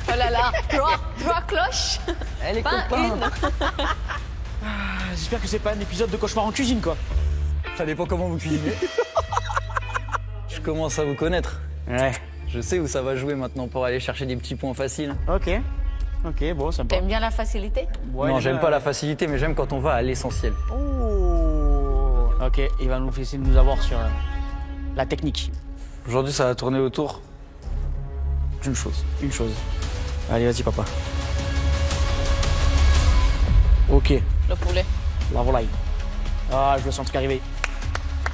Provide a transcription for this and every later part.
Oh là là, trois cloches. Elle est Pas copain. une. J'espère que c'est pas un épisode de cauchemar en cuisine, quoi. Ça dépend comment vous cuisinez. Je commence à vous connaître. Ouais. Je sais où ça va jouer maintenant pour aller chercher des petits points faciles. Ok. Ok, bon, sympa. T'aimes bien la facilité? Ouais, non, déjà, j'aime pas la facilité, mais j'aime quand on va à l'essentiel. Oh. Ok, il va nous essayer de nous avoir sur la technique. Aujourd'hui, ça va tourner autour d'une chose. Une chose. Allez, vas-y, papa. Ok, Le poulet. la volaille. Ah, je le sens truc arriver.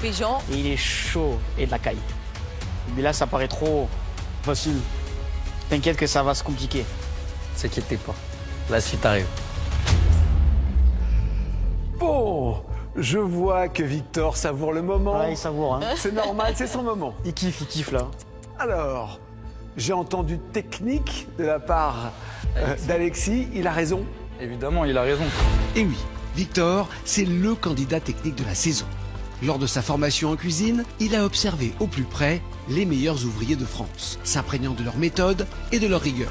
Pigeon. Et il est chaud et de la caille. Mais là, ça paraît trop facile. T'inquiète que ça va se compliquer. S'inquiétez pas. La suite arrive. Bon, je vois que Victor savoure le moment. Ah, il savoure, hein. C'est normal, c'est son moment. Il kiffe là. Alors, j'ai entendu technique de la part d'Alexis. Il a raison. Évidemment, il a raison. Et oui, Victor, c'est le candidat technique de la saison. Lors de sa formation en cuisine, il a observé au plus près les meilleurs ouvriers de France, s'imprégnant de leur méthode et de leur rigueur.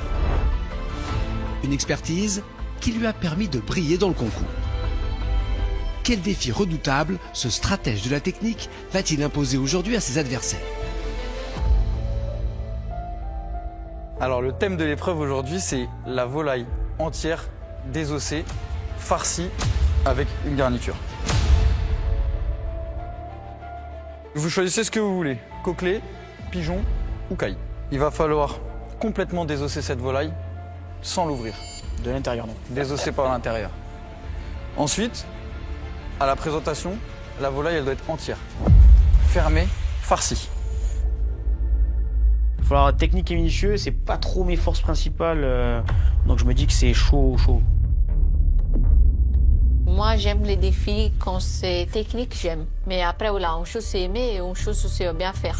Une expertise qui lui a permis de briller dans le concours. Quel défi redoutable ce stratège de la technique va-t-il imposer aujourd'hui à ses adversaires? Alors, le thème de l'épreuve aujourd'hui, c'est la volaille entière, désossée, farcie, avec une garniture. Vous choisissez ce que vous voulez, coquelet, pigeon ou caille. Il va falloir complètement désosser cette volaille sans l'ouvrir, De l'intérieur, non. désosser par l'intérieur. Ensuite, à la présentation, la volaille, elle doit être entière, fermée, farcie. Il va falloir être technique et minutieux, c'est pas trop mes forces principales. Donc je me dis que c'est chaud. Moi, j'aime les défis quand c'est technique, j'aime. Mais après, voilà, une chose c'est aimer et une chose c'est bien faire.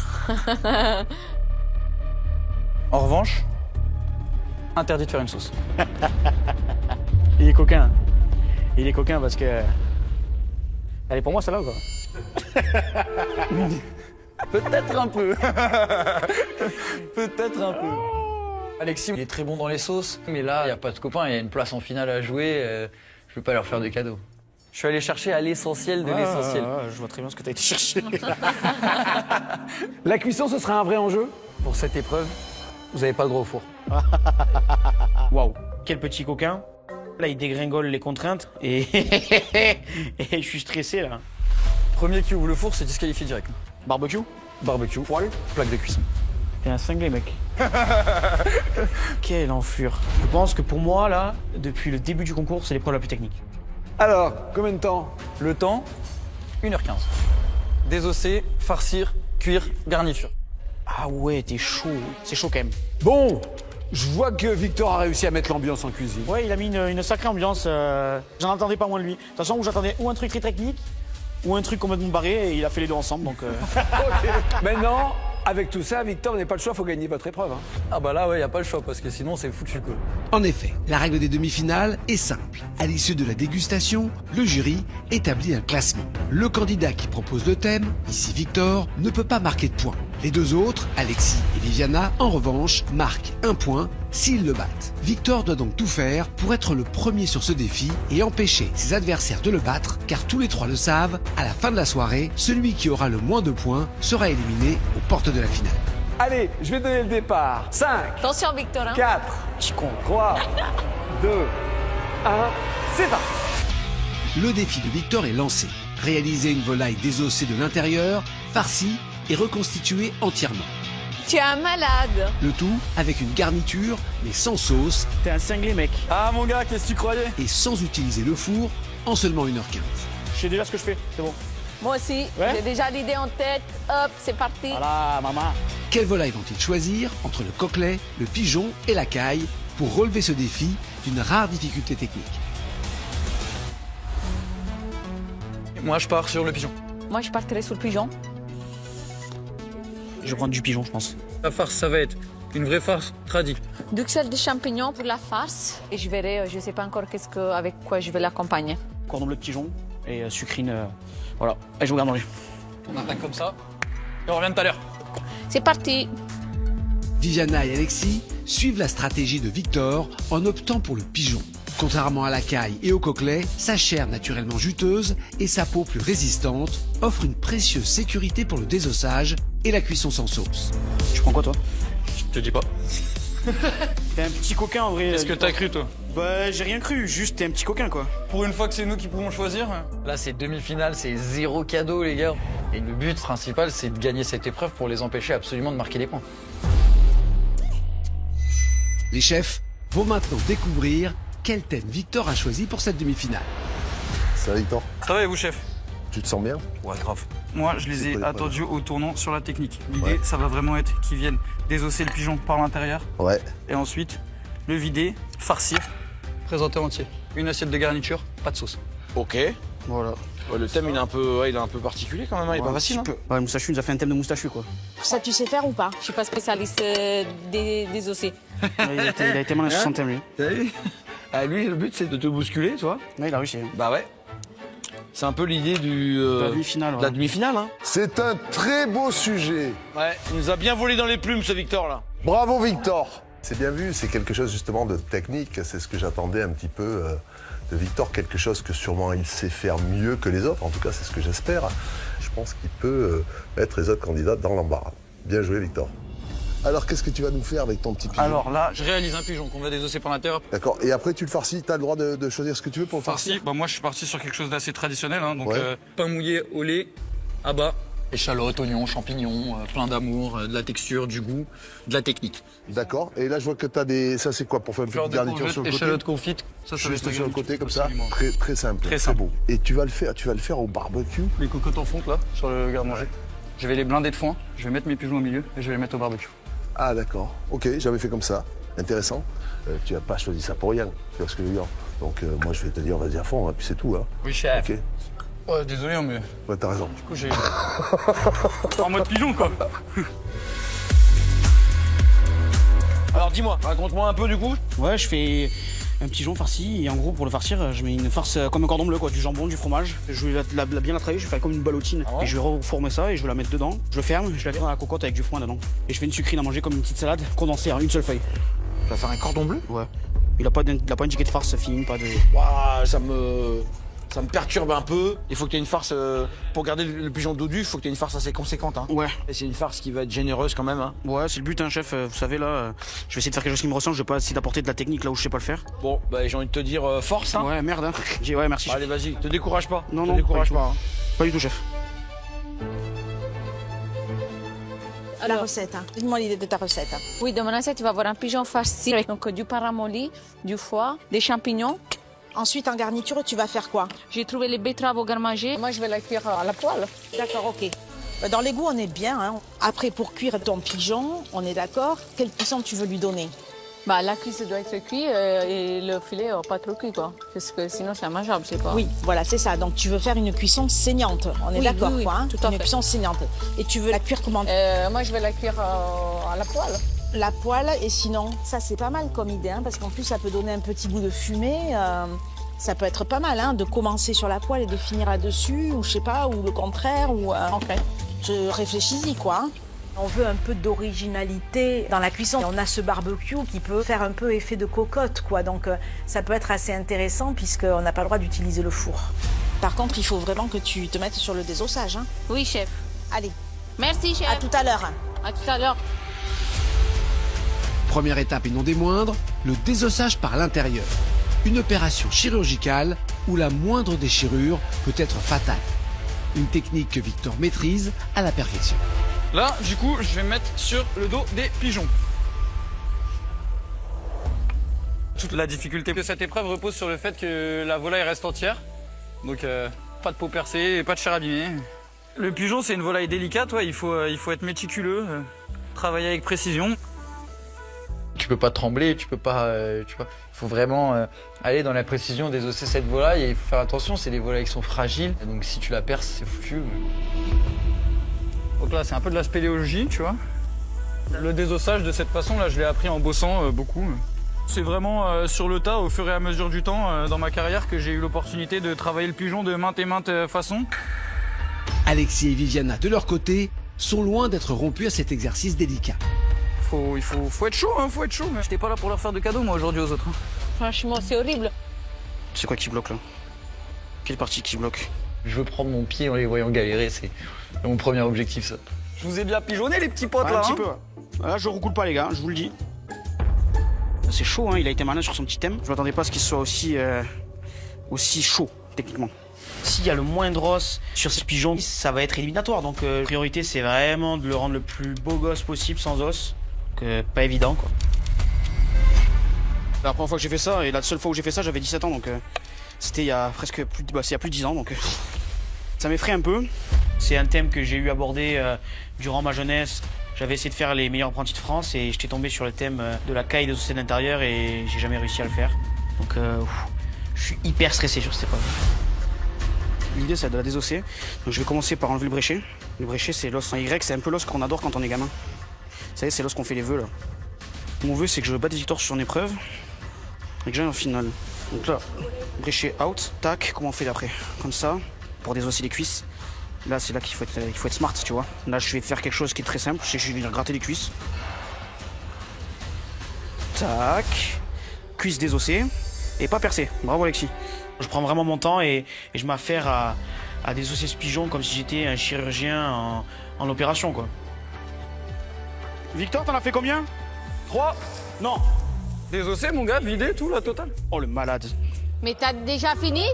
En revanche, interdit de faire une sauce. Il est coquin. Il est coquin parce que. Elle est pour moi celle-là ou quoi? Peut-être un peu. Peut-être un peu. Alexis, il est très bon dans les sauces, mais là, il n'y a pas de copain, il y a une place en finale à jouer. Je ne peux pas leur faire de cadeaux. Je suis allé chercher à l'essentiel de l'essentiel. Je vois très bien ce que tu as été chercher. La cuisson, ce sera un vrai enjeu. Pour cette épreuve, vous n'avez pas le droit au four. Waouh, quel petit coquin. Là, il dégringole les contraintes et, et je suis stressé là. Premier qui ouvre le four, c'est disqualifié direct. Barbecue? Barbecue, poêle, plaque de cuisson. T'es un cinglé, mec. Quelle enflure. Je pense que pour moi, là, depuis le début du concours, c'est l'épreuve la plus technique. Alors, combien de temps? Le temps, 1h15. Désosser, farcir, cuire, garniture. Ah ouais, t'es chaud. C'est chaud quand même. Bon, je vois que Victor a réussi à mettre l'ambiance en cuisine. Ouais, il a mis une sacrée ambiance. J'en attendais pas moins de lui. De toute façon, j'attendais ou un truc très technique, ou un truc complètement barré, et il a fait les deux ensemble, donc... Ok. Maintenant, avec tout ça, Victor, vous n'avez pas le choix, il faut gagner votre épreuve. Hein. Ah bah là, ouais, y a pas le choix, parce que sinon, c'est foutu, quoi. En effet, la règle des demi-finales est simple. À l'issue de la dégustation, le jury établit un classement. Le candidat qui propose le thème, ici Victor, ne peut pas marquer de points. Les deux autres, Alexis et Viviana, en revanche, marquent un point s'ils le battent. Victor doit donc tout faire pour être le premier sur ce défi et empêcher ses adversaires de le battre, car tous les trois le savent, à la fin de la soirée, celui qui aura le moins de points sera éliminé aux portes de la finale. Allez, je vais donner le départ. 5, Attention, Victor. Hein. 4, Petit con. 3, 2, 1, c'est parti. Le défi de Victor est lancé. Réaliser une volaille désossée de l'intérieur, farcie et reconstituée entièrement. Tu es un malade. Le tout avec une garniture, mais sans sauce T'es un cinglé, mec. Ah, mon gars, qu'est-ce que tu croyais? et sans utiliser le four en seulement 1h15. Je sais déjà ce que je fais, c'est bon. Moi aussi, Ouais. j'ai déjà l'idée en tête. Hop, c'est parti. Voilà, maman. Quelle volaille vont-ils choisir entre le coquelet, le pigeon et la caille pour relever ce défi d'une rare difficulté technique? Moi, je pars sur le pigeon. Moi, je partirai sur le pigeon. Je vais prendre du pigeon, je pense. La farce, ça va être une vraie farce tradie. Duxelles de champignons pour la farce. Et je verrai, je ne sais pas encore avec quoi je vais l'accompagner. Cordon bleu de pigeon et sucrine. Voilà. Et je vous garde manger. On attaque comme ça, et on revient tout à l'heure. C'est parti. Viviana et Alexis suivent la stratégie de Victor en optant pour le pigeon. Contrairement à la caille et au coquelet, sa chair naturellement juteuse et sa peau plus résistante offrent une précieuse sécurité pour le désossage et la cuisson sans sauce. Tu prends quoi toi? Je te dis pas. T'es un petit coquin en vrai. Qu'est-ce que t'as cru toi? Bah j'ai rien cru, juste t'es un petit coquin quoi. Pour une fois que c'est nous qui pouvons choisir. Là c'est demi-finale, c'est 0 cadeau les gars. Et le but principal c'est de gagner cette épreuve pour les empêcher absolument de marquer des points. Les chefs vont maintenant découvrir quel thème Victor a choisi pour cette demi-finale. Ça va, Victor? Ça va et vous chef? Tu te sens bien? Ouais grave. Moi, je les C'est ai quoi les attendus au tournant sur la technique. L'idée, Ouais. ça va vraiment être qu'ils viennent désosser le pigeon par l'intérieur Ouais. et ensuite le vider, farcir, présenter entier. Une assiette de garniture, pas de sauce. Ok. Voilà. Ouais, le thème il est un peu particulier quand même, hein, il est pas facile. Hein. Ouais, Moustachu nous a fait un thème de moustachu quoi. Ça, tu sais faire ou pas? Je suis pas spécialiste des ossés. Ouais, il a été malin sur son thème lui. T'as vu? Ah, lui, le but c'est de te bousculer, tu vois. Ouais, il a réussi. Bah ouais. C'est un peu l'idée La demi-finale. de la demi-finale. Hein. C'est un très beau sujet. Ouais, il nous a bien volé dans les plumes ce Victor là. Bravo, Victor. C'est bien vu, c'est quelque chose justement de technique. C'est ce que j'attendais un petit peu de Victor. Quelque chose que sûrement il sait faire mieux que les autres. En tout cas, c'est ce que j'espère. Je pense qu'il peut mettre les autres candidats dans l'embarras. Bien joué, Victor. Alors, qu'est-ce que tu vas nous faire avec ton petit pigeon? Alors là, Je réalise un pigeon qu'on va désosser par l'intérieur. D'accord. Et après, tu le farcis. Tu as le droit de choisir ce que tu veux pour le farcir. farci, bah moi je suis parti sur quelque chose d'assez traditionnel. Hein, donc Ouais. pain mouillé au lait, à bas. Échalotes, oignons, champignons, plein d'amour, de la texture, du goût, de la technique. D'accord. Et là, je vois que tu as des. Ça, c'est quoi pour faire une Fleur petite de garniture sur le côté? échalotes confites. Ça, ça va Juste être sur le côté comme ça. Absolument. Très, très simple. Très simple. beau. Et tu vas le faire au barbecue. Les cocottes en fonte là, sur le garde-manger. Je vais les blinder de foin, je vais mettre mes pigeons au milieu et je vais les mettre au barbecue. Ah d'accord, ok, j'avais fait comme ça, intéressant. Tu n'as pas choisi ça pour rien, tu vois ce que je veux dire. Donc moi je vais te dire vas-y à fond, hein, puis c'est tout. Hein. Oui chef. Ok, Ouais, désolé, hein, mais du ouais, t'as raison. coup j'ai... en mode pigeon quoi. Alors dis-moi, raconte-moi un peu du coup. Ouais, je fais un pigeon farci et en gros pour le farcir, je mets une farce comme un cordon bleu quoi, du jambon, du fromage. Je vais bien la travailler, je vais faire comme une ballotine Ah ouais et je vais reformer ça et je vais la mettre dedans. Je le ferme, je la mets dans la cocotte avec du foin dedans. Et je fais une sucrine à manger comme une petite salade condensée en une seule feuille. Tu vas faire un cordon bleu? Ouais. Il a pas indiqué de farce fine, pas de... Waouh, ça me perturbe un peu. Il faut que tu aies une farce, pour garder le pigeon dodu, il faut que tu aies une farce assez conséquente. Hein. Ouais. Et c'est une farce qui va être généreuse quand même. Hein. Ouais, c'est le but, hein, chef. Vous savez, là, je vais essayer de faire quelque chose qui me ressemble. Je vais pas essayer d'apporter de la technique là où je sais pas le faire. Bon, bah j'ai envie de te dire force. Hein. Ouais, merde. Hein. Ouais, merci. chef. Allez, vas-y, te décourage pas. Non, te non, décourage pas du pas. Hein. Pas du tout, chef. La recette, hein. Dis-moi l'idée de ta recette. Hein. Oui, dans mon assiette, tu vas avoir un pigeon farci avec donc, du pain ramolli, du foie, des champignons. Ensuite, en garniture, tu vas faire quoi? J'ai trouvé les betteraves au garde-manger. Moi, je vais la cuire à la poêle. D'accord, ok. Dans les goûts, on est bien. Hein. Après, pour cuire ton pigeon, on est d'accord. Quelle cuisson tu veux lui donner? Bah, la cuisse doit être cuite et le filet pas trop cuit, quoi. Parce que sinon, c'est immangeable, c'est pas... Oui, voilà, c'est ça. Donc, tu veux faire une cuisson saignante. On est Oui, d'accord, oui, oui, quoi. Hein. tout à Une fait. cuisson saignante. Et tu veux la cuire comment? Moi, je vais la cuire à la poêle. La poêle, et sinon, ça, c'est pas mal comme idée, hein, parce qu'en plus, ça peut donner un petit goût de fumée. Ça peut être pas mal, hein, de commencer sur la poêle et de finir là-dessus, ou je sais pas, ou le contraire, ou... Ok. Je réfléchis-y, quoi. Hein. On veut un peu d'originalité dans la cuisson. On a ce barbecue qui peut faire un peu effet de cocotte, quoi. Donc ça peut être assez intéressant puisqu'on n'a pas le droit d'utiliser le four. Par contre, il faut vraiment que tu te mettes sur le désossage. Hein. Oui, chef. Allez, Merci, chef. à tout à l'heure. À tout à l'heure. Première étape et non des moindres, le désossage par l'intérieur. Une opération chirurgicale où la moindre déchirure peut être fatale. Une technique que Victor maîtrise à la perfection. Là, du coup, je vais me mettre sur le dos des pigeons. Toute la difficulté de cette épreuve repose sur le fait que la volaille reste entière. Donc, pas de peau percée et pas de chair abîmée. Le pigeon, c'est une volaille délicate, ouais, il faut être méticuleux, travailler avec précision. Tu peux pas trembler, tu peux pas, tu vois. Il faut vraiment aller dans la précision désosser cette volaille et il faut faire attention, c'est des volailles qui sont fragiles. Et donc si tu la perces, c'est foutu. Donc là, c'est un peu de la spéléologie, tu vois. Le désossage de cette façon, là, je l'ai appris en bossant beaucoup. C'est vraiment sur le tas, au fur et à mesure du temps, dans ma carrière, que j'ai eu l'opportunité de travailler le pigeon de maintes et maintes façons. Alexis et Viviana, de leur côté, sont loin d'être rompus à cet exercice délicat. Il faut être chaud, hein, faut être chaud. J'étais pas là pour leur faire de cadeaux, moi, aujourd'hui, aux autres. Franchement, c'est horrible. C'est quoi qui bloque là? Quelle partie qui bloque? Je veux prendre mon pied en les voyant galérer, c'est mon premier objectif, ça. Je vous ai bien pigeonné, les petits potes, Ouais, là. un petit hein. peu. Ouais. Là, je recoule pas, les gars, je vous le dis. C'est chaud, hein, il a été malin sur son petit thème. Je m'attendais pas à ce qu'il soit aussi chaud, techniquement. S'il y a le moindre os sur ce pigeon, ça va être éliminatoire. Donc, la priorité, c'est vraiment de le rendre le plus beau gosse possible sans os. Donc, pas évident, quoi. La première fois que j'ai fait ça, et la seule fois où j'ai fait ça, j'avais 17 ans, donc c'était il y a presque plus de 10 ans, donc ça m'effraie un peu. C'est un thème que j'ai eu abordé durant ma jeunesse. J'avais essayé de faire les meilleurs apprentis de France et j'étais tombé sur le thème de la caille des ossets d'intérieur et j'ai jamais réussi à le faire. Donc je suis hyper stressé sur cette épreuve. L'idée c'est de la désosser. Donc je vais commencer par enlever le bréchet. Le bréchet c'est l'os en Y, c'est un peu l'os qu'on adore quand on est gamin. Vous savez, c'est l'os qu'on fait les vœux là. Mon vœu c'est que je batte des victoires sur une épreuve et que j'aille en finale. Donc là, bréchet out, tac, comment on fait d'après? Comme ça, pour désosser les cuisses. Là, c'est là qu'il faut être smart, tu vois. Là, je vais faire quelque chose qui est très simple. Je vais venir gratter les cuisses. Tac. Cuisses désossées. Et pas percées. Bravo, Alexis. Je prends vraiment mon temps et je m'affaire à désosser ce pigeon comme si j'étais un chirurgien en opération, quoi. Victor, t'en as fait combien? 3. Non. Désossé, mon gars, vidé, tout, la totale. Oh, le malade. Mais t'as déjà fini?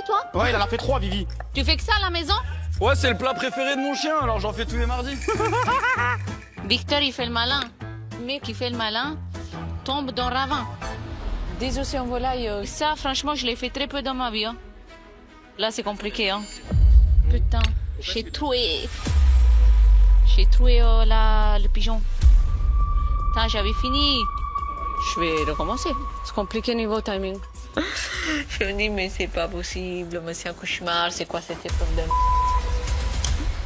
Toi? Ouais, il en a fait 3, Vivi. Tu fais que ça à la maison? Ouais, c'est le plat préféré de mon chien, alors j'en fais tous les mardis. Victor, il fait le malin. Le mec qui fait le malin tombe dans le ravin. Désosser en volaille, ça, franchement, je l'ai fait très peu dans ma vie. Hein. Là, c'est compliqué. Hein. Putain, j'ai troué. Le pigeon. Putain, j'avais fini. Je vais recommencer. C'est compliqué niveau timing. Je me dis, mais c'est pas possible, mais c'est un cauchemar, c'est quoi cette épreuve de...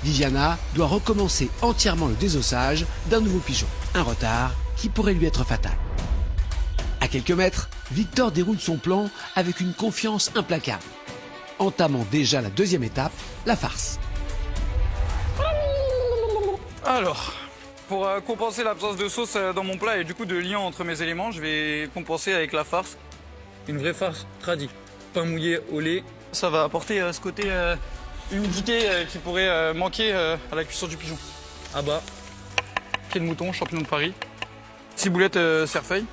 Viviana doit recommencer entièrement le désossage d'un nouveau pigeon. Un retard qui pourrait lui être fatal. À quelques mètres, Victor déroule son plan avec une confiance implacable. Entamant déjà la deuxième étape, la farce. Alors, pour compenser l'absence de sauce dans mon plat et du coup de lien entre mes éléments, je vais compenser avec la farce. Une vraie farce tradie. Pain mouillé au lait. Ça va apporter ce côté humidité qui pourrait manquer à la cuisson du pigeon. À bas, pied de mouton, champignon de Paris. Ciboulette cerfeuil.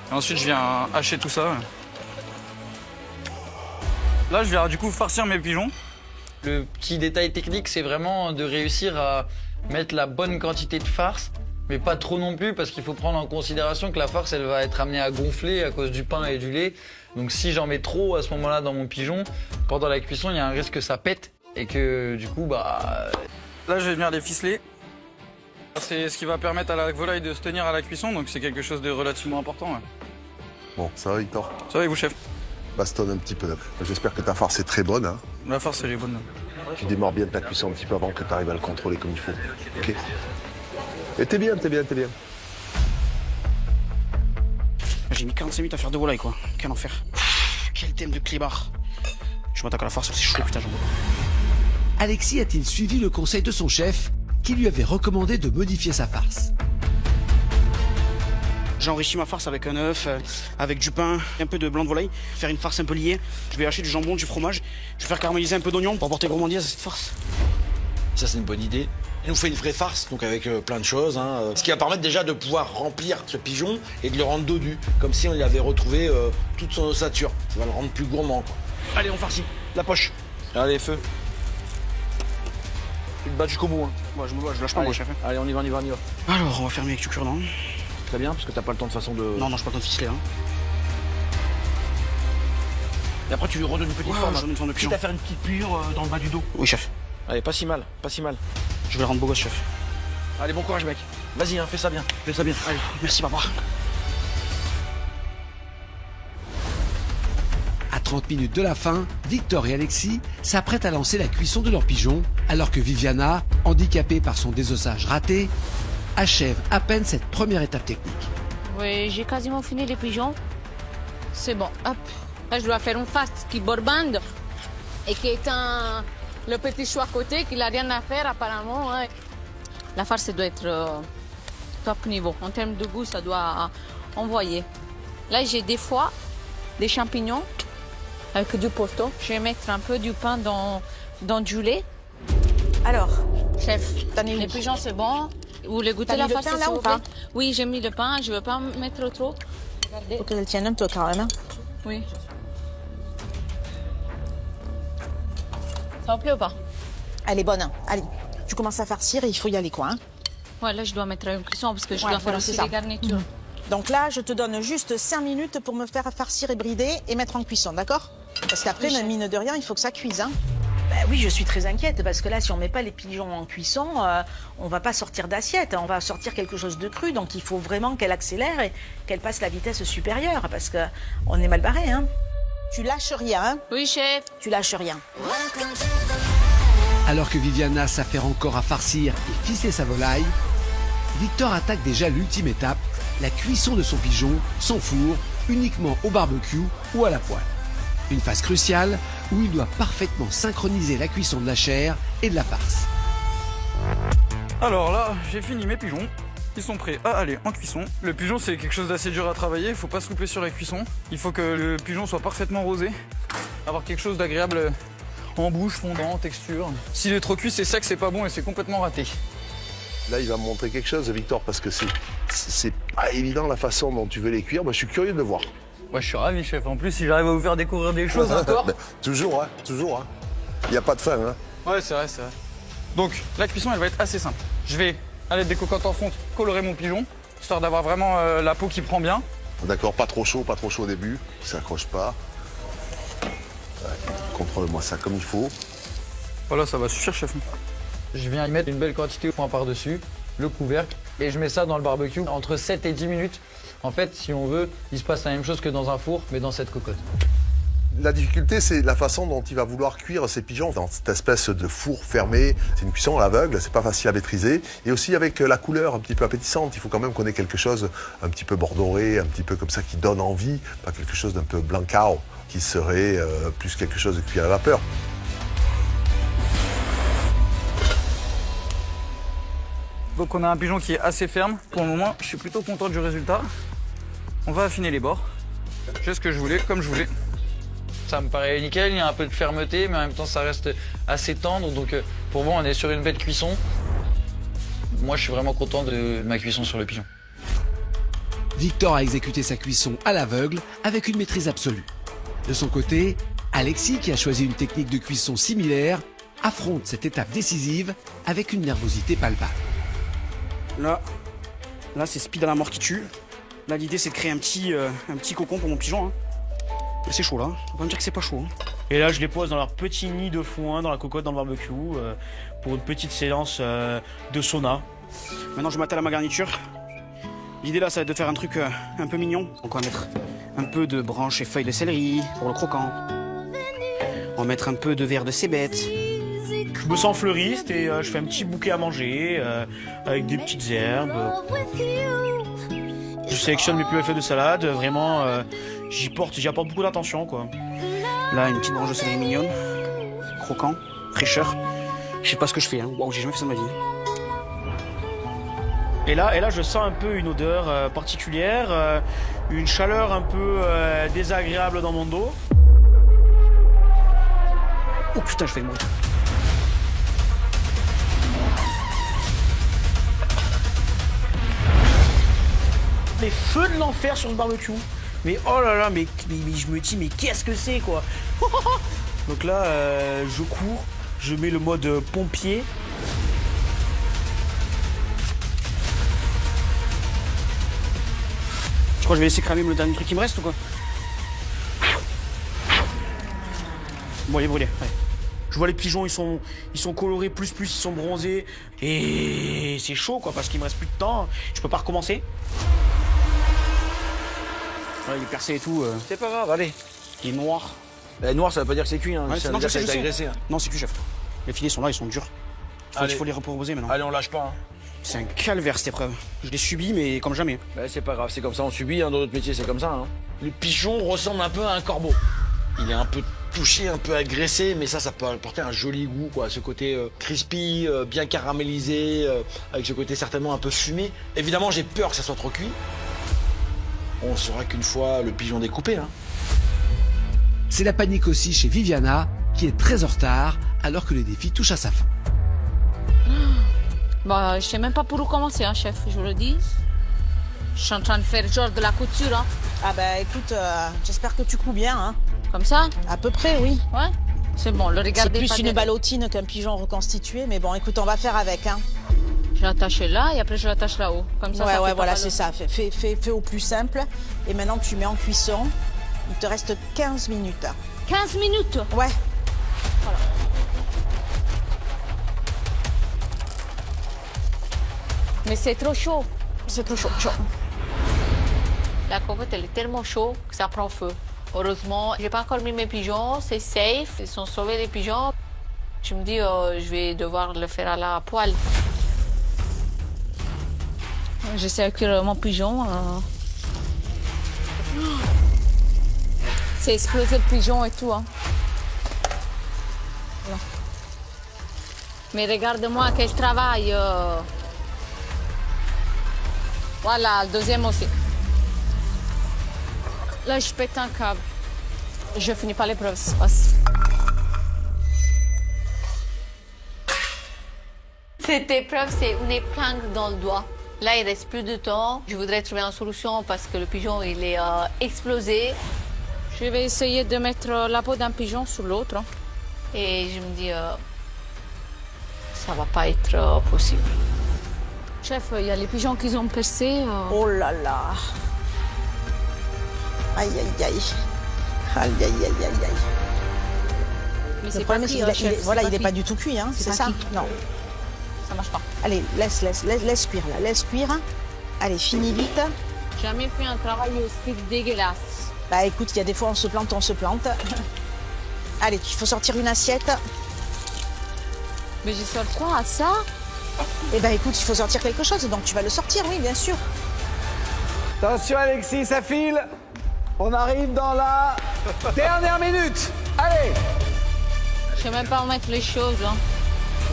Et ensuite, je viens hacher tout ça. Là, je viens du coup farcir mes pigeons. Le petit détail technique, c'est vraiment de réussir à mettre la bonne quantité de farce, mais pas trop non plus, parce qu'il faut prendre en considération que la farce, elle va être amenée à gonfler à cause du pain et du lait. Donc si j'en mets trop à ce moment-là dans mon pigeon, pendant la cuisson, il y a un risque que ça pète et que du coup, bah... Là, je vais venir les ficeler. C'est ce qui va permettre à la volaille de se tenir à la cuisson, donc c'est quelque chose de relativement important. Ouais. Bon, ça va, Victor? Ça va et vous, chef? Bastonne un petit peu. J'espère que ta farce est très bonne. Hein. La farce, elle est bonne. Tu démarres bien ta cuisson un petit peu avant que tu arrives à le contrôler comme il faut. Ok? Et t'es bien. J'ai mis 45 minutes à faire 2 volailles, quoi. Quel enfer. Quel thème de clébard. Je m'attaque à la farce, c'est chaud, putain, j'en peux pas. Alexis a-t-il suivi le conseil de son chef qui lui avait recommandé de modifier sa farce? J'ai enrichi ma farce avec un œuf, avec du pain, un peu de blanc de volaille, faire une farce un peu liée. Je vais hacher du jambon, du fromage. Je vais faire caraméliser un peu d'oignon pour apporter gourmandise à cette farce. Ça, c'est une bonne idée. Il nous fait une vraie farce, donc avec plein de choses. Hein, ce qui va permettre déjà de pouvoir remplir ce pigeon et de le rendre dodu, comme si on y avait retrouvé toute son ossature. Ça va le rendre plus gourmand, quoi. Allez, on farcit. La poche. Allez, feu. Tu te bats jusqu'au bout. Hein. Ouais, je lâche pas, moi, chef. Allez, on y va. Alors, on va fermer avec du cure-dent. Très bien, parce que t'as pas le temps de façon de... Non, j'ai pas le temps de ficeler. Hein. Et après, tu lui redonnes une petite forme. Je donne une forme de pigeon. Quitte à faire une petite pliure dans le bas du dos. Oui, chef. Allez, pas si mal. Je vais le rendre beau gosse, chef. Allez, bon courage, mec. Vas-y, hein, fais ça bien. Allez, merci, papa. À 30 minutes de la fin, Victor et Alexis s'apprêtent à lancer la cuisson de leur pigeon, alors que Viviana, handicapée par son désossage raté, achève à peine cette première étape technique. Oui, j'ai quasiment fini les pigeons. C'est bon, hop. Là, je dois faire une face qui borbande et qui est un Le petit choix à côté, qu'il n'a rien à faire apparemment. Hein. La farce doit être top niveau. En termes de goût, ça doit envoyer. Là, j'ai des fois des champignons avec du posto. Je vais mettre un peu du pain dans du lait. Alors, Chef, t'en es où? les pigeons, c'est bon. Vous voulez goûter T'as la mis le farce, pain, là, s'il ou vous pas? plaît? Oui, j'ai mis le pain. Je ne veux pas en mettre trop. Regardez. Faut qu'elle tienne un peu quand même. Hein. Oui. Ça vous plaît ou pas? Elle est bonne. Hein. Allez, tu commences à farcir et il faut y aller, quoi. Hein. Ouais, là, je dois mettre une cuisson parce que je Ouais, dois faire voilà, aussi c'est ça. les garnitures. Donc là, je te donne juste 5 minutes pour me faire farcir et brider et mettre en cuisson, d'accord? Parce qu'après, Oui, chef. mine de rien, il faut que ça cuise. Hein. Ben oui, je suis très inquiète parce que là, si on met pas les pigeons en cuisson, on va pas sortir d'assiette. On va sortir quelque chose de cru. Donc il faut vraiment qu'elle accélère et qu'elle passe la vitesse supérieure parce que on est mal barré. Hein. Tu lâches rien. Hein. Oui, chef. Tu lâches rien. Alors que Viviana s'affaire encore à farcir et ficeler sa volaille, Victor attaque déjà l'ultime étape, la cuisson de son pigeon, sans four, uniquement au barbecue ou à la poêle. Une phase cruciale où il doit parfaitement synchroniser la cuisson de la chair et de la farce. Alors là, j'ai fini mes pigeons. Ils sont prêts à aller en cuisson. Le pigeon, c'est quelque chose d'assez dur à travailler. Il faut pas se louper sur la cuisson. Il faut que le pigeon soit parfaitement rosé. Avoir quelque chose d'agréable en bouche, fondant, texture. S'il est trop cuit, c'est sec, c'est pas bon et c'est complètement raté. Là, il va me montrer quelque chose, Victor, parce que c'est pas évident la façon dont tu veux les cuire. Moi, je suis curieux de voir. Ouais, je suis ravi, chef. En plus, si j'arrive à vous faire découvrir des choses encore. Toujours, hein, toujours. Hein. Il n'y a pas de fin. Hein. Ouais, c'est vrai, c'est vrai. Donc, la cuisson, elle va être assez simple. Je vais, à l'aide des cocottes en fonte, colorer mon pigeon, histoire d'avoir vraiment la peau qui prend bien. D'accord, pas trop chaud au début. Ça accroche pas. Ouais, contrôle-moi ça comme il faut. Voilà, ça va suffire, chef. Je viens y mettre une belle quantité de foin par-dessus, le couvercle, et je mets ça dans le barbecue entre 7 et 10 minutes. En fait, si on veut, il se passe la même chose que dans un four, mais dans cette cocotte. La difficulté, c'est la façon dont il va vouloir cuire ses pigeons dans cette espèce de four fermé. C'est une cuisson à l'aveugle, c'est pas facile à maîtriser. Et aussi avec la couleur un petit peu appétissante, il faut quand même qu'on ait quelque chose un petit peu bordoré, un petit peu comme ça qui donne envie, pas quelque chose d'un peu blancao, qui serait plus quelque chose de cuit à la vapeur. Donc on a un pigeon qui est assez ferme. Pour le moment, je suis plutôt content du résultat. On va affiner les bords. J'ai ce que je voulais, comme je voulais. Ça me paraît nickel, il y a un peu de fermeté, mais en même temps ça reste assez tendre. Donc pour moi, on est sur une belle cuisson. Moi, je suis vraiment content de ma cuisson sur le pigeon. Victor a exécuté sa cuisson à l'aveugle avec une maîtrise absolue. De son côté, Alexis, qui a choisi une technique de cuisson similaire, affronte cette étape décisive avec une nervosité palpable. Là c'est speed à la mort qui tue. Là, l'idée, c'est de créer un petit cocon pour mon pigeon. Hein. C'est chaud, là. On va pas me dire que c'est pas chaud. Hein. Et là, je les pose dans leur petit nid de foin, dans la cocotte, dans le barbecue, pour une petite séance de sauna. Maintenant, je m'attelle à ma garniture. L'idée, là, ça va être de faire un truc un peu mignon. Donc, on va mettre un peu de branches et feuilles de céleri pour le croquant. On va mettre un peu de verre de cébette. Je me sens fleuriste et je fais un petit bouquet à manger avec des petites herbes. Je sélectionne mes plus belles feuilles de salade, vraiment j'y apporte beaucoup d'attention quoi. Là une petite branche de céleri mignonne, croquant, fraîcheur. Je sais pas ce que je fais, hein. Waouh, j'ai jamais fait ça de ma vie. Et là je sens un peu une odeur particulière, une chaleur un peu désagréable dans mon dos. Oh putain, je fais le bruit. Les feux de l'enfer sur ce barbecue. Mais oh là là, mais je me dis, mais qu'est-ce que c'est quoi. Donc là, je cours, je mets le mode pompier. Je crois que je vais laisser cramer le dernier truc qui me reste ou quoi. Bon, il est brûlé, ouais. Je vois les pigeons, ils sont colorés plus, ils sont bronzés. Et c'est chaud quoi, parce qu'il me reste plus de temps. Je peux pas recommencer. Voilà, il est percé et tout. C'est pas grave, allez. Il est noir. Noir, ça veut pas dire que c'est cuit, hein. Ouais, Ça non, veut dire je que sais. c'est agressé. Hein. Non, c'est cuit, chef. Les filets sont là, ils sont durs. Il faut les reposer maintenant. Allez, on lâche pas. Hein. C'est un calvaire cette épreuve. Je l'ai subi, mais comme jamais. Bah, c'est pas grave, c'est comme ça, on subit, hein, dans notre métier, c'est comme ça. Hein. Le pigeon ressemble un peu à un corbeau. Il est un peu touché, un peu agressé, mais ça peut apporter un joli goût, quoi. Ce côté crispy, bien caramélisé, avec ce côté certainement un peu fumé. Évidemment, j'ai peur que ça soit trop cuit. On saura qu'une fois le pigeon découpé, hein. C'est la panique aussi chez Viviana, qui est très en retard alors que le défi touche à sa fin. Bah, je sais même pas par où commencer, hein, chef, je vous le dis. Je suis en train de faire genre de la couture, hein. Ah bah écoute, j'espère que tu couds bien, hein. Comme ça? À peu près, oui. Ouais. C'est bon, le C'est regardez plus pas une derrière. ballotine qu'un pigeon reconstitué, mais bon, écoute, on va faire avec, hein. Je l'attache là et après je l'attache là-haut. Comme ça, Ouais, ça ouais, fait voilà, pas c'est mal. ça. Fais au plus simple. Et maintenant, tu mets en cuisson. Il te reste 15 minutes. 15 minutes? Ouais. Mais c'est trop chaud. C'est trop chaud. La cocotte, elle est tellement chaude que ça prend feu. Heureusement, j'ai pas encore mis mes pigeons, c'est safe. Ils sont sauvés les pigeons. Je me dis, je vais devoir le faire à la poêle. J'essaie de cuire mon pigeon. C'est explosé le pigeon et tout. Hein. Voilà. Mais regarde-moi quel travail. Voilà, le deuxième aussi. Là, je pète un câble. Je finis pas l'épreuve, ça se passe. Cette épreuve, c'est une épingle dans le doigt. Là, il reste plus de temps. Je voudrais trouver une solution parce que le pigeon, il est explosé. Je vais essayer de mettre la peau d'un pigeon sur l'autre. Et je me dis, ça va pas être possible. Chef, il y a les pigeons qui ont percé. Oh là là. Aïe, aïe, aïe. Aïe, aïe, aïe, aïe, aïe. Mais Le c'est problème, pas c'est cuit, qu'il hein, chef, voilà, il n'est cuit. pas du tout cuit, hein, c'est pas ça? cuit. Non. Ça marche pas. Allez, laisse cuire, là. Laisse cuire. Allez, finis vite. Jamais fait un travail aussi dégueulasse. Bah écoute, il y a des fois, on se plante. Allez, il faut sortir une assiette. Mais je sors quoi à ça? Eh ben écoute, il faut sortir quelque chose, donc tu vas le sortir, oui, bien sûr. Attention Alexis, ça file. On arrive dans la dernière minute. Allez. Je sais même pas où mettre les choses. Hein.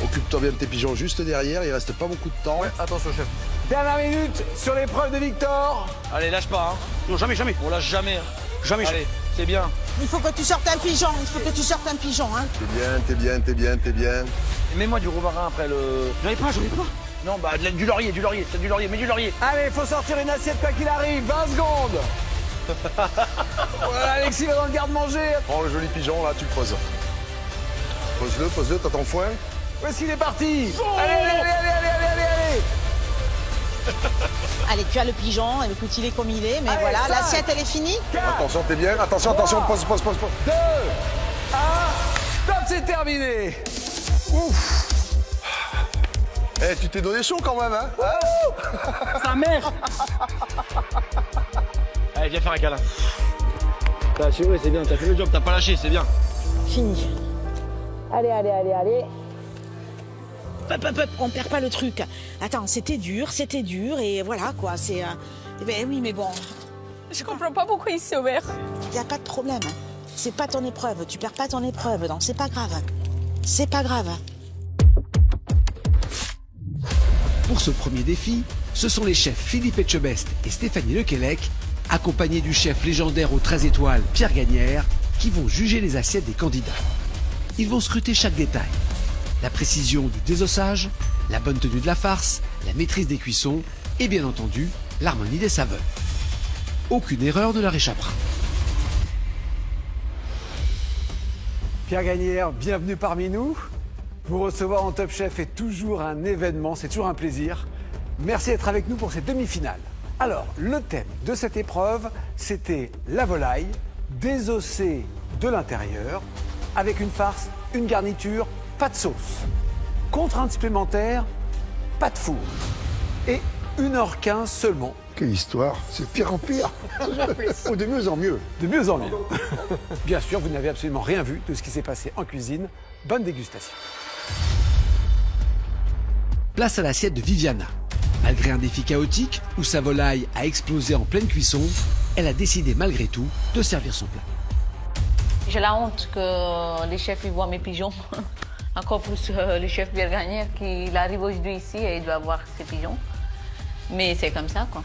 Occupe-toi bien de tes pigeons juste derrière, il reste pas beaucoup de temps. Ouais, attention, chef. Dernière minute sur l'épreuve de Victor. Allez, lâche pas, hein. Non, jamais. On lâche jamais. Hein. Jamais. Allez, c'est bien. Il faut que tu sortes un pigeon, hein. T'es bien. Et mets-moi du romarin après le... J'en ai pas. Non, bah du laurier, c'est du laurier, mets du laurier. Allez, il faut sortir une assiette quoi qu'il arrive. 20 secondes. Voilà, Alexis va dans le garde-manger. Prends le joli pigeon là, tu le poses. Pose-le, t'as ton foin. Où est-ce qu'il est parti? Allez. Allez, tu as le pigeon, et écoute, il est comme il est, mais Allez, voilà, 5, l'assiette, elle est finie. 4, Attention, t'es bien. Attention, 3, pose. 2, 1, stop, c'est terminé. Ouf. Eh, tu t'es donné chaud quand même, hein? Sa mère. Allez, viens faire un câlin. T'as assuré, c'est bien. T'as fait le job, t'as pas lâché, c'est bien. Fini. Allez. Hop, on perd pas le truc. Attends, c'était dur, et voilà, quoi, c'est... Eh ben oui, mais bon, Je comprends pas pourquoi il s'est ouvert. il n'y a pas de problème. C'est pas ton épreuve, tu perds pas ton épreuve, donc c'est pas grave. C'est pas grave. Pour ce premier défi, ce sont les chefs Philippe Etchebest et Stéphanie Lequelec, accompagnés du chef légendaire aux 13 étoiles Pierre Gagnère, qui vont juger les assiettes des candidats. Ils vont scruter chaque détail. La précision du désossage, la bonne tenue de la farce, la maîtrise des cuissons et bien entendu, l'harmonie des saveurs. Aucune erreur ne leur échappera. Pierre Gagnère, bienvenue parmi nous. Vous recevoir en Top Chef est toujours un événement, c'est toujours un plaisir. Merci d'être avec nous pour cette demi-finale. Alors, le thème de cette épreuve, c'était la volaille, désossée de l'intérieur, avec une farce, une garniture, pas de sauce. Contrainte supplémentaire, pas de four. Et 1h15 seulement. Quelle histoire, c'est de pire en pire. Ou de mieux en mieux. De mieux en mieux. Bien sûr, vous n'avez absolument rien vu de ce qui s'est passé en cuisine. Bonne dégustation. Place à l'assiette de Viviana. Malgré un défi chaotique où sa volaille a explosé en pleine cuisson, elle a décidé malgré tout de servir son plat. J'ai la honte que les chefs ils voient mes pigeons. Encore plus le chef Berganier qui arrive aujourd'hui ici et il doit voir ses pigeons. Mais c'est comme ça, quoi.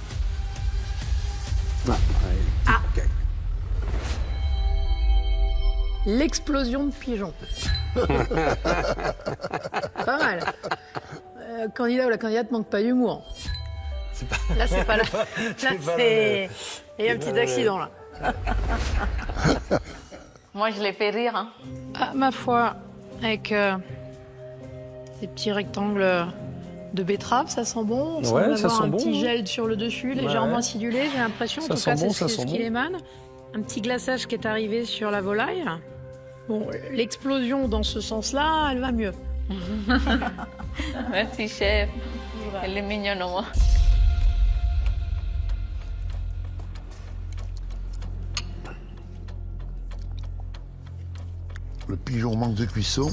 L'explosion de pigeons. Pas mal. Le candidat ou la candidate manque pas d'humour. Là, c'est pas là. Là, c'est... Il y a un petit accident, là. Moi, je les fais rire. Hein. Ah, ma foi, avec ces petits rectangles de betterave, ça sent bon. On semble avoir un petit gel sur le dessus, légèrement acidulé, j'ai l'impression. En tout cas, c'est ce qu'il émane. Un petit glaçage qui est arrivé sur la volaille. Bon, l'explosion dans ce sens-là, elle va mieux. Merci, chef. Elle est mignonne, moi. Le pigeon manque de cuisson.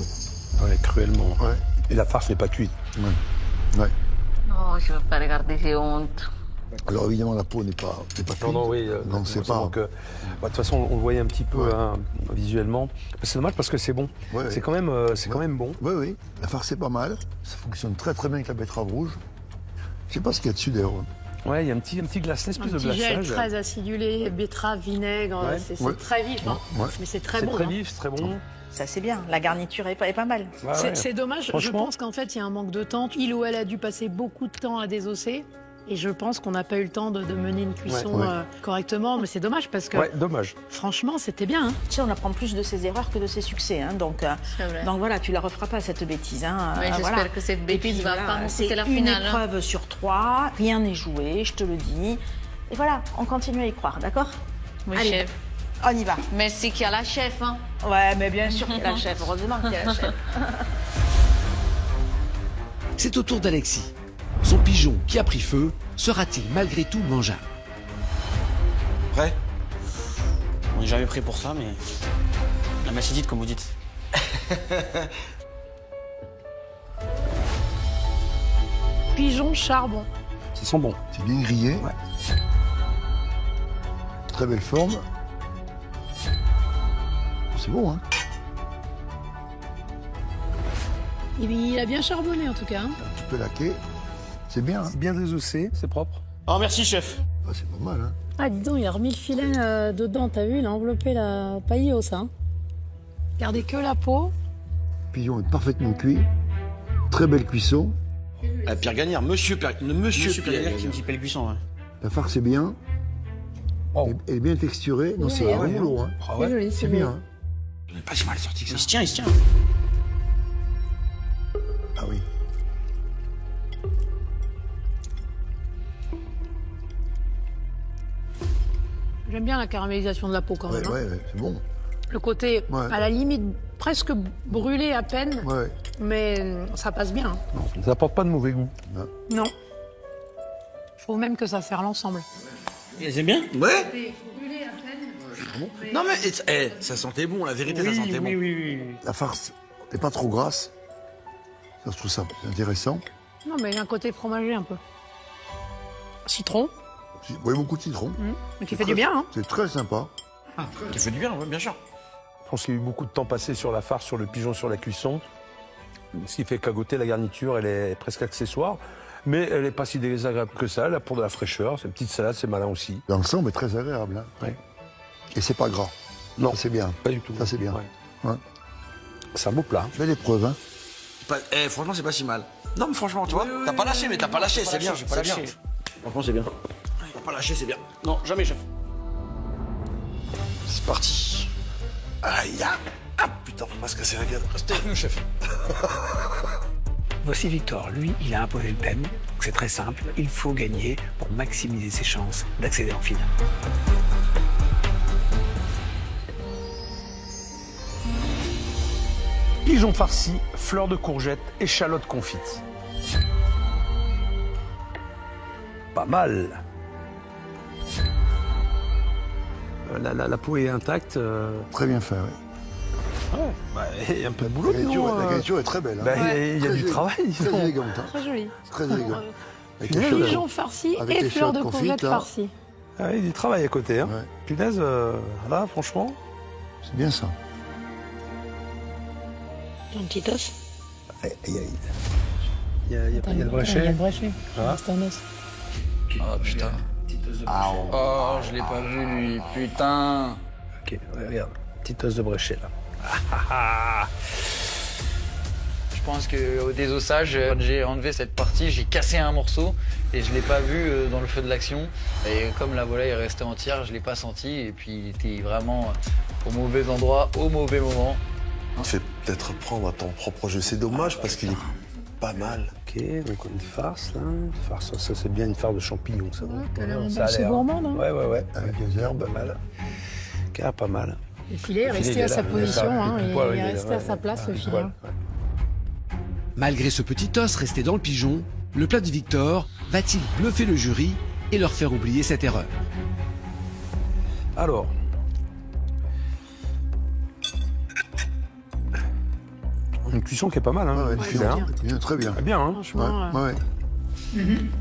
Ouais, cruellement. Ouais. Et la farce n'est pas cuite. Ouais. Ouais. Non, je ne veux pas regarder, j'ai honte. Alors évidemment, la peau n'est pas cuite. Non, oui. Donc c'est pas... De toute façon, on le voyait un petit peu visuellement. C'est dommage parce que c'est bon. Ouais, c'est quand même, quand même bon. Oui, oui. La farce est pas mal. Ça fonctionne très très bien avec la betterave rouge. Je sais pas ce qu'il y a dessus d'ailleurs. Ouais, il y a un petit glace, une espèce de glaçage. Un petit gel très acidulé, betterave, vinaigre, c'est très vif. Hein. Ouais. Mais c'est très bon. C'est très vif, c'est très bon. Ça, c'est bien. La garniture est pas mal. C'est dommage. Je pense qu'en fait, il y a un manque de temps. Il ou elle a dû passer beaucoup de temps à désosser. Et je pense qu'on n'a pas eu le temps de mener une cuisson correctement. Mais c'est dommage parce que, dommage. Franchement, c'était bien. Hein. Tu sais, on apprend plus de ses erreurs que de ses succès. Hein. Donc voilà, tu la referas pas, cette bêtise. Hein. Mais j'espère que cette bêtise va pas nous coûter la finale. C'est une épreuve sur 3. Rien n'est joué, je te le dis. Et voilà, on continue à y croire, d'accord? Oui, allez, chef. On y va. Merci qu'il y a la chef. Hein. Ouais, mais bien sûr qu'il y a la chef. Heureusement qu'il y a la chef. C'est au tour d'Alexis. Son pigeon qui a pris feu sera-t-il malgré tout mangeable? Prêt? On n'est jamais prêt pour ça, mais... La macédite, comme vous dites. Pigeon charbon. Ça sent bon. C'est bien grillé. Ouais. Très belle forme. C'est bon, hein? Il a bien charbonné, en tout cas. Hein. Un petit peu laqué. C'est bien, hein? C'est bien désossé, c'est propre. Oh, merci, chef. Ah, c'est pas mal, hein? Ah, dis donc, il a remis le filet dedans. T'as vu, il a enveloppé la paillos, ça. Hein. Gardez que la peau. Le pigeon est parfaitement cuit. Très belle cuisson. Pierre Gagnère, monsieur Pierre Pierre Gagnère qui me dit belle cuisson, ouais. La farce est bien. Oh. Elle est bien texturée. Non, c'est vraiment lourd, hein? Ah C'est joli, C'est bien, hein? On n'est pas si mal sorti que ça. Il se tient, il se tient. Ah oui. J'aime bien la caramélisation de la peau, quand même. Ouais, c'est bon. Le côté, à la limite, presque brûlé à peine. Ouais. Mais ça passe bien. Hein. Non, ça n'apporte pas de mauvais goût. Non. Je trouve même que ça sert l'ensemble. C'est bien? Ouais. Non mais ça sentait bon, la vérité, ça sentait bon. Oui. La farce n'est pas trop grasse. Ça, je trouve ça intéressant. Non, mais il y a un côté fromager un peu. Citron. Oui, beaucoup de citron. Mais qui fait du bien, hein. C'est très sympa. Qui fait du bien, bien sûr. Je pense qu'il y a eu beaucoup de temps passé sur la farce, sur le pigeon, sur la cuisson. Ce qui fait qu'à côté, la garniture, elle est presque accessoire. Mais elle n'est pas si désagréable que ça. Elle a pour de la fraîcheur. C'est une petite salade, c'est malin aussi. L'ensemble est très agréable. Hein. Ouais. Et c'est pas gras. Non, c'est bien. Pas du tout. Ça, c'est bien. Ouais. C'est un beau plat. Belle épreuve, hein. Franchement, c'est pas si mal. Non, mais franchement, tu vois, t'as pas lâché, mais t'as pas lâché, c'est bien. J'ai pas lâché. Franchement, c'est bien. T'as pas lâché, c'est bien. Non, jamais, chef. C'est parti. Aïe, ah putain, faut pas se casser la gueule. Restez avec nous, chef. Voici Victor. Lui, il a imposé le thème. C'est très simple. Il faut gagner pour maximiser ses chances d'accéder en finale. Pigeon farci, fleurs de courgette, échalotes confites. Pas mal. La peau est intacte. Très bien fait, oui. Il y a un peu de boulot. La garniture est très belle. Hein. Il y a du travail. Très élégante. Hein. Très joli. Très élégant. Pigeon farci et fleurs de courgette farcies. Ah, il y a du travail à côté. Hein. Punaise, là, franchement. C'est bien ça. Un petit os. Aïe, aïe, aïe. Il y a le brochet. Il y a le brochet. Ah. C'est un os. Oh putain. Oh, je l'ai pas vu lui, putain. Ok, ouais, regarde. Petite os de brochet là. Je pense qu'au désossage, quand j'ai enlevé cette partie, j'ai cassé un morceau et je l'ai pas vu dans le feu de l'action. Et comme la volaille est restée entière, je l'ai pas senti et puis il était vraiment au mauvais endroit, au mauvais moment. Fais peut-être prendre à ton propre jeu. C'est dommage parce qu'il est pas mal. Ok, donc une farce là. Une farce, ça c'est bien une farce de champignons ça. C'est gourmand, non? Ouais. Avec des herbes, pas mal. Car pas mal. Le filet est resté à sa position, hein, il est resté à sa place, le filet. Malgré ce petit os resté dans le pigeon, le plat de Victor va-t-il bluffer le jury et leur faire oublier cette erreur? Alors. Une cuisson qui est pas mal, hein. Ouais, très bien. Bien, hein. Franchement. Ouais.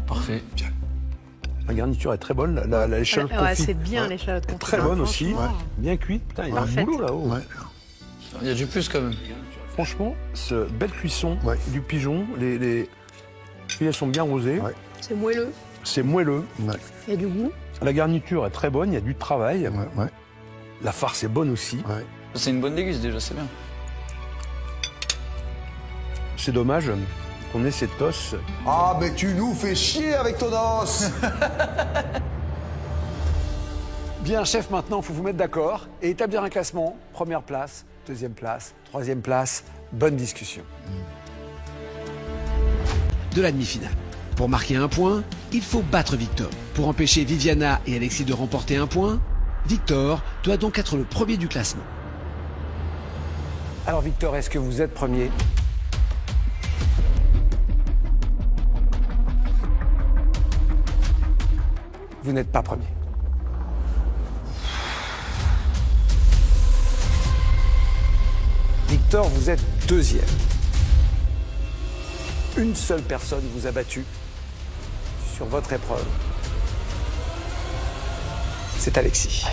Parfait. La garniture est très bonne. L'échalote confit. Ouais, c'est bien l'échalote confit. Très bonne aussi. Bien cuite. Putain, il y a un boulot là-haut. Ouais. Il y a du plus quand même. Franchement, ce belle cuisson du pigeon, les filets sont bien rosés. Ouais. C'est moelleux. C'est moelleux. Ouais. Il y a du goût. La garniture est très bonne, il y a du travail. Ouais. La farce est bonne aussi. Ouais. C'est une bonne déguste déjà, c'est bien. C'est dommage qu'on ait cet os. Ah, mais tu nous fais chier avec ton os. Bien, chef, maintenant, il faut vous mettre d'accord et établir un classement. Première place, deuxième place, troisième place. Bonne discussion. De la demi-finale. Pour marquer un point, il faut battre Victor. Pour empêcher Viviana et Alexis de remporter un point, Victor doit donc être le premier du classement. Alors, Victor, est-ce que vous êtes premier? Vous n'êtes pas premier. Victor, vous êtes deuxième. Une seule personne vous a battu sur votre épreuve. C'est Alexis.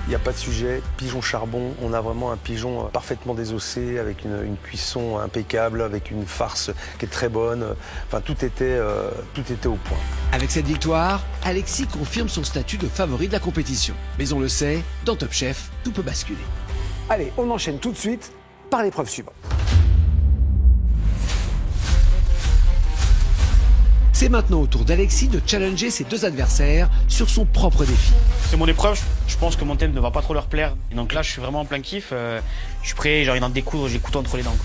Il n'y a pas de sujet, pigeon charbon, on a vraiment un pigeon parfaitement désossé, avec une cuisson impeccable, avec une farce qui est très bonne. Enfin, tout était au point. Avec cette victoire, Alexis confirme son statut de favori de la compétition. Mais on le sait, dans Top Chef, tout peut basculer. Allez, on enchaîne tout de suite par l'épreuve suivante. C'est maintenant au tour d'Alexis de challenger ses deux adversaires sur son propre défi. C'est mon épreuve, je pense que mon thème ne va pas trop leur plaire. Et donc là, je suis vraiment en plein kiff. Je suis prêt, j'ai envie d'en découdre, j'ai le couteau entre les dents.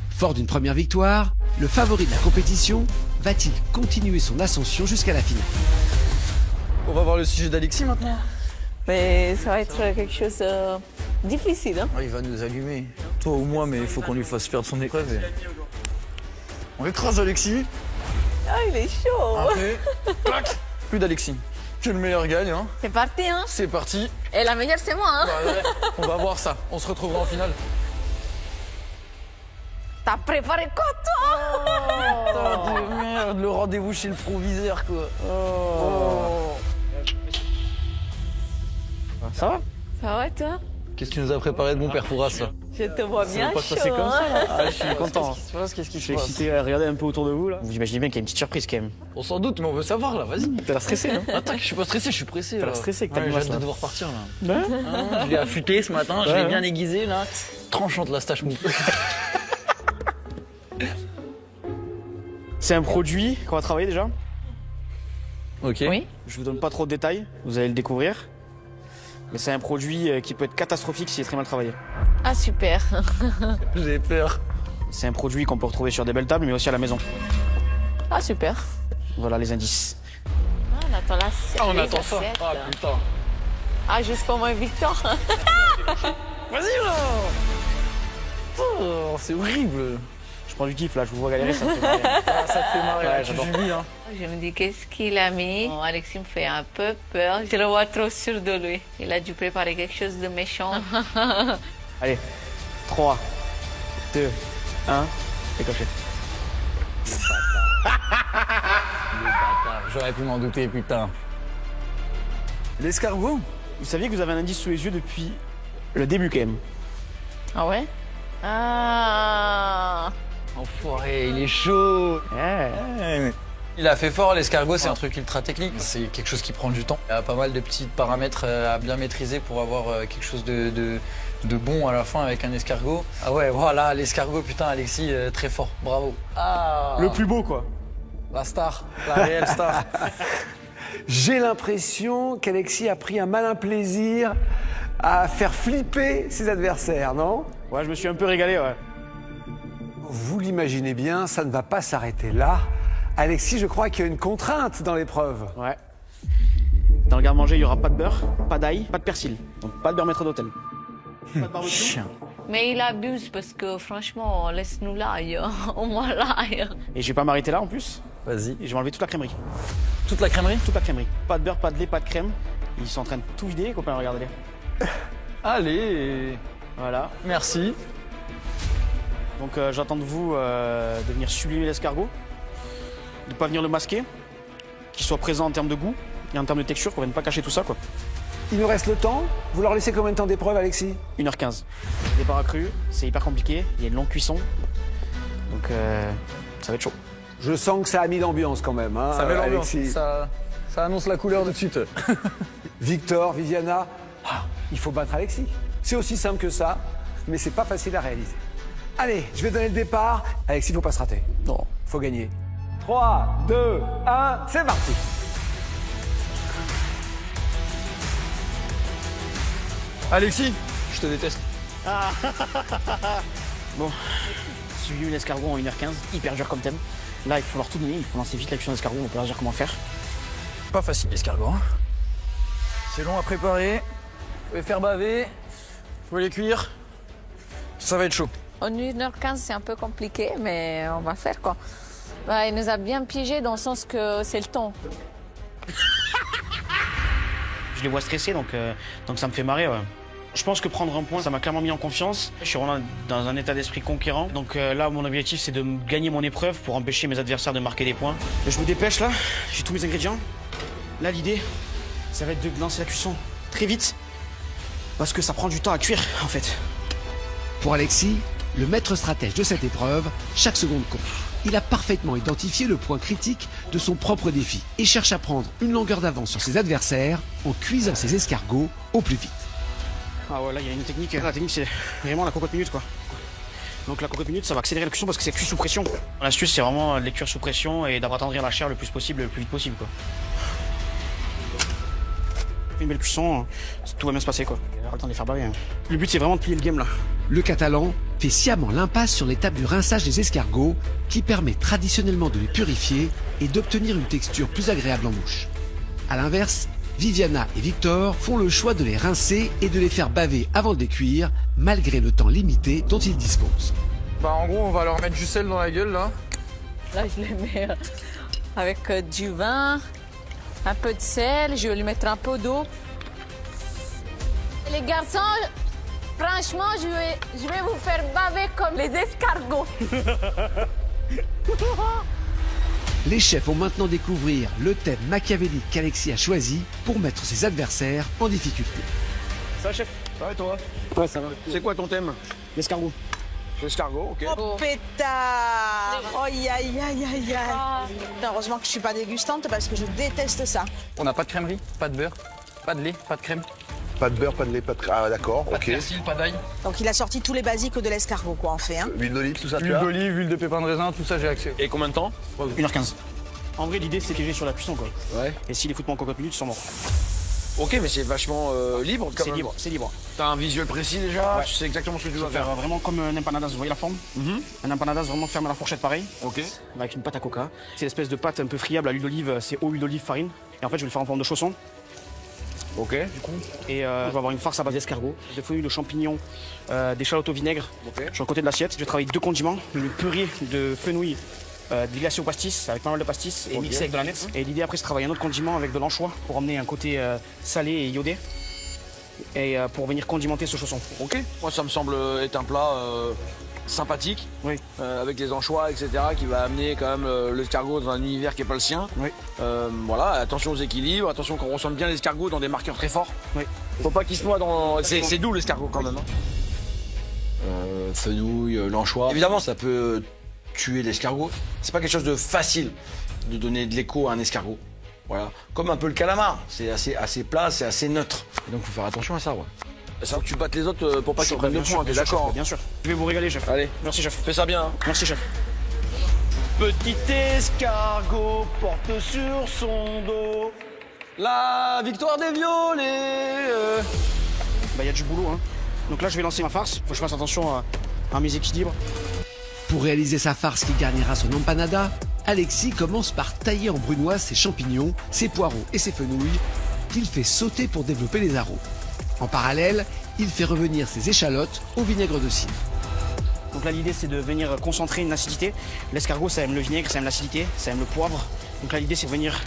Fort d'une première victoire, le favori de la compétition va-t-il continuer son ascension jusqu'à la finale? On va voir le sujet d'Alexis maintenant. Mais ça va être quelque chose de difficile. Hein? Il va nous allumer. Toi ou moi, mais il faut qu'on lui fasse perdre son épreuve. On écrase Alexis. Ah, il est chaud. Après, clac, plus d'Alexis. Que le meilleur gagne. Hein. C'est parti, hein. C'est parti. Et la meilleure, c'est moi, hein. Ouais, on va voir ça. On se retrouvera en finale. T'as préparé quoi, toi? Oh, merde, le rendez-vous chez le proviseur, quoi. Ça va? Ça va, toi? Qu'est-ce que tu nous as préparé de bon père Fouras, là? Je te vois bien chaud, C'est comme ça, là. hein. Je suis content. Qu'est-ce qui Je suis excité à regarder un peu autour de vous, là. Vous imaginez bien qu'il y a une petite surprise, quand même. On s'en doute, mais on veut savoir, là, vas-y. T'as l'air stressé, non? Attends, je suis pas stressé, je suis pressé. T'as là. l'air stressé avec ta J'ai grimace, hâte de là. devoir partir, là. Ouais. Hein, je l'ai affûté ce matin, je l'ai Ouais, bien ouais. aiguisé, là. Tranchante, la stache mou. C'est un produit qu'on va travailler déjà. Ok. Oui. Je vous donne pas trop de détails, vous allez le découvrir. Mais c'est un produit qui peut être catastrophique s'il est très mal travaillé. Ah, super. J'ai peur. C'est un produit qu'on peut retrouver sur des belles tables, mais aussi à la maison. Ah, super. Voilà les indices. Ah, on attend l'assiette. Ah, on les attend ça. assiettes. Ah, putain. Ah, juste pour moi, Victor. Vas-y, là. Oh, c'est horrible. Je prends du kiff là, je vous vois galérer, ça me fait marrer. Ah, ça te fait marrer, Ouais, là, tu j'adore. jubiles, hein. Je me dis, qu'est-ce qu'il a mis? Bon, Alexis me fait un peu peur. Je le vois trop sûr de lui. Il a dû préparer quelque chose de méchant. Allez, 3, 2, 1, décoché. bâtard, j'aurais pu m'en douter, putain. L'escargot, vous saviez que vous avez un indice sous les yeux depuis le début quand même. Ah ouais? Ah. Enfoiré, il est chaud. Ouais. Il a fait fort, l'escargot, c'est un truc ultra technique. C'est quelque chose qui prend du temps. Il y a pas mal de petits paramètres à bien maîtriser pour avoir quelque chose de bon à la fin avec un escargot. Ah ouais, voilà, l'escargot, putain, Alexis, très fort, bravo. Ah. Le plus beau, quoi. La star, la réelle star. J'ai l'impression qu'Alexis a pris un malin plaisir à faire flipper ses adversaires, non? Ouais, je me suis un peu régalé, ouais. Vous l'imaginez bien, ça ne va pas s'arrêter là. Alexis, je crois qu'il y a une contrainte dans l'épreuve. Ouais. Dans le garde-manger, il n'y aura pas de beurre, pas d'ail, pas de persil. Donc pas de beurre maître d'hôtel. Pas de barbecue. Chien. Mais il abuse parce que franchement, laisse-nous l'ail. Au moins l'ail. Et je vais pas m'arrêter là en plus. Vas-y. Et je vais enlever toute la crèmerie. Toute la crèmerie? Toute la crèmerie. Pas de beurre, pas de lait, pas de crème. Ils sont en train de tout vider, les copains, regardez-les. Allez. Voilà. Merci. Donc j'attends de vous de venir sublimer l'escargot, de pas venir le masquer, qu'il soit présent en termes de goût et en termes de texture, qu'on vienne pas cacher tout ça, quoi. Il nous reste le temps. Vous leur laissez combien de temps d'épreuve, Alexis? 1h15. Départ accru, c'est hyper compliqué, il y a une longue cuisson, donc ça va être chaud. Je sens que ça a mis l'ambiance quand même, hein, Ça met l'ambiance. Alexis. Ça annonce la couleur tout de suite. Victor, Viviana, il faut battre Alexis. C'est aussi simple que ça, mais c'est pas facile à réaliser. Allez, je vais donner le départ. Alexis, faut pas se rater. Non. Faut gagner. 3, 2, 1, c'est parti. Alexis, je te déteste. Bon, sublimer l'escargot en 1h15, hyper dur comme thème. Là, il faut leur tout donner, il faut lancer vite la cuisson d'escargot, on peut leur dire comment faire. Pas facile l'escargot. Hein. C'est long à préparer. Faut les faire baver. Faut les cuire. Ça va être chaud. En 1h15, c'est un peu compliqué, mais on va faire quoi. Bah, il nous a bien piégé dans le sens que c'est le temps. Je les vois stressés, donc ça me fait marrer. Ouais. Je pense que prendre un point, ça m'a clairement mis en confiance. Je suis vraiment dans un état d'esprit conquérant. Donc là, mon objectif, c'est de gagner mon épreuve pour empêcher mes adversaires de marquer des points. Je me dépêche là, j'ai tous mes ingrédients. Là, l'idée, ça va être de lancer la cuisson très vite. Parce que ça prend du temps à cuire, en fait. Pour Alexis, le maître stratège de cette épreuve, chaque seconde compte. Il a parfaitement identifié le point critique de son propre défi et cherche à prendre une longueur d'avance sur ses adversaires en cuisant ses escargots au plus vite. Ah ouais, là, il y a une technique. La technique, c'est vraiment la cocotte minute, quoi. Donc la cocotte minute, ça va accélérer la cuisson parce que c'est cuit sous pression. L'astuce, c'est vraiment de les cuire sous pression et d'attendrir la chair le plus possible, le plus vite possible, quoi. Une belle cuisson, tout va bien se passer, quoi. Il n'y aura pas le temps de les faire baver. Hein. Le but, c'est vraiment de plier le game, là. Le Catalan fait sciemment l'impasse sur l'étape du rinçage des escargots qui permet traditionnellement de les purifier et d'obtenir une texture plus agréable en bouche. A l'inverse, Viviana et Victor font le choix de les rincer et de les faire baver avant de les cuire, malgré le temps limité dont ils disposent. Bah en gros, on va leur mettre du sel dans la gueule, là. Là, je les mets avec du vin, un peu de sel, je vais lui mettre un peu d'eau. Les garçons, franchement, je vais vous faire baver comme les escargots. Les chefs vont maintenant découvrir le thème machiavélique qu'Alexis a choisi pour mettre ses adversaires en difficulté. Ça va, chef? Ça va et toi? Ouais, ça va. C'est quoi ton thème? L'escargot. L'escargot, ok. Oh pétard! Oh aïe aïe aïe aïe aïe! Heureusement que je suis pas dégustante parce que je déteste ça. On n'a pas de crèmerie, pas de beurre, pas de lait, pas de crème. Pas de beurre, pas de lait, pas de crème. Ah d'accord, Pas ok. de persil, pas d'ail. Donc il a sorti tous les basiques de l'escargot, quoi, en fait. Hein. Huile d'olive, tout ça, tu Huile as d'olive, huile de pépins de raisin, tout ça j'ai accès. Et combien de temps? 1h15. En vrai, l'idée, c'est piéger sur la cuisson, quoi. Ouais. Et s'ils les foutent pas en cocotte minute, ils sont morts. Ok, mais c'est vachement libre quand C'est même. libre, c'est libre. T'as un visuel précis déjà, Ouais. tu sais exactement ce que tu Je dois vais faire faire. vraiment comme un empanadas, vous voyez la forme? Un empanadas vraiment ferme à la fourchette pareil, Ok. avec une pâte à coca. C'est l'espèce de pâte un peu friable à l'huile d'olive, c'est eau, huile d'olive, farine. Et en fait, je vais le faire en forme de chausson. Ok. Du coup. Et je vais avoir une farce à base d'escargot, de fenouil, de champignons, des chalotes au vinaigre. Ok. Sur le côté de l'assiette, je vais travailler 2 condiments, une purée de fenouil glacé au pastis, avec pas mal de pastis, et mixé avec de la nette. Et l'idée après, c'est de travailler un autre condiment avec de l'anchois pour emmener un côté salé et iodé. Et pour venir condimenter ce chausson. Ok. Moi, ça me semble être un plat sympathique, avec les anchois, etc., qui va amener quand même l'escargot dans un univers qui n'est pas le sien. Voilà, attention aux équilibres, attention qu'on ressente bien l'escargot dans des marqueurs très forts. Faut pas qu'il se noie dans... C'est doux l'escargot quand même. Fenouil, l'anchois. Évidemment, ça peut tuer l'escargot. C'est pas quelque chose de facile de donner de l'écho à un escargot. Voilà, comme un peu le calamar, c'est assez plat, c'est assez neutre. Et donc faut faire attention à ça, ouais. Il faut que tu battes les autres pour pas qu'ils prennent le point, t'es d'accord? Bien sûr. Je vais vous régaler, chef. Allez, merci, chef. Fais ça bien. Hein. Merci, chef. Petit escargot porte sur son dos la victoire des violets. Bah, y a du boulot, hein. Donc là, je vais lancer ma farce. Faut que je fasse attention à mes équilibres. Pour réaliser sa farce qui garnira son empanada, Alexis commence par tailler en brunoise ses champignons, ses poireaux et ses fenouilles qu'il fait sauter pour développer les arômes. En parallèle, il fait revenir ses échalotes au vinaigre de cidre. Donc là, l'idée, c'est de venir concentrer une acidité. L'escargot, ça aime le vinaigre, ça aime l'acidité, ça aime le poivre. Donc là, l'idée, c'est de venir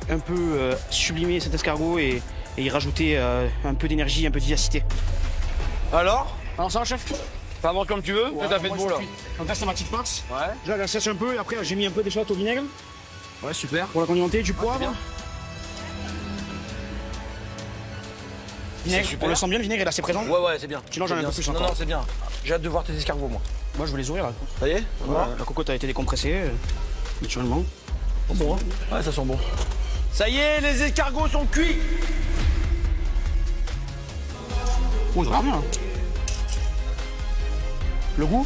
un peu sublimer cet escargot et y rajouter un peu d'énergie, un peu de vivacité. Alors ça va, chef? Ça avance comme tu veux, t'as fait de beau là. Donc là, c'est ma petite farce. Ouais. Là, elle sèche un peu et après, j'ai mis un peu d'échalote au vinaigre. Ouais, super. Pour la condimenter, du poivre. Vinaigre, on le sent bien, le vinaigre est assez présent. Ouais, c'est bien. Sinon, j'en ai un peu plus encore. Non, c'est bien. J'ai hâte de voir tes escargots, moi. Moi, je veux les ouvrir là. Ça y est? La cocotte a été décompressée, naturellement. Bon, hein? Ouais, ça sent bon. Ça y est, les escargots sont cuits. Oh, ça va bien. Le goût?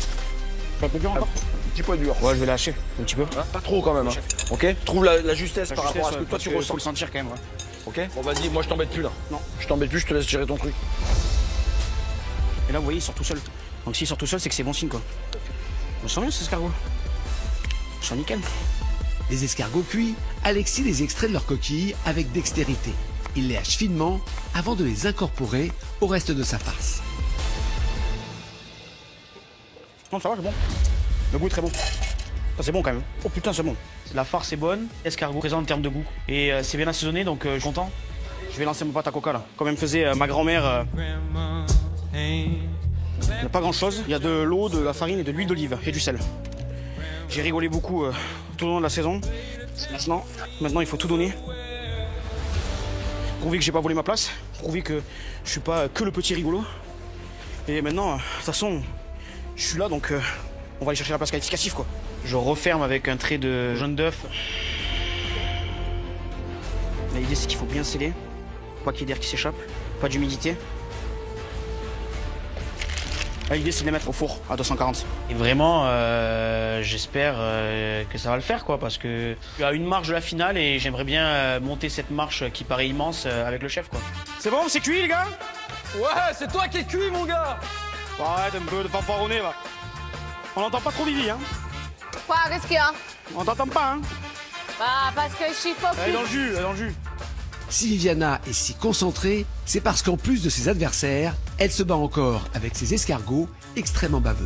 Un peu dur encore? Un petit peu dur. Ouais, je vais lâcher un petit peu. Pas trop quand même. Hein. Ok? Trouve la justesse par rapport à ce que toi tu ressens. Faut le sentir quand même. Ouais. Ok? Bon, vas-y, moi je t'embête plus là. Non. Je t'embête plus, je te laisse gérer ton truc. Et là, vous voyez, il sort tout seul. Donc s'il sort tout seul, c'est que c'est bon signe quoi. On sent bien ces escargots. Ils sont nickel. Les escargots cuits, Alexis les extrait de leur coquille avec dextérité. Il les hache finement avant de les incorporer au reste de sa farce. Non, ça va, c'est bon. Le goût est très bon. Ça, c'est bon quand même. Oh putain, c'est bon. La farce est bonne, l'escargot présent en termes de goût. Et c'est bien assaisonné, donc je suis content. Je vais lancer ma pâte à coca là. Comme elle me faisait ma grand-mère. Il n'y a pas grand chose. Il y a de l'eau, de la farine et de l'huile d'olive et du sel. J'ai rigolé beaucoup tout au long de la saison. Maintenant, il faut tout donner. Prouver que j'ai pas volé ma place. Prouver que je suis pas que le petit rigolo. Et maintenant, de toute façon, je suis là, donc on va aller chercher la place qualificative quoi. Je referme avec un trait de jaune d'œuf. L'idée c'est qu'il faut bien sceller. Pas qu'il y ait d'air qui s'échappe. Pas d'humidité. L'idée c'est de les mettre au four à 240. Et vraiment, j'espère que ça va le faire quoi, parce que je suis à une marche de la finale et j'aimerais bien monter cette marche qui paraît immense avec le chef quoi. C'est bon, c'est cuit les gars? Ouais, c'est toi qui es cuit mon gars. Arrête un peu de fanfaronner va. On n'entend pas trop Vivi hein. Quoi, qu'est-ce qu'il y a? On t'entend pas hein. Bah, parce que je suis focus. Elle est dans le jus, elle est dans le jus. Si Viviana est si concentrée, c'est parce qu'en plus de ses adversaires, elle se bat encore avec ses escargots extrêmement baveux.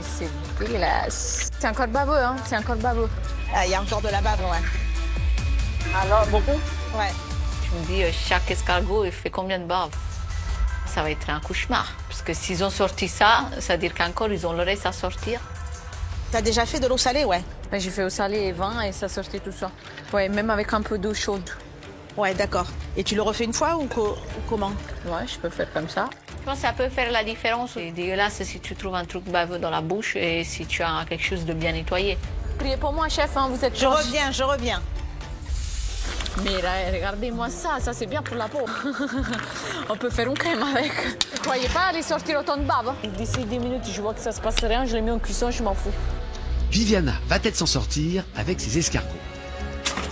C'est dégueulasse. C'est encore baveux, hein? C'est encore baveux. Il y a encore de la bave, ouais. Alors, beaucoup? Ouais. Je me dis, chaque escargot, il fait combien de bave? Ça va être un cauchemar. Parce que s'ils ont sorti ça, ça veut dire qu'encore, ils ont le reste à sortir. T'as déjà fait de l'eau salée, ouais? J'ai fait au salé et vin et ça sortait tout ça. Ouais, même avec un peu d'eau chaude. Ouais, d'accord. Et tu le refais une fois ou comment? Ouais, je peux faire comme ça. Je pense que ça peut faire la différence. C'est dégueulasse si tu trouves un truc baveux dans la bouche et si tu as quelque chose de bien nettoyé. Priez pour moi, chef, hein, vous êtes Je reviens. Mais là, regardez-moi ça, ça c'est bien pour la peau. On peut faire une crème avec. Vous croyez pas aller sortir autant de bave? D'ici 10 minutes, je vois que ça se passe rien, je les mets en cuisson, je m'en fous. Viviana va-t-elle s'en sortir avec ses escargots?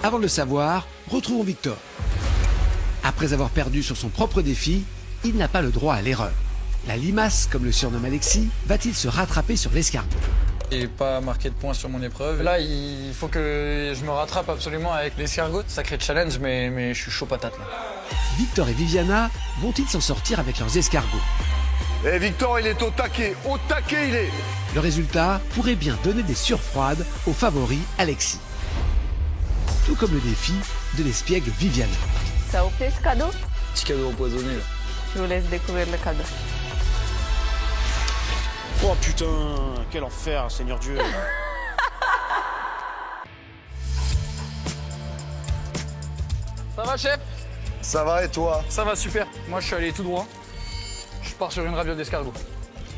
Avant de le savoir, retrouvons Victor. Après avoir perdu sur son propre défi, il n'a pas le droit à l'erreur. La limace, comme le surnomme Alexis, va-t-il se rattraper sur l'escargot? Et pas marqué de points sur mon épreuve. Là, il faut que je me rattrape absolument avec l'escargot. Sacré challenge, mais je suis chaud patate là. Victor et Viviana vont-ils s'en sortir avec leurs escargots? Eh Victor, il est au taquet il est. Le résultat pourrait bien donner des surfroides au favori Alexis. Tout comme le défi de l'espiègle Viviana. Ça vous plaît ce cadeau? Petit cadeau empoisonné là. Je vous laisse découvrir le cadeau. Oh putain, quel enfer, Seigneur Dieu. Ça va, chef? Ça va et toi? Ça va super. Moi, je suis allé tout droit. Je pars sur une raviole d'escargot.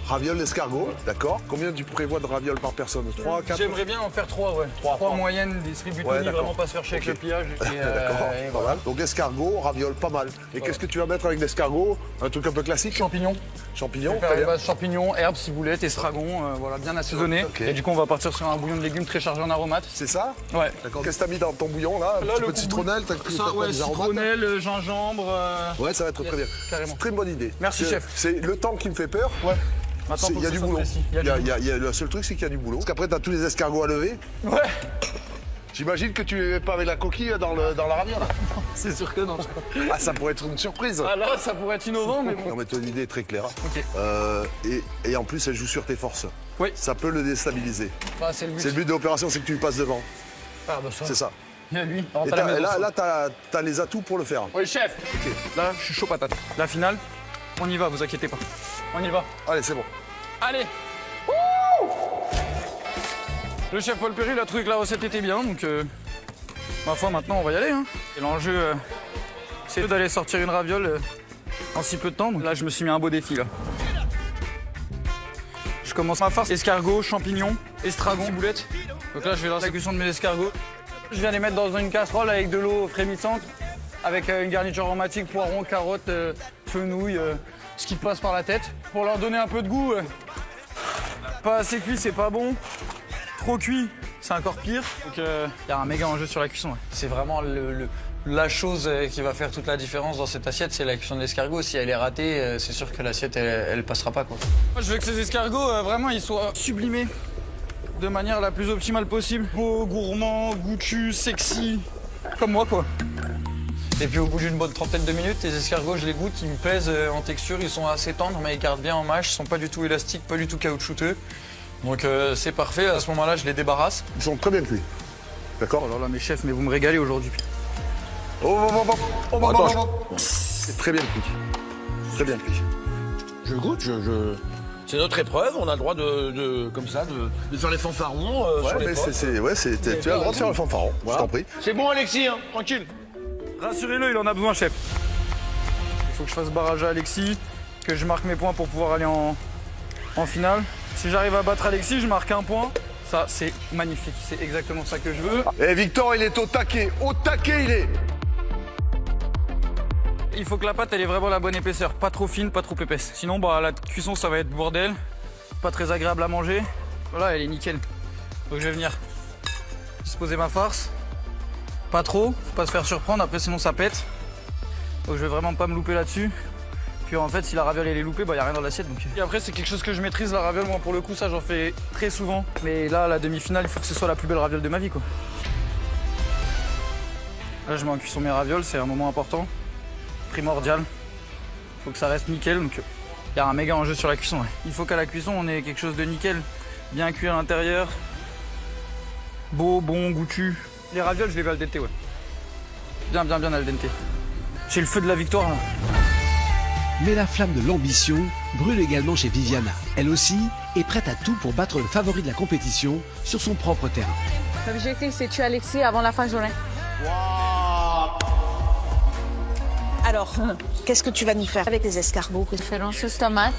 Ravioles d'escargot, d'accord. Combien tu prévois de ravioles par personne? 3, 4? J'aimerais bien en faire 3, ouais. 3 moyennes, distribuées, vraiment pas se faire chier avec le pliage. D'accord, voilà. Donc escargot, ravioles, pas mal. Et qu'est-ce que tu vas mettre avec l'escargot? Un truc un peu classique? Champignons. Champignons, Faire les bases champignons, herbes, ciboulette, estragon, voilà, bien assaisonné. Okay. Et du coup, on va partir sur un bouillon de légumes très chargé en aromates. C'est ça? Ouais. D'accord. Qu'est-ce que t'as mis dans ton bouillon là? Un petit peu de citronnelle, t'as pris des aromates? Citronnelle, gingembre. Ouais, ça va être très bien. Carrément. C'est une très bonne idée. Merci, chef. C'est le temps qui me fait peur. Ouais. Maintenant, Il y a du boulot. Le seul truc, c'est qu'il y a du boulot. Parce qu'après, t'as tous les escargots à lever. Ouais. J'imagine que tu es pas avec la coquille dans la raviole. C'est sûr que non. Ah, ça pourrait être une surprise. Ah là, ça pourrait être innovant, mais bon. Non, mais ton idée est très claire. Ok. Et en plus, elle joue sur tes forces. Oui. Ça peut le déstabiliser. Bah, c'est le but. C'est le but de l'opération, c'est que tu lui passes devant. Ah, bah ça. C'est ça. Il y a lui. Et là, t'as les atouts pour le faire. Oui, chef. Ok. Là, je suis chaud patate. La finale, on y va, vous inquiétez pas. On y va. Allez, c'est bon. Allez. Wouh. Le chef Paul Perry, il a trouvé que la recette était bien, donc ma foi, maintenant, on va y aller. Hein. Et l'enjeu, c'est d'aller sortir une raviole en si peu de temps. Donc là, je me suis mis un beau défi, là. Je commence ma farce escargot, champignons, estragon, ciboulette. Donc là, je vais lancer la cuisson de mes escargots. Je viens les mettre dans une casserole avec de l'eau frémissante, avec une garniture aromatique, poireaux, carottes, fenouil, ce qui passe par la tête. Pour leur donner un peu de goût. Pas assez cuit, c'est pas bon. Trop cuit, c'est encore pire. Donc il y a un méga enjeu sur la cuisson. Ouais. C'est vraiment la chose qui va faire toute la différence dans cette assiette, c'est la cuisson de l'escargot. Si elle est ratée, c'est sûr que l'assiette, elle passera pas, quoi. Moi, je veux que ces escargots, vraiment, ils soient sublimés de manière la plus optimale possible. Beau, gourmand, goûtu, sexy, comme moi, quoi. Et puis au bout d'une bonne trentaine de minutes, les escargots, je les goûte, ils me plaisent en texture, ils sont assez tendres, mais ils gardent bien en mâche, ils sont pas du tout élastiques, pas du tout caoutchouteux. Donc c'est parfait, à ce moment-là, je les débarrasse. Ils sont très bien cuits. D'accord? Oh là là, mes chefs, mais vous me régalez aujourd'hui. C'est très bien cuit. Très bien cuit. Je goûte, c'est notre épreuve, on a le droit comme ça, de faire les fanfarons sur les potes. Tu as le droit de faire le fanfaron, voilà. Je t'en prie. C'est bon, Alexis, hein, tranquille. Rassurez-le, il en a besoin, chef. Il faut que je fasse barrage à Alexis, que je marque mes points pour pouvoir aller en finale. Si j'arrive à battre Alexis, je marque un point. Ça, c'est magnifique. C'est exactement ça que je veux. Et Victor, il est au taquet. Au taquet, il est. Il faut que la pâte, elle ait vraiment la bonne épaisseur. Pas trop fine, pas trop épaisse. Sinon, bah, la cuisson, ça va être bordel. Pas très agréable à manger. Voilà, elle est nickel. Donc, je vais venir disposer ma farce. Pas trop, faut pas se faire surprendre, après sinon ça pète. Donc je vais vraiment pas me louper là-dessus. Puis en fait, si la raviole elle est loupée, bah y a rien dans l'assiette. Donc... Et après, c'est quelque chose que je maîtrise, la raviole. Moi, pour le coup, ça j'en fais très souvent. Mais là, la demi-finale, il faut que ce soit la plus belle raviole de ma vie, quoi. Là, je mets en cuisson mes ravioles, c'est un moment important, primordial. Il faut que ça reste nickel. Donc il y a un méga enjeu sur la cuisson. Ouais. Il faut qu'à la cuisson, on ait quelque chose de nickel, bien cuit à l'intérieur, beau, bon, goûtu. Les ravioles, je les veux al dente, ouais. Bien al dente. J'ai le feu de la victoire, là. Mais la flamme de l'ambition brûle également chez Viviana. Elle aussi est prête à tout pour battre le favori de la compétition sur son propre terrain. L'objectif, c'est de tuer Alexis avant la fin de journée. Alors, qu'est-ce que tu vas nous faire avec les escargots? Faire une sauce tomate.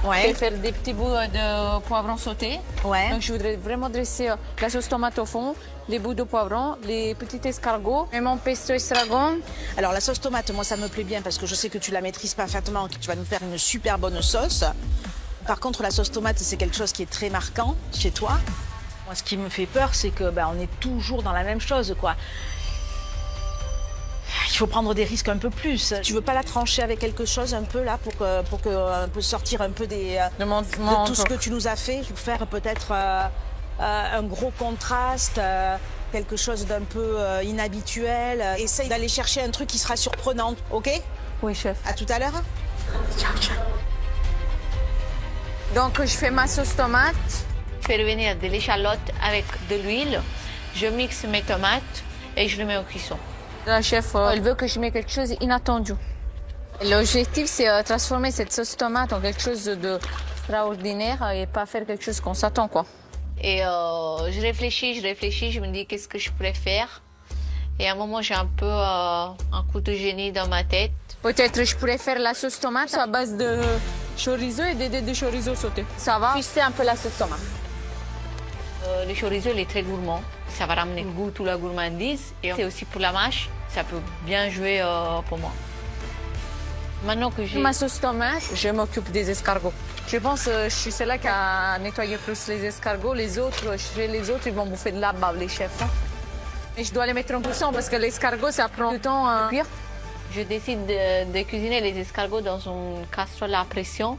Ouais. Et faire des petits bouts de poivrons sautés. Ouais. Donc, je voudrais vraiment dresser la sauce tomate au fond, les bouts de poivrons, les petits escargots et mon pesto estragon. Alors, la sauce tomate, moi, ça me plaît bien parce que je sais que tu la maîtrises parfaitement, que tu vas nous faire une super bonne sauce. Par contre, la sauce tomate, c'est quelque chose qui est très marquant chez toi. Moi, ce qui me fait peur, c'est que on est toujours dans la même chose, quoi. Il faut prendre des risques un peu plus. Tu veux pas la trancher avec quelque chose un peu là pour que peut sortir un peu de tout ce que tu nous as fait, faire peut-être un gros contraste, quelque chose d'un peu inhabituel. Essaye d'aller chercher un truc qui sera surprenant, ok? Oui, chef. À tout à l'heure. Ciao. Donc, je fais ma sauce tomate. Je fais revenir de l'échalote avec de l'huile. Je mixe mes tomates et je les mets au cuisson. La chef, elle veut que je mette quelque chose d'inattendu. L'objectif, c'est transformer cette sauce tomate en quelque chose de extraordinaire et pas faire quelque chose qu'on s'attend, quoi. Et je réfléchis, je me dis qu'est-ce que je pourrais faire. Et à un moment, j'ai un peu un coup de génie dans ma tête. Peut-être je pourrais faire la sauce tomate à base de chorizo et des dés de chorizo sautés. Ça va twister un peu la sauce tomate. Le chorizo, il est très gourmand. Ça va ramener le goût, toute la gourmandise. Et c'est aussi pour la mâche, ça peut bien jouer pour moi. Maintenant que j'ai ma sauce tomate, je m'occupe des escargots. Je pense que je suis celle qui a nettoyé plus les escargots. Les autres, ils vont bouffer de la bave, les chefs. Et je dois les mettre en cuisson parce que l'escargot, ça prend du temps à cuire. Je décide de cuisiner les escargots dans une casserole à pression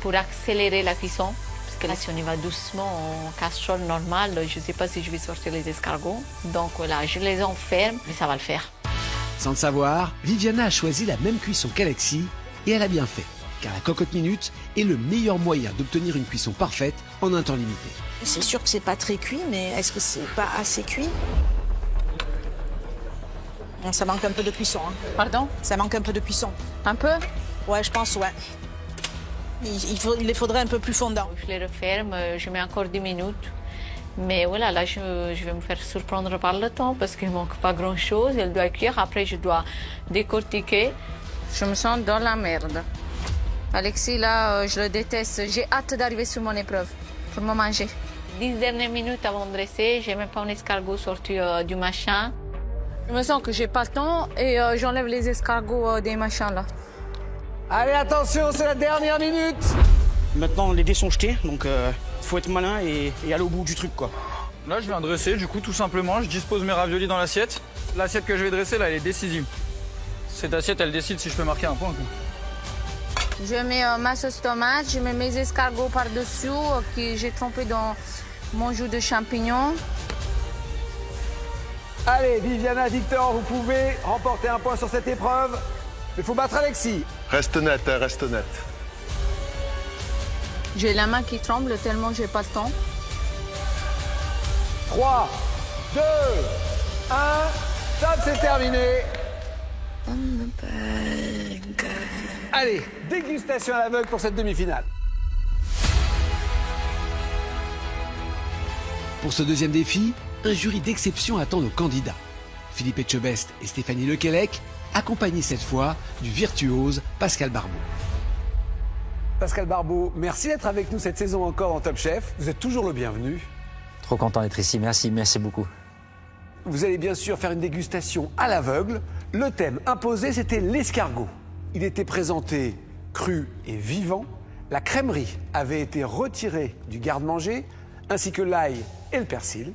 pour accélérer la cuisson. Parce que là, si on y va doucement en casserole normale, je ne sais pas si je vais sortir les escargots. Donc voilà, je les enferme, mais ça va le faire. Sans le savoir, Viviana a choisi la même cuisson qu'Alexis et elle a bien fait. Car la cocotte minute est le meilleur moyen d'obtenir une cuisson parfaite en un temps limité. C'est sûr que c'est pas très cuit, mais est-ce que c'est pas assez cuit? Bon, ça manque un peu de cuisson. Hein. Pardon? Ça manque un peu de cuisson. Un peu? Ouais, je pense, ouais. Il les faudrait un peu plus fondant. Je les referme, je mets encore 10 minutes. Mais voilà, là, je vais me faire surprendre par le temps parce qu'il ne manque pas grand-chose. Elle doit cuire. Après, je dois décortiquer. Je me sens dans la merde. Alexis, là, je le déteste. J'ai hâte d'arriver sur mon épreuve pour me manger. 10 dernières minutes avant de dresser, j'ai même pas un escargot sorti du machin. Je me sens que j'ai pas le temps et j'enlève les escargots des machins là. Allez, attention, c'est la dernière minute. Maintenant, les dés sont jetés, donc faut être malin et aller au bout du truc, quoi. Là, je viens dresser, du coup, tout simplement, je dispose mes raviolis dans l'assiette. L'assiette que je vais dresser, là, elle est décisive. Cette assiette, elle décide si je peux marquer un point. Je mets ma sauce tomate, je mets mes escargots par-dessus que j'ai trempé dans mon jus de champignons. Allez, Viviana, Victor, vous pouvez remporter un point sur cette épreuve. Mais il faut battre Alexis. Reste net, hein, reste net. J'ai la main qui tremble tellement j'ai pas le temps. 3, 2, 1, top, c'est terminé. Allez, dégustation à l'aveugle pour cette demi-finale. Pour ce deuxième défi, un jury d'exception attend nos candidats. Philippe Etchebest et Stéphanie Lequelec, accompagnés cette fois du virtuose Pascal Barbeau. Pascal Barbeau, merci d'être avec nous cette saison encore dans Top Chef. Vous êtes toujours le bienvenu. Trop content d'être ici, merci beaucoup. Vous allez bien sûr faire une dégustation à l'aveugle. Le thème imposé, c'était l'escargot. Il était présenté cru et vivant. La crèmerie avait été retirée du garde-manger, ainsi que l'ail et le persil.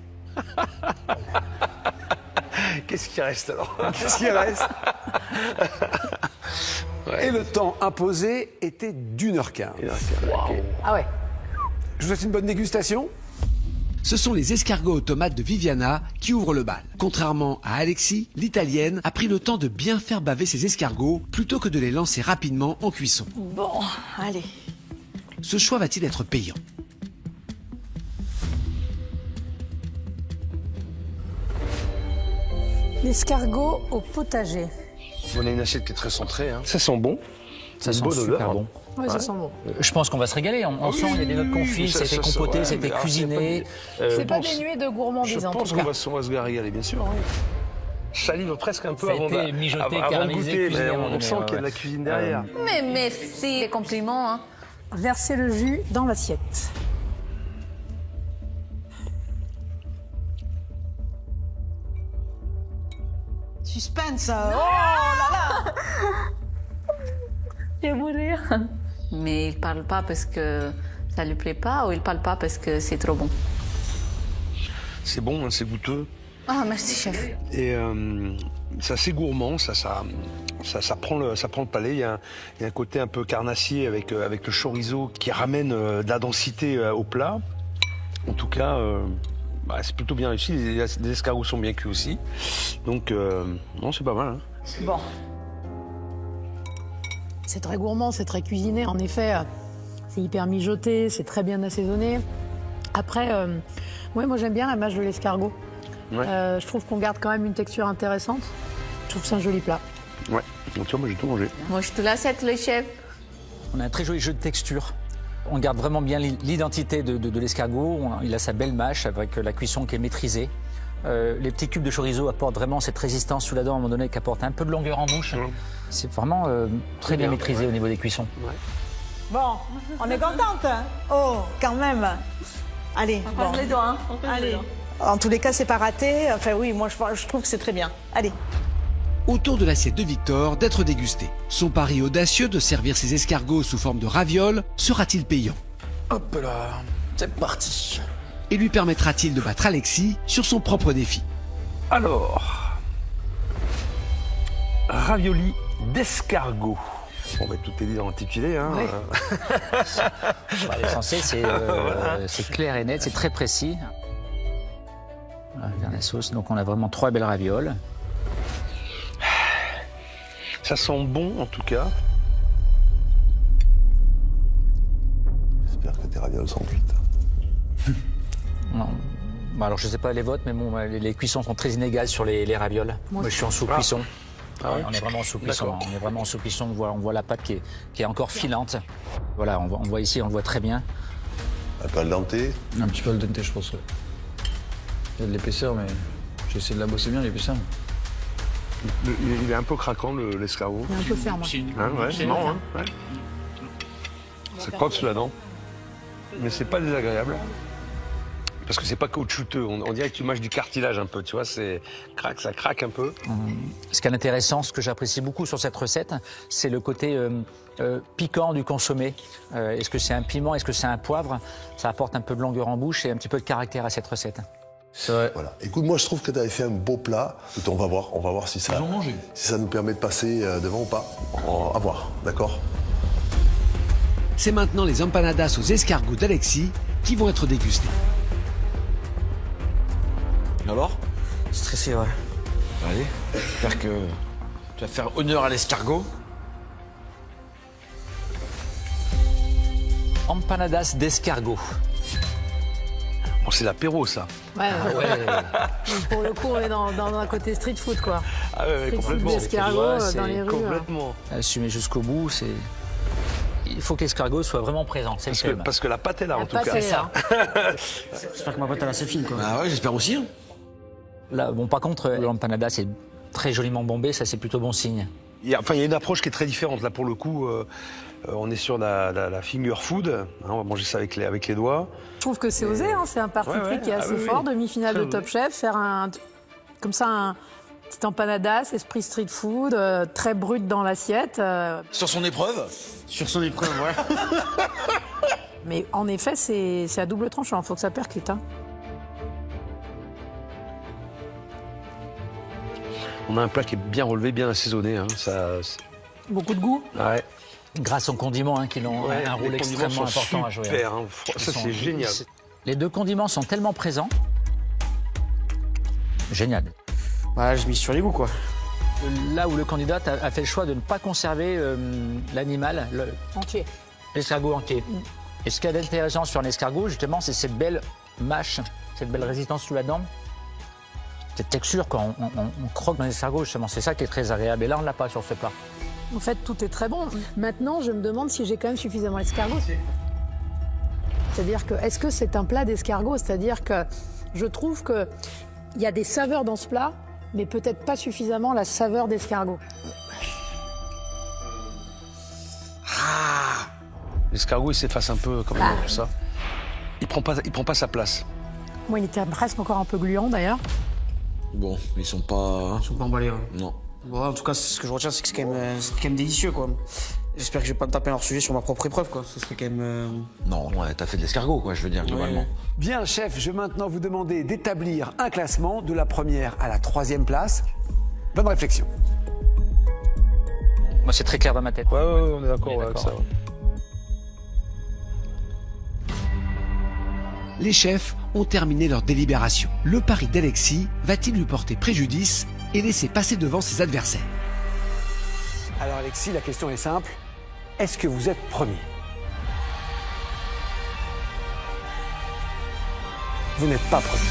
Qu'est-ce qui reste alors? Qu'est-ce qui reste? Ouais. Et le temps imposé était d'1h15. Wow. Ah ouais. Je vous souhaite une bonne dégustation. Ce sont les escargots aux tomates de Viviana qui ouvrent le bal. Contrairement à Alexis, l'Italienne a pris le temps de bien faire baver ses escargots plutôt que de les lancer rapidement en cuisson. Bon, allez. Ce choix va-t-il être payant? L'escargot au potager. On a une assiette qui est très centrée. Hein. Ça sent bon. Ça sent super bon. Oui, ça sent bon. Je pense qu'on va se régaler. On sent il y a des notes confits, c'était compoté, c'était cuisiné. C'est pas dénué de gourmandise en tout cas. Je pense qu'on va se régaler, bien sûr. Oui. Je salive presque un peu ça avant de mijoté, avant de goûter, mais on on sent qu'il y a de la cuisine derrière. Mais merci, les compliments. Hein. Versez le jus dans l'assiette. Suspense. Oh là là. Je vais mourir. Mais il parle pas parce que ça lui plaît pas ou il parle pas parce que c'est trop bon? C'est bon, hein, c'est goûteux. Ah, merci chef. Et c'est assez gourmand, ça prend le palais. Il y a un côté un peu carnassier avec le chorizo qui ramène de la densité au plat. En tout cas, c'est plutôt bien réussi. Les escargots sont bien cuits aussi. Donc, non, c'est pas mal. Hein. Bon. C'est très gourmand, c'est très cuisiné. En effet, c'est hyper mijoté, c'est très bien assaisonné. Après, moi j'aime bien la mâche de l'escargot. Ouais. Je trouve qu'on garde quand même une texture intéressante. Je trouve que c'est un joli plat. Ouais, donc, moi j'ai tout mangé. Moi je te l'assiette, le chef. On a un très joli jeu de texture. On garde vraiment bien l'identité de l'escargot. Il a sa belle mâche avec la cuisson qui est maîtrisée. Les petits cubes de chorizo apportent vraiment cette résistance sous la dent à un moment donné qui apporte un peu de longueur en bouche. C'est vraiment très bien maîtrisé au niveau des cuissons. Ouais. Bon, on est contente. Oh, quand même. Allez, on croise les doigts. Allez. En tous les cas, c'est pas raté. Enfin oui, moi je trouve que c'est très bien. Allez. Autour de l'assiette de Victor d'être dégusté. Son pari audacieux de servir ses escargots sous forme de ravioles sera-t-il payant? Hop là, c'est parti. Et lui permettra-t-il de battre Alexis sur son propre défi? Alors, ravioli d'escargot. Bon, tout est dit dans l'intitulé. Hein. Oui. L'essentiel, c'est clair et net, c'est très précis. Voilà, vers la sauce, donc on a vraiment 3 belles ravioles. Ça sent bon en tout cas. J'espère que tes ravioles sont cuites. Non. Bah alors je sais pas les vôtres, mais bon, les cuissons sont très inégales sur les ravioles. Moi je suis en sous-cuisson. Ah ouais. On est vraiment en sous-cuisson. On est vraiment en sous-cuisson. On voit la pâte qui est encore filante. Voilà, on voit ici, on le voit très bien. Un peu al dente. Un petit peu al dente, je pense. Ouais. Il y a de l'épaisseur, mais j'ai essayé de la bosser bien, l'épaisseur. Il est un peu craquant, l'escargot. Il est un peu ferme. Hein, ouais, c'est marrant, hein, ouais. C'est propre sous la dent. Mais c'est pas désagréable. Parce que c'est pas caoutchouteux. On dirait que tu mâches du cartilage un peu, tu vois. Ça craque un peu. Ce qui est intéressant, ce que j'apprécie beaucoup sur cette recette, c'est le côté piquant du consommé. Est-ce que c'est un piment, est-ce que c'est un poivre? Ça apporte un peu de longueur en bouche et un petit peu de caractère à cette recette. C'est vrai. Voilà. Écoute, moi je trouve que tu avais fait un beau plat. Écoute, on va voir si ça nous permet de passer devant ou pas. À voir, d'accord? C'est maintenant les empanadas aux escargots d'Alexis qui vont être dégustés. Alors? Stressé, ouais. Allez, j'espère que tu vas faire honneur à l'escargot. Empanadas d'escargot. Bon, c'est l'apéro, ça. Ouais. Pour le coup, on est dans un côté street food, quoi. Ah ouais, complètement. L'escargot dans les rues. Complètement. Assumé jusqu'au bout, c'est... Il faut que l'escargot soit vraiment présent, c'est le thème. Parce que la pâte est là, en tout cas. C'est ça. J'espère que ma pâte est assez fine, quoi. Ah ouais, j'espère aussi. Là, bon, par contre, l'empanada, c'est très joliment bombé, ça c'est plutôt bon signe. Il y a une approche qui est très différente. Là, pour le coup, on est sur la finger food. Hein, on va manger ça avec les doigts. Je trouve que c'est osé, hein, c'est un parti pris qui est assez fort. Demi-finale de Top Chef, faire un petit empanadas, esprit street food, très brut dans l'assiette. Sur son épreuve? Sur son épreuve, ouais. Mais en effet, c'est à double tranchant, il faut que ça percute. Hein. On a un plat qui est bien relevé, bien assaisonné. Hein. Beaucoup de goût. Ouais. Grâce aux condiments qui ont un rôle extrêmement important à jouer. Super, hein. Ça c'est génial. Les 2 condiments sont tellement présents. Génial. Ouais, je mise sur les goûts, quoi. Là où le candidat a fait le choix de ne pas conserver l'animal, entier. L'escargot entier. Et ce qui est intéressant sur un escargot, justement, c'est cette belle mâche, cette belle résistance sous la dent. Cette texture, quand on croque dans l'escargot, justement, c'est ça qui est très agréable. Et là, on ne l'a pas sur ce plat. En fait, tout est très bon. Maintenant, je me demande si j'ai quand même suffisamment d'escargot. C'est-à-dire que, est-ce que c'est un plat d'escargot? C'est-à-dire que je trouve qu'il y a des saveurs dans ce plat, mais peut-être pas suffisamment la saveur d'escargot. L'escargot, il s'efface un peu quand même dans tout ça. Il prend pas sa place. Moi, il était presque encore un peu gluant, d'ailleurs. Bon, ils sont pas emballés. Hein. Non. Bon, en tout cas, ce que je retiens, c'est que c'est quand même délicieux, quoi. J'espère que je vais pas me taper un hors-sujet sur ma propre épreuve, quoi. Ce serait quand même... Non, ouais, t'as fait de l'escargot, quoi, je veux dire, globalement. Bien, chef, je vais maintenant vous demander d'établir un classement de la première à la 3e place. Bonne réflexion. Moi, c'est très clair dans ma tête. Ouais, on est d'accord avec ça. Les chefs ont terminé leur délibération. Le pari d'Alexis va-t-il lui porter préjudice et laisser passer devant ses adversaires? Alors Alexis, la question est simple. Est-ce que vous êtes premier? Vous n'êtes pas premier.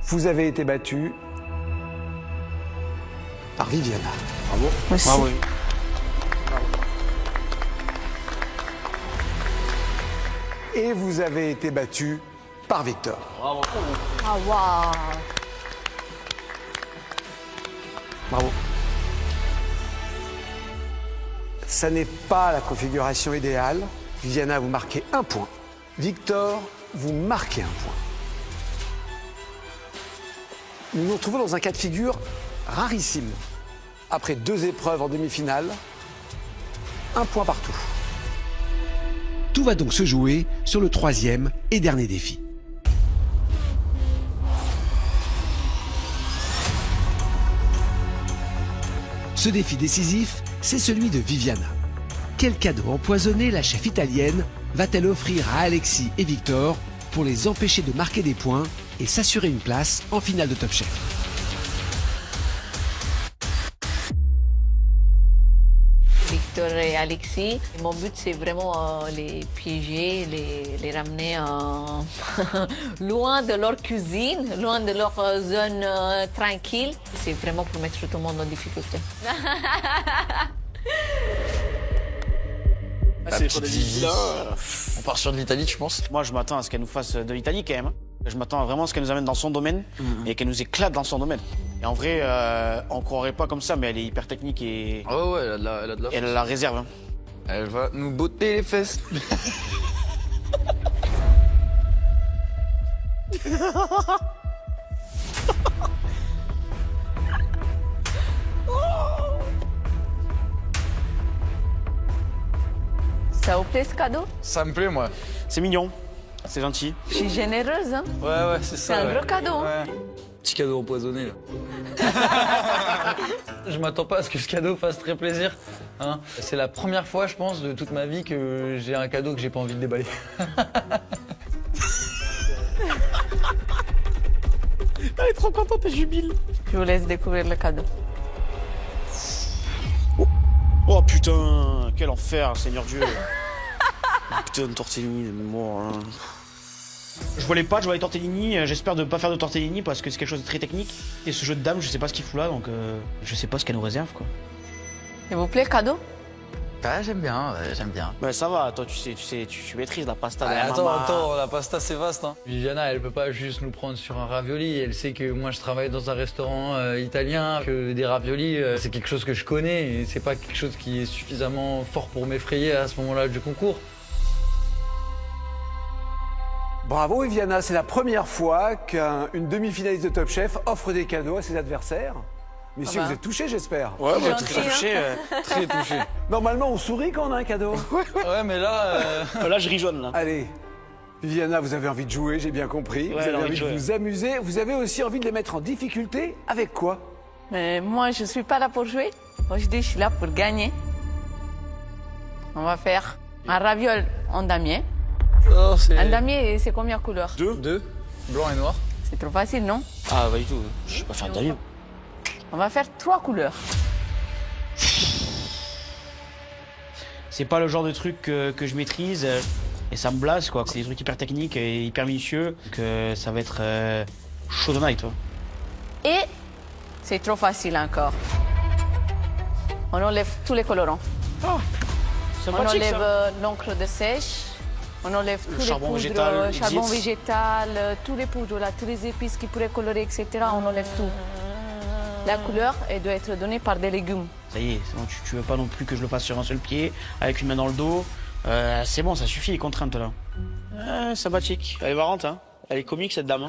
Vous avez été battu par Viviane. Bravo. Merci. Bravo. et vous avez été battu par Victor. Bravo. Ah, waouh. Bravo. Ça n'est pas la configuration idéale. Viviana, vous marquez 1 point. Victor, vous marquez 1 point. Nous nous retrouvons dans un cas de figure rarissime. Après 2 épreuves en demi-finale, 1 point partout. Tout va donc se jouer sur le 3e et dernier défi. Ce défi décisif, c'est celui de Viviana. Quel cadeau empoisonné la chef italienne va-t-elle offrir à Alexis et Victor pour les empêcher de marquer des points et s'assurer une place en finale de Top Chef? Victor et Alexis, mon but c'est vraiment les piéger, les ramener loin de leur cuisine, loin de leur zone tranquille. C'est vraiment pour mettre tout le monde en difficulté. On part sur de l'Italie, je pense. Moi, je m'attends à ce qu'elle nous fasse de l'Italie quand même. Je m'attends vraiment à ce qu'elle nous amène dans son domaine et qu'elle nous éclate dans son domaine. Et en vrai, on croirait pas comme ça, mais elle est hyper technique et. Oh ouais, elle a de la elle a la réserve. Hein. Elle va nous botter les fesses. Ça vous plaît ce cadeau? Ça me plaît, moi. C'est mignon, c'est gentil. Je suis généreuse, hein? Ouais, c'est ça. C'est un gros cadeau. Hein? Ouais. Petit cadeau empoisonné, là. Je m'attends pas à ce que ce cadeau fasse très plaisir. Hein. C'est la première fois, je pense, de toute ma vie que j'ai un cadeau que j'ai pas envie de déballer. Elle est trop contente, elle jubile. Je vous laisse découvrir le cadeau. Oh putain, quel enfer, Seigneur Dieu. Putain de tortellini, moi. Hein. Je vois les pâtes, je vois les tortellini. J'espère de ne pas faire de tortellini parce que c'est quelque chose de très technique. Et ce jeu de dames, je sais pas ce qu'il fout là, donc je sais pas ce qu'elle nous réserve, quoi. Il vous plaît le cadeau? Ah, j'aime bien, j'aime bien. Ouais, ça va, toi, tu maîtrises la pasta de la Attends, la pasta, c'est vaste. Hein. Viviana, elle peut pas juste nous prendre sur un ravioli. Elle sait que moi, je travaille dans un restaurant italien, que des raviolis, c'est quelque chose que je connais. Et c'est pas quelque chose qui est suffisamment fort pour m'effrayer à ce moment-là du concours. Bravo Viviana, c'est la première fois qu'une demi-finaliste de Top Chef offre des cadeaux à ses adversaires. Messieurs, vous êtes touchés, j'espère. Ouais, très touché. Très touché. Normalement, on sourit quand on a un cadeau. Ouais, mais là... Là, je ris jaune, là. Allez, Viviana, vous avez envie de jouer, j'ai bien compris. Ouais, vous avez envie de vous amuser. Vous avez aussi envie de les mettre en difficulté. Avec quoi? Mais moi, je suis pas là pour jouer. Moi, je dis, je suis là pour gagner. On va faire un raviol en damier. Oh, un damier, c'est combien de couleurs? Deux. Blanc et noir. C'est trop facile, non? Ah, pas du tout. Je sais pas faire de damier. On va faire 3 couleurs. C'est pas le genre de truc que je maîtrise et ça me blase, quoi. C'est des trucs hyper techniques et hyper minutieux que ça va être chaud de night, toi. Et c'est trop facile encore. On enlève tous les colorants. Oh, on enlève l'encre de sèche. On enlève tous les poudres, charbon végétal, tous les poudres, là, tous les épices qui pourraient colorer, etc. On enlève tout. La couleur, elle doit être donnée par des légumes. Ça y est, tu veux pas non plus que je le fasse sur un seul pied, avec une main dans le dos. C'est bon, ça suffit les contraintes là. Sympathique. Elle est marrante, hein. Elle est comique cette dame. Hein.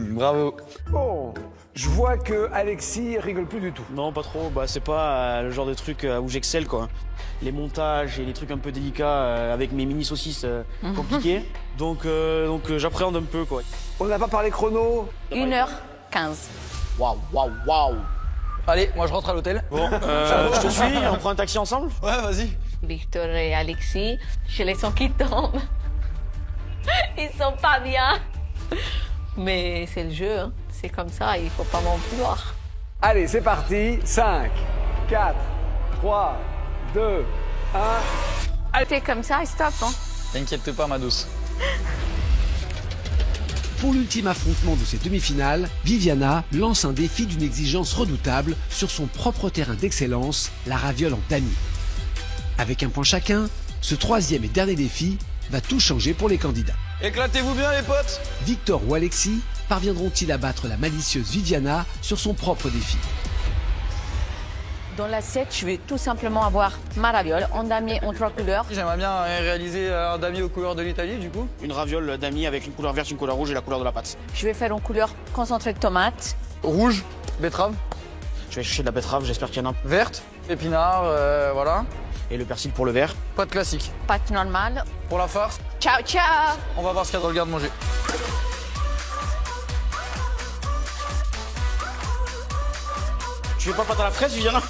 Bravo. Bon, je vois que Alexis rigole plus du tout. Non, pas trop. Bah, c'est pas le genre de truc où j'excelle, quoi. Les montages et les trucs un peu délicats avec mes mini saucisses compliqués. Donc j'appréhende un peu, quoi. On n'a pas parlé chrono. 1h15. Waouh. Allez, moi je rentre à l'hôtel. Bon, je te suis, on prend un taxi ensemble? Ouais, vas-y. Victor et Alexis, je les sens qui tombent. Ils sont pas bien. Mais c'est le jeu, hein. C'est comme ça, il faut pas m'en vouloir. Allez, c'est parti. 5, 4, 3, 2, 1. Allez, t'es comme ça et stop, hein. T'inquiète pas, ma douce. Pour l'ultime affrontement de ces demi-finales, Viviana lance un défi d'une exigence redoutable sur son propre terrain d'excellence, la raviole en damier. Avec un point chacun, ce 3e et dernier défi va tout changer pour les candidats. Éclatez-vous bien les potes. Victor ou Alexis parviendront-ils à battre la malicieuse Viviana sur son propre défi? Dans l'assiette, je vais tout simplement avoir ma raviole en damier en 3 couleurs. J'aimerais bien réaliser un damier aux couleurs de l'Italie du coup. Une raviole damier avec une couleur verte, une couleur rouge et la couleur de la pâte. Je vais faire en couleur concentrée de tomate. Rouge, betterave. Je vais chercher de la betterave, j'espère qu'il y en a. Verte, épinard, voilà. Et le persil pour le vert. Pâte classique. Pâte normale. Pour la farce, Ciao, ciao. on va voir ce qu'il y a dans le garde-manger. Tu veux pas pâte à la fraise, Viviana?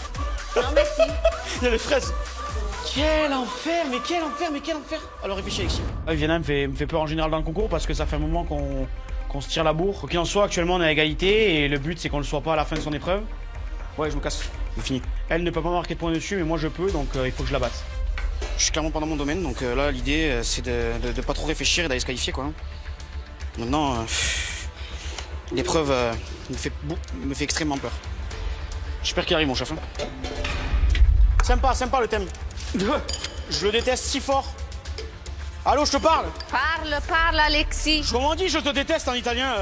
Non, merci. Il y a les fraises. Quel enfer, mais quel enfer, mais quel enfer. Alors réfléchis, Alexis. Viviana me fait peur en général dans le concours parce que ça fait un moment qu'on se tire la bourre. Quoi qu'il en soit, actuellement on est à égalité et le but c'est qu'on ne le soit pas à la fin de son épreuve. Ouais, je me casse, c'est fini. Elle ne peut pas marquer de points dessus, mais moi je peux, donc il faut que je la batte. Je suis clairement pas dans mon domaine, donc là l'idée c'est de pas trop réfléchir et d'aller se qualifier quoi. Maintenant, l'épreuve me fait extrêmement peur. J'espère qu'il arrive mon chef. Hein. Sympa le thème. Je le déteste si fort. Allô, je te parle. Parle, Alexis. Comment on dit je te déteste en italien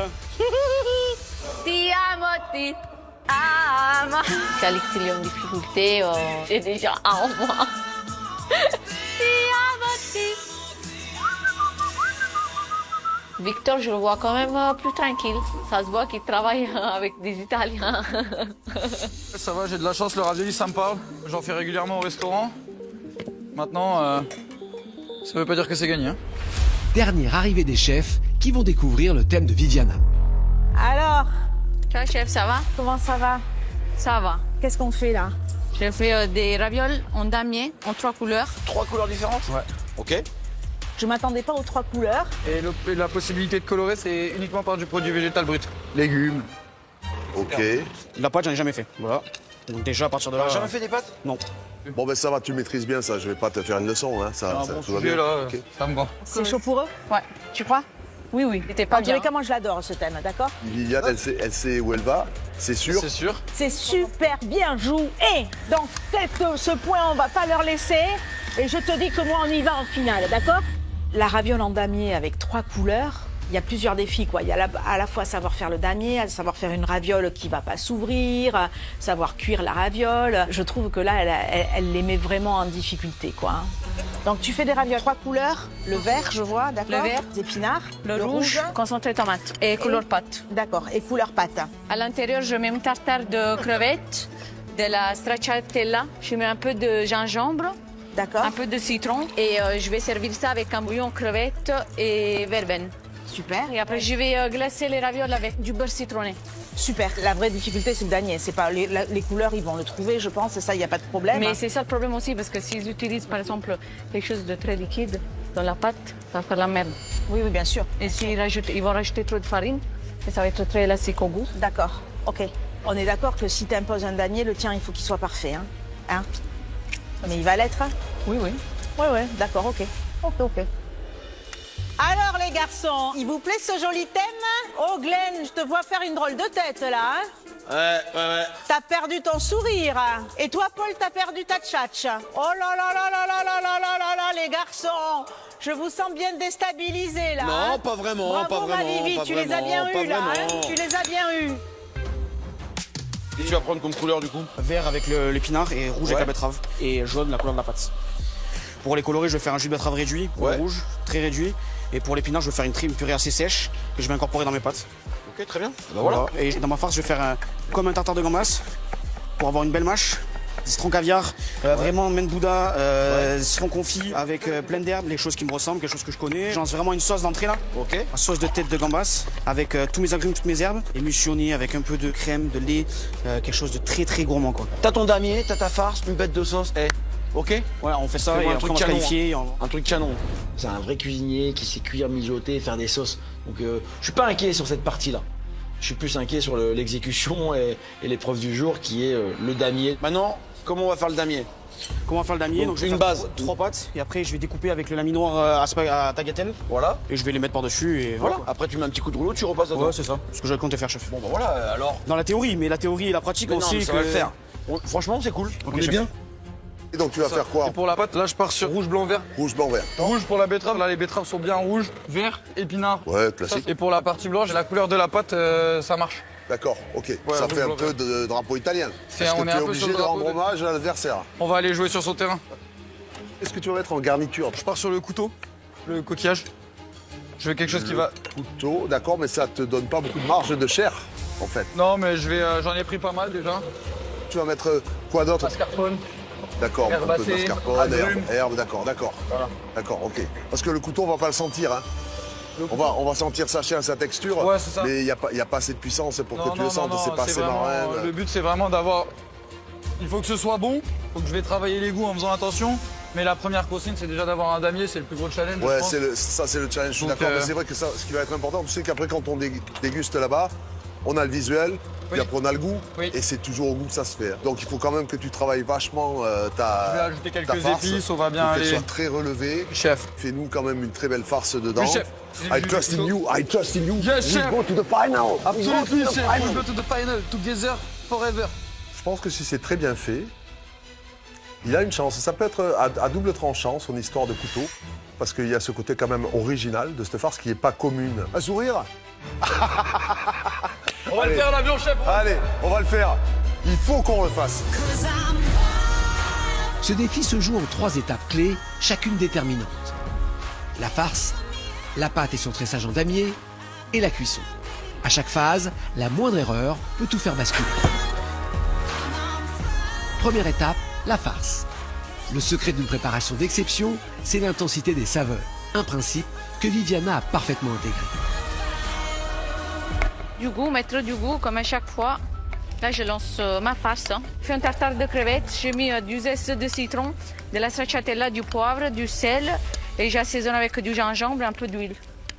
Ti amo, ti amo. Si Alexis est en difficulté, j'ai déjà en moi. Ti amo, ti. Victor, je le vois quand même plus tranquille. Ça se voit qu'il travaille avec des Italiens. Ça va, j'ai de la chance, le ravioli ça me parle. J'en fais régulièrement au restaurant. Maintenant, ça veut pas dire que c'est gagné. Hein. Dernière arrivée des chefs qui vont découvrir le thème de Viviana. Alors, Ciao chef, ça va? comment ça va? Ça va. Qu'est-ce qu'on fait là? Je fais des ravioles en damier, en 3 couleurs. 3 couleurs différentes? Ouais. Ok. Je m'attendais pas aux 3 couleurs. Et la possibilité de colorer, c'est uniquement par du produit végétal brut. Légumes. Ok. La pâte, j'en ai jamais fait. Voilà. Donc déjà à partir de là. Jamais fait des pâtes? Non. Bon ben ça va, tu maîtrises bien ça, je vais pas te faire une leçon, hein. Ça Bon tout va sujet bien. là, Ok. ça me va. C'est chaud pour eux? Ouais. Tu crois? Oui, oui. C'était pas En tous les bien. cas, moi je l'adore ce thème, d'accord? Viviane, elle sait où elle va, c'est sûr. C'est sûr. C'est super bien joué. Donc ce point, on va pas leur laisser. Et je te dis que moi, on y va en finale, d'accord? La raviole en damier avec 3 couleurs. Il y a plusieurs défis, quoi. Il y a à la fois savoir faire le damier, savoir faire une raviole qui va pas s'ouvrir, savoir cuire la raviole. Je trouve que là, elle les met vraiment en difficulté, quoi. Donc tu fais des ravioles 3 couleurs, le vert, je vois, d'accord? Le vert, des épinards, le rouge, concentré tomate et couleur pâte. D'accord, et couleur pâte. À l'intérieur, je mets un tartare de crevettes, de la stracciatella, je mets un peu de gingembre, d'accord, un peu de citron et je vais servir ça avec un bouillon crevettes et verveine. Super. Et après, je vais glacer les ravioles avec du beurre citronné. Super. La vraie difficulté, c'est le damier. C'est pas les couleurs, ils vont le trouver, je pense. Ça, il n'y a pas de problème. Mais c'est ça le problème aussi, parce que s'ils utilisent, par exemple, quelque chose de très liquide dans la pâte, ça va faire la merde. Oui, oui, bien sûr. Et s'ils ils vont rajouter trop de farine, et ça va être très élastique au goût. D'accord. OK. On est d'accord que si tu imposes un damier, le tien, il faut qu'il soit parfait. Hein? Mais il va l'être? Oui, oui. Oui, oui. D'accord, OK. OK. Alors les garçons, il vous plaît ce joli thème? Oh Glenn, je te vois faire une drôle de tête là, hein? Ouais. T'as perdu ton sourire. Et toi Paul, t'as perdu ta tchatch. Oh là là là là là là là là là là les garçons, je vous sens bien déstabilisés là. Non, hein? pas vraiment, Bravo, pas vraiment. Vivi, pas tu les as bien pas eus là, hein? vraiment. Tu les as bien eus. Et tu vas prendre comme couleur du coup? Vert avec l'épinard et rouge avec la betterave. Et jaune la couleur de la pâte. Pour les colorer, je vais faire un jus de betterave réduit, pour le rouge, très réduit. Et pour l'épinard, je vais faire une purée assez sèche que je vais incorporer dans mes pâtes. Ok, très bien. Bah voilà. Et dans ma farce, je vais faire comme un tartare de gambas pour avoir une belle mâche. Des citrons caviar, vraiment main de Bouddha, citron confit avec plein d'herbes, les choses qui me ressemblent, quelque chose que je connais. Je lance vraiment une sauce d'entrée là. Ok. Une sauce de tête de gambas avec tous mes agrumes, toutes mes herbes, émulsionné avec un peu de crème, de lait, quelque chose de très très gourmand quoi. T'as ton damier, t'as ta farce, une bête de sauce, ok? Ouais, on fait ça et un après truc on va se canon. qualifier. Un truc canon. C'est un vrai cuisinier qui sait cuire, mijoter, faire des sauces. Donc je suis pas inquiet sur cette partie-là. Je suis plus inquiet sur l'exécution et l'épreuve du jour qui est le damier. Maintenant, comment on va faire le damier? Comment on va faire le damier? Donc je vais une faire base. 3 pâtes et après je vais découper avec le laminoir à tagliatelle. Voilà. Et je vais les mettre par-dessus et Voilà. Après tu mets un petit coup de rouleau, tu repasses dedans. Ouais, c'est ça. Ce que je compte faire, chef. Bon bah voilà, alors. Dans la théorie, mais la théorie et la pratique, Mais on non, sait mais ça que va le faire. Franchement, c'est cool. Ok, On est chef. bien. Et donc tu vas faire quoi? Et pour la pâte, là je pars sur rouge, blanc, vert. Rouge, blanc, vert. Rouge pour la betterave, là les betteraves sont bien rouges, vert, épinard. Ouais, classique. Et pour la partie blanche, la couleur de la pâte, ça marche. D'accord, ok. Ouais, ça rouge, fait un blanc, peu vert. de drapeau italien. Est-ce on que est tu un es peu sur obligé le de drapeau rendre hommage à l'adversaire? On va aller jouer sur son terrain. Qu'est-ce que tu vas mettre en garniture? Je pars sur le couteau, le coquillage. Je veux quelque chose qui va... Couteau, d'accord, mais ça te donne pas beaucoup de marge de chair, en fait. Non, mais j'en ai pris pas mal déjà. Tu vas mettre quoi d'autre? Mascarpone. D'accord, un peu Herbacée, de mascarpone, agrumes. herbe, d'accord. Voilà. D'accord, ok. Parce que le couteau, on va pas le sentir, hein. On va sentir sa chair, sa texture. Ouais, c'est ça. Mais il n'y a pas assez de puissance pour que tu le sentes. C'est pas assez vraiment- marin. Le but, c'est vraiment d'avoir... Il faut que ce soit bon. Faut que je vais travailler les goûts en faisant attention. Mais la première consigne, c'est déjà d'avoir un damier. C'est le plus gros challenge, Ouais, je pense. ça c'est le challenge, je suis Donc, d'accord. Mais c'est vrai que ça, ce qui va être important, tu sais qu'après, quand on déguste là-bas, on a le visuel, puis après on a le goût, et c'est toujours au goût que ça se fait. Donc il faut quand même que tu travailles vachement ta Je vais ajouter quelques ta farce, épices, on va bien pour qu'elle aller. soit très relevée. Chef. Fais-nous quand même une très belle farce dedans. Oui, chef. I trust in you, I trust in you. Yes, We chef. go to the final. Absolutely, We go to the chef. final. We go to the final, together, forever. Je pense que si c'est très bien fait, il a une chance. Ça peut être à double tranchant, son histoire de couteau, parce qu'il y a ce côté quand même original de cette farce qui n'est pas commune. Un sourire? On va le faire, l'avion, chef. Allez, on va le faire. Il faut qu'on le fasse. Ce défi se joue en 3 étapes clés, chacune déterminante. La farce, la pâte et son tressage en damier, et la cuisson. À chaque phase, la moindre erreur peut tout faire basculer. Première étape, la farce. Le secret d'une préparation d'exception, c'est l'intensité des saveurs. Un principe que Viviana a parfaitement intégré. Du goût, mettre du goût comme à chaque fois. Là, je lance ma farce. Je fais un tartare de crevettes. J'ai mis du zeste de citron, de la stracciatella, du poivre, du sel. Et j'assaisonne avec du gingembre et un peu d'huile.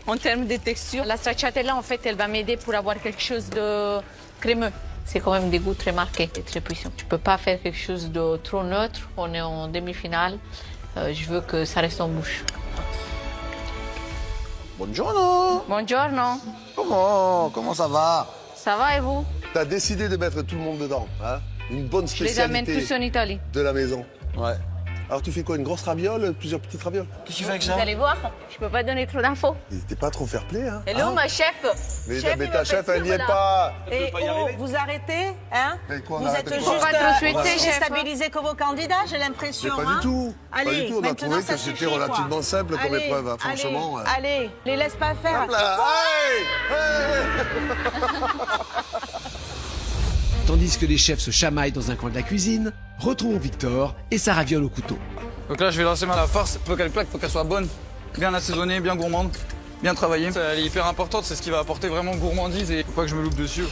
En termes de texture, la stracciatella, en fait, elle va m'aider pour avoir quelque chose de crémeux. C'est quand même des goûts très marqués et très puissants. Je ne peux pas faire quelque chose de trop neutre. On est en demi-finale. Je veux que ça reste en bouche. Buongiorno. Buongiorno. Comment ça va? Ça va et vous? T'as décidé de mettre tout le monde dedans, hein? Une bonne Je les amène spécialité tous en Italie. de la maison. Ouais. Alors tu fais quoi? Une grosse raviole? Plusieurs petites ravioles? Qu'est-ce que tu fais avec Vous ça? allez voir, je peux pas donner trop d'infos. T'es pas trop fair-play, hein? Hello, ma chef. Mais Chef, mais il ta me chef, fait elle n'y est suivre, pas. Et oh, vous arrêtez, hein? Mais quoi, on Vous arrête êtes quoi? juste Pas trop souhaité, chef. déstabilisé que vos candidats, j'ai Mais l'impression. pas hein? du tout. Allez, Pas du tout. On a maintenant, trouvé ça que c'était suffit, quoi. relativement simple comme Allez, épreuve, hein, franchement. Allez, les laisse pas faire. Hop là. Tandis que les chefs se chamaillent dans un coin de la cuisine, retrouvons Victor et sa raviole au couteau. Donc là, je vais lancer la farce. Faut qu'elle plaque, faut qu'elle soit bonne, bien assaisonnée, bien gourmande, bien travaillée. Elle est hyper importante, c'est ce qui va apporter vraiment gourmandise et faut pas que je me loupe dessus.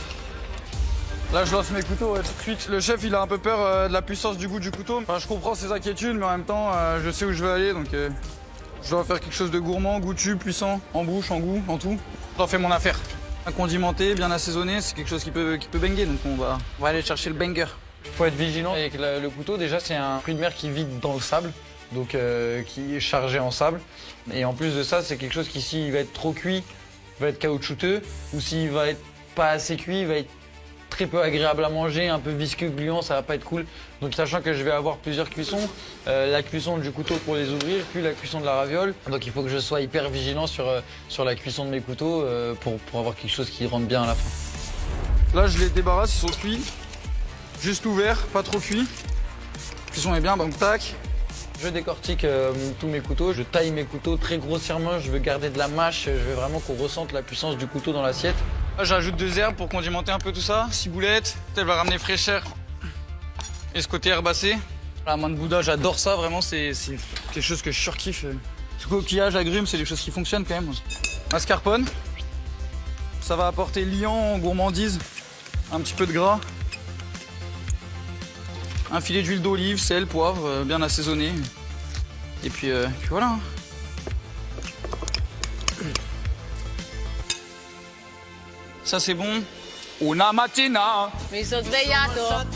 Là, je lance mes couteaux tout de suite. Le chef, il a un peu peur de la puissance du goût du couteau. Enfin, je comprends ses inquiétudes, mais en même temps, je sais où je veux aller, donc je dois faire quelque chose de gourmand, goûtu, puissant, en bouche, en goût, en tout. J'en fais mon affaire. Condimenté, bien assaisonné, c'est quelque chose qui peut banger, donc on va aller chercher le banger. Il faut être vigilant avec le couteau. Déjà, c'est un fruit de mer qui vit dans le sable, donc qui est chargé en sable. Et en plus de ça, c'est quelque chose qui, s'il va être trop cuit, va être caoutchouteux, ou s'il va être pas assez cuit, il va être très peu agréable à manger, un peu visqueux, gluant, ça va pas être cool. Donc sachant que je vais avoir plusieurs cuissons, la cuisson du couteau pour les ouvrir, puis la cuisson de la raviole. Donc il faut que je sois hyper vigilant sur la cuisson de mes couteaux pour avoir quelque chose qui rentre bien à la fin. Là je les débarrasse, ils sont cuits. Juste ouvert, pas trop cuit. La cuisson est bien, donc tac. Je décortique tous mes couteaux, je taille mes couteaux très grossièrement, je veux garder de la mâche, je veux vraiment qu'on ressente la puissance du couteau dans l'assiette. Là j'ajoute 2 herbes pour condimenter un peu tout ça, ciboulette, elle va ramener fraîcheur et ce côté herbacé. La main de Bouddha, j'adore ça, vraiment c'est quelque chose que je surkiffe. Ce coquillage, agrumes, c'est des choses qui fonctionnent quand même. Mascarpone, ça va apporter liant, gourmandise, un petit peu de gras. Un filet d'huile d'olive, sel, poivre, bien assaisonné. Et puis voilà. Ça c'est bon. Una mattina. Mi sono svegliato.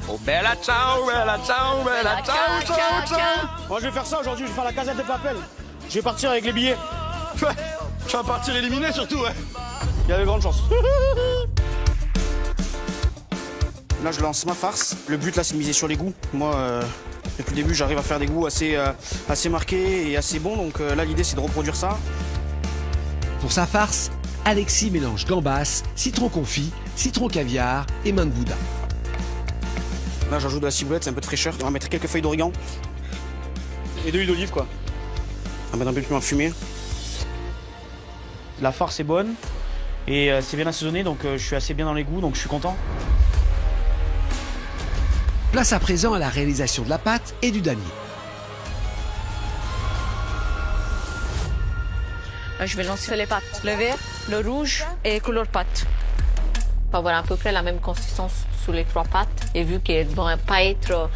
Oh bella ciao, bella ciao, bella ciao, ciao, ciao. Moi, je vais faire ça aujourd'hui, je vais faire la casette de papel. Je vais partir avec les billets. Ouais, tu vas partir éliminé surtout, ouais. Il y a de grandes chances. Là, je lance ma farce. Le but, là, c'est de miser sur les goûts. Moi, Depuis le début, j'arrive à faire des goûts assez marqués et assez bons. Donc là, l'idée, c'est de reproduire ça. Pour sa farce, Alexis mélange gambas, citron confit, citron caviar et main de boudin. Là, j'ajoute de la ciboulette, c'est un peu de fraîcheur. On va mettre quelques feuilles d'origan et de l'huile d'olive, quoi. On va mettre un peu de piment fumé. La farce est bonne et c'est bien assaisonné, donc je suis assez bien dans les goûts, donc je suis content. Place à présent à la réalisation de la pâte et du damier. Je vais lancer les pâtes. Le vert, le rouge et couleur pâte. On va avoir à peu près la même consistance sur les 3 pâtes. Et vu qu'elles ne vont pas être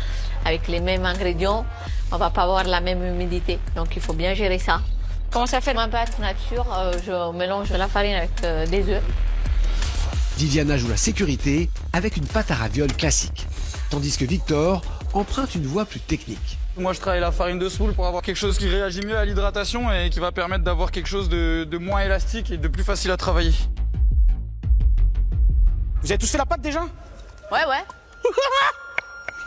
avec les mêmes ingrédients, on ne va pas avoir la même humidité. Donc il faut bien gérer ça. Commence à faire ma pâte nature. Je mélange la farine avec des œufs. Viviana joue la sécurité avec une pâte à ravioles classique. Tandis que Victor emprunte une voie plus technique. Moi, je travaille la farine de semoule pour avoir quelque chose qui réagit mieux à l'hydratation et qui va permettre d'avoir quelque chose de moins élastique et de plus facile à travailler. Vous avez tous fait la pâte déjà? Ouais.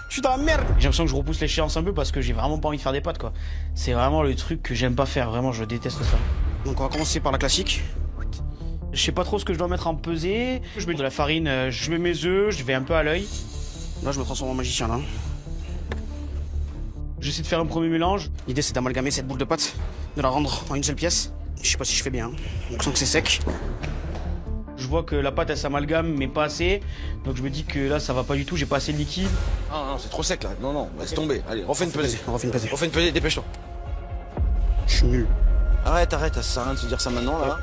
Je suis dans la merde. J'ai l'impression que je repousse l'échéance un peu parce que j'ai vraiment pas envie de faire des pâtes, quoi. C'est vraiment le truc que j'aime pas faire, vraiment, je déteste ça. Donc on va commencer par la classique. Je sais pas trop ce que je dois mettre en pesée. Je mets de la farine, je mets mes œufs, je vais un peu à l'œil. Là, je me transforme en magicien, là. J'essaie de faire un premier mélange. L'idée, c'est d'amalgamer cette boule de pâte, de la rendre en une seule pièce. Je sais pas si je fais bien. On sent que c'est sec. Je vois que la pâte, elle s'amalgame, mais pas assez. Donc je me dis que là, ça va pas du tout, j'ai pas assez de liquide. Non, c'est trop sec là. Non, laisse tomber. Allez, refais une pesée. On refait une pesée. Refais une pesée, dépêche-toi. Je suis nul. Arrête, ça sert à rien de se dire ça maintenant là.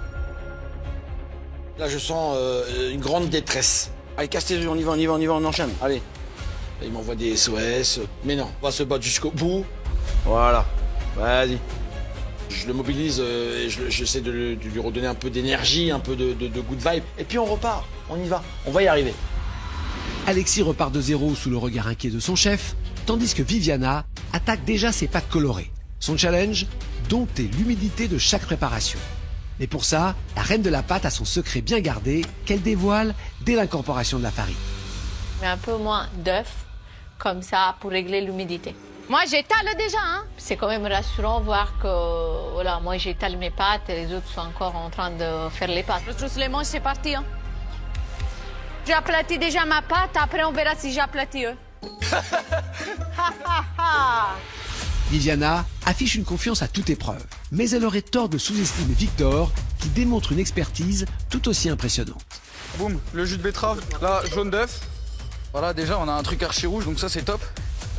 Là, je sens une grande détresse. Allez, casse tes yeux, on y va, on enchaîne. Allez. Il m'envoie des SOS. Mais non, on va se battre jusqu'au bout. Voilà. Vas-y. Je le mobilise et j'essaie de lui redonner un peu d'énergie, un peu de good vibe. Et puis on repart. On y va. On va y arriver. Alexis repart de zéro sous le regard inquiet de son chef, tandis que Viviana attaque déjà ses pâtes colorées. Son challenge, dompter l'humidité de chaque préparation. Mais pour ça, la reine de la pâte a son secret bien gardé qu'elle dévoile dès l'incorporation de la farine. Mais un peu moins d'œufs, comme ça, pour régler l'humidité. Moi, j'étale déjà, hein. C'est quand même rassurant voir que, voilà, moi, j'étale mes pâtes et les autres sont encore en train de faire les pâtes. Je trousse les manches, c'est parti, hein. J'aplatis déjà ma pâte, après on verra si j'aplatis eux. Viviana affiche une confiance à toute épreuve, mais elle aurait tort de sous-estimer Victor, qui démontre une expertise tout aussi impressionnante. Boum, le jus de betterave, là, jaune d'œuf. Voilà, déjà, on a un truc archi rouge, donc ça, c'est top.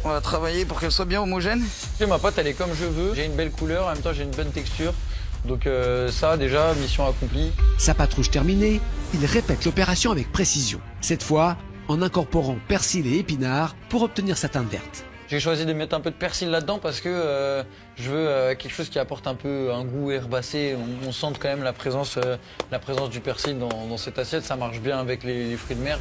On va travailler pour qu'elle soit bien homogène. Ma pâte, elle est comme je veux. J'ai une belle couleur, en même temps, j'ai une bonne texture. Donc ça, déjà, mission accomplie. Sa pâte rouge terminée, il répète l'opération avec précision. Cette fois, en incorporant persil et épinards pour obtenir sa teinte verte. J'ai choisi de mettre un peu de persil là-dedans parce que je veux quelque chose qui apporte un peu un goût herbacé. On sente quand même la présence du persil dans cette assiette. Ça marche bien avec les fruits de mer.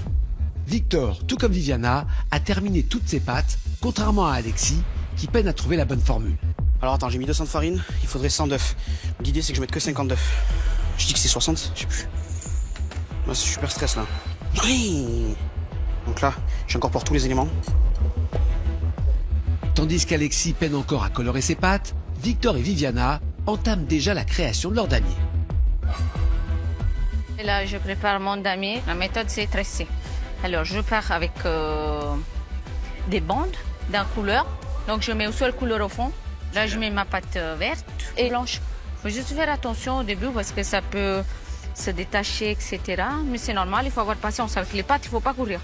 Victor, tout comme Viviana, a terminé toutes ses pâtes, contrairement à Alexis, qui peine à trouver la bonne formule. Alors attends, j'ai mis 200 de farine, il faudrait 100 d'œufs. L'idée, c'est que je mette que 50 d'œufs. Je dis que c'est 60, je sais plus. Moi, c'est super stress là. Oui. Donc là, j'incorpore tous les éléments. Tandis qu'Alexis peine encore à colorer ses pâtes, Victor et Viviana entament déjà la création de leur damier. Et là, je prépare mon damier. La méthode, c'est tresser. Alors, je pars avec des bandes d'un couleur. Donc, je mets une seule couleur au fond. Là, je mets ma pâte verte et blanche. Il faut juste faire attention au début parce que ça peut se détacher, etc. Mais c'est normal, il faut avoir patience avec les pâtes, il ne faut pas courir.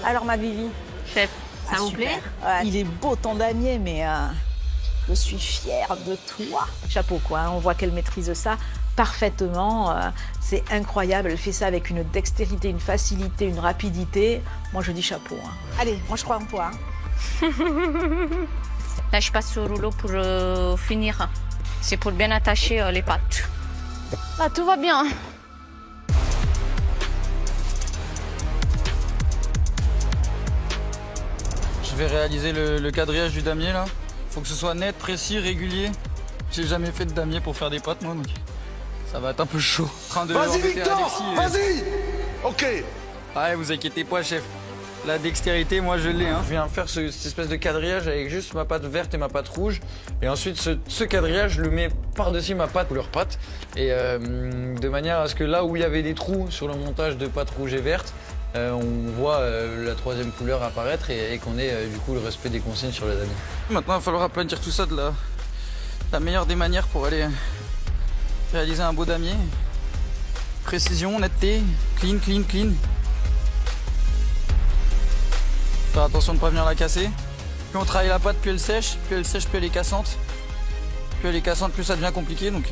Alors, ma Vivi, chef, ça vous plaît? Ouais. Il est beau ton damier, mais je suis fière de toi. Chapeau, quoi. On voit qu'elle maîtrise ça parfaitement. C'est incroyable. Elle fait ça avec une dextérité, une facilité, une rapidité. Moi, je dis chapeau. Hein. Allez, moi, je crois en toi. Hein. Là, je passe au rouleau pour finir. C'est pour bien attacher les pâtes. Là, tout va bien. Je vais réaliser le quadrillage du damier, là. Faut que ce soit net, précis, régulier. J'ai jamais fait de damier pour faire des pâtes, moi, donc ça va être un peu chaud. Vas-y, Victor, vas-y. Ok. Ouais, vous inquiétez pas, chef. La dextérité, moi je l'ai. Hein. Je viens faire cette espèce de quadrillage avec juste ma pâte verte et ma pâte rouge. Et ensuite, ce quadrillage, je le mets par-dessus ma pâte couleur pâte. Et de manière à ce que là où il y avait des trous sur le montage de pâte rouge et verte, on voit la troisième couleur apparaître et qu'on ait du coup le respect des consignes sur les damiers. Maintenant, il va falloir aplanir tout ça de la meilleure des manières pour aller réaliser un beau damier. Précision, netteté, clean, clean, clean. Faire attention de ne pas venir la casser. Plus on travaille la pâte, plus elle sèche, plus elle est cassante. Plus elle est cassante, plus ça devient compliqué. Donc,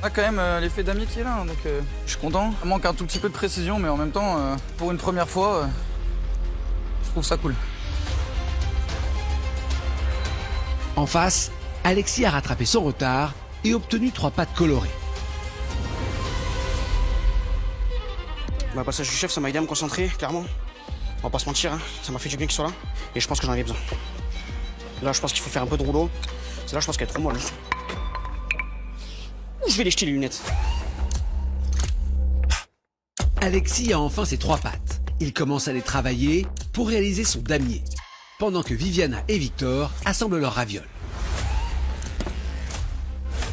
on a quand même l'effet damier qui est là, donc je suis content. Il manque un tout petit peu de précision, mais en même temps, pour une première fois, je trouve ça cool. En face, Alexis a rattrapé son retard et obtenu 3 pâtes colorées. Le passage du chef, ça m'a aidé à me concentrer, clairement. On va pas se mentir, hein. Ça m'a fait du bien qu'il soit là. Et je pense que j'en avais besoin. Là, je pense qu'il faut faire un peu de rouleau. C'est là, je pense qu'elle est trop molle. Je vais les jeter les lunettes. Alexis a enfin ses 3 pâtes. Il commence à les travailler pour réaliser son damier. Pendant que Viviana et Victor assemblent leurs ravioles.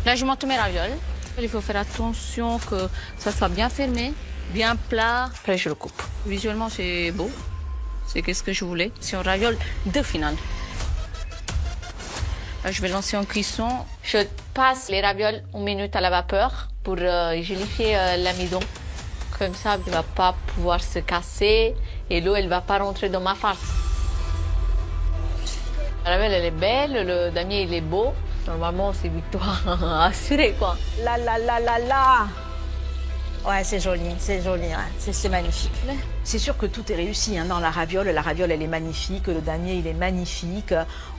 Là, je monte mes ravioles. Il faut faire attention que ça soit bien fermé, bien plat. Après, je le coupe. Visuellement, c'est beau. C'est ce que je voulais. C'est un raviole de finale. Là, je vais lancer en cuisson. Je passe les ravioles 1 minute à la vapeur pour gélifier l'amidon. Comme ça, il ne va pas pouvoir se casser et l'eau, elle ne va pas rentrer dans ma farce. La raviole, elle est belle, le damier, il est beau. Normalement, c'est victoire assurée, quoi. Là, là, là, là, là. Ouais, c'est joli, ouais. C'est magnifique. C'est sûr que tout est réussi hein, dans la raviole. La raviole, elle est magnifique, le damier, il est magnifique.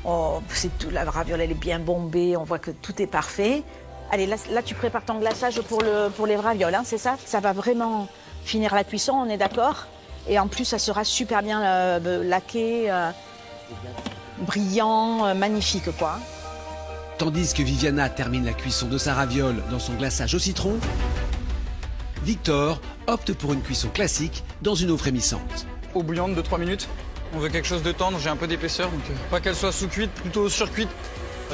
Oh, la raviole, elle est bien bombée, on voit que tout est parfait. Allez, là tu prépares ton glaçage pour les ravioles, hein, c'est ça? Ça va vraiment finir la cuisson, on est d'accord? Et en plus, ça sera super bien laqué, brillant, magnifique, quoi. Tandis que Viviana termine la cuisson de sa raviole dans son glaçage au citron, Victor opte pour une cuisson classique dans une eau frémissante. Eau bouillante de 3 minutes. On veut quelque chose de tendre, j'ai un peu d'épaisseur, donc pas qu'elle soit sous-cuite, plutôt sur-cuite.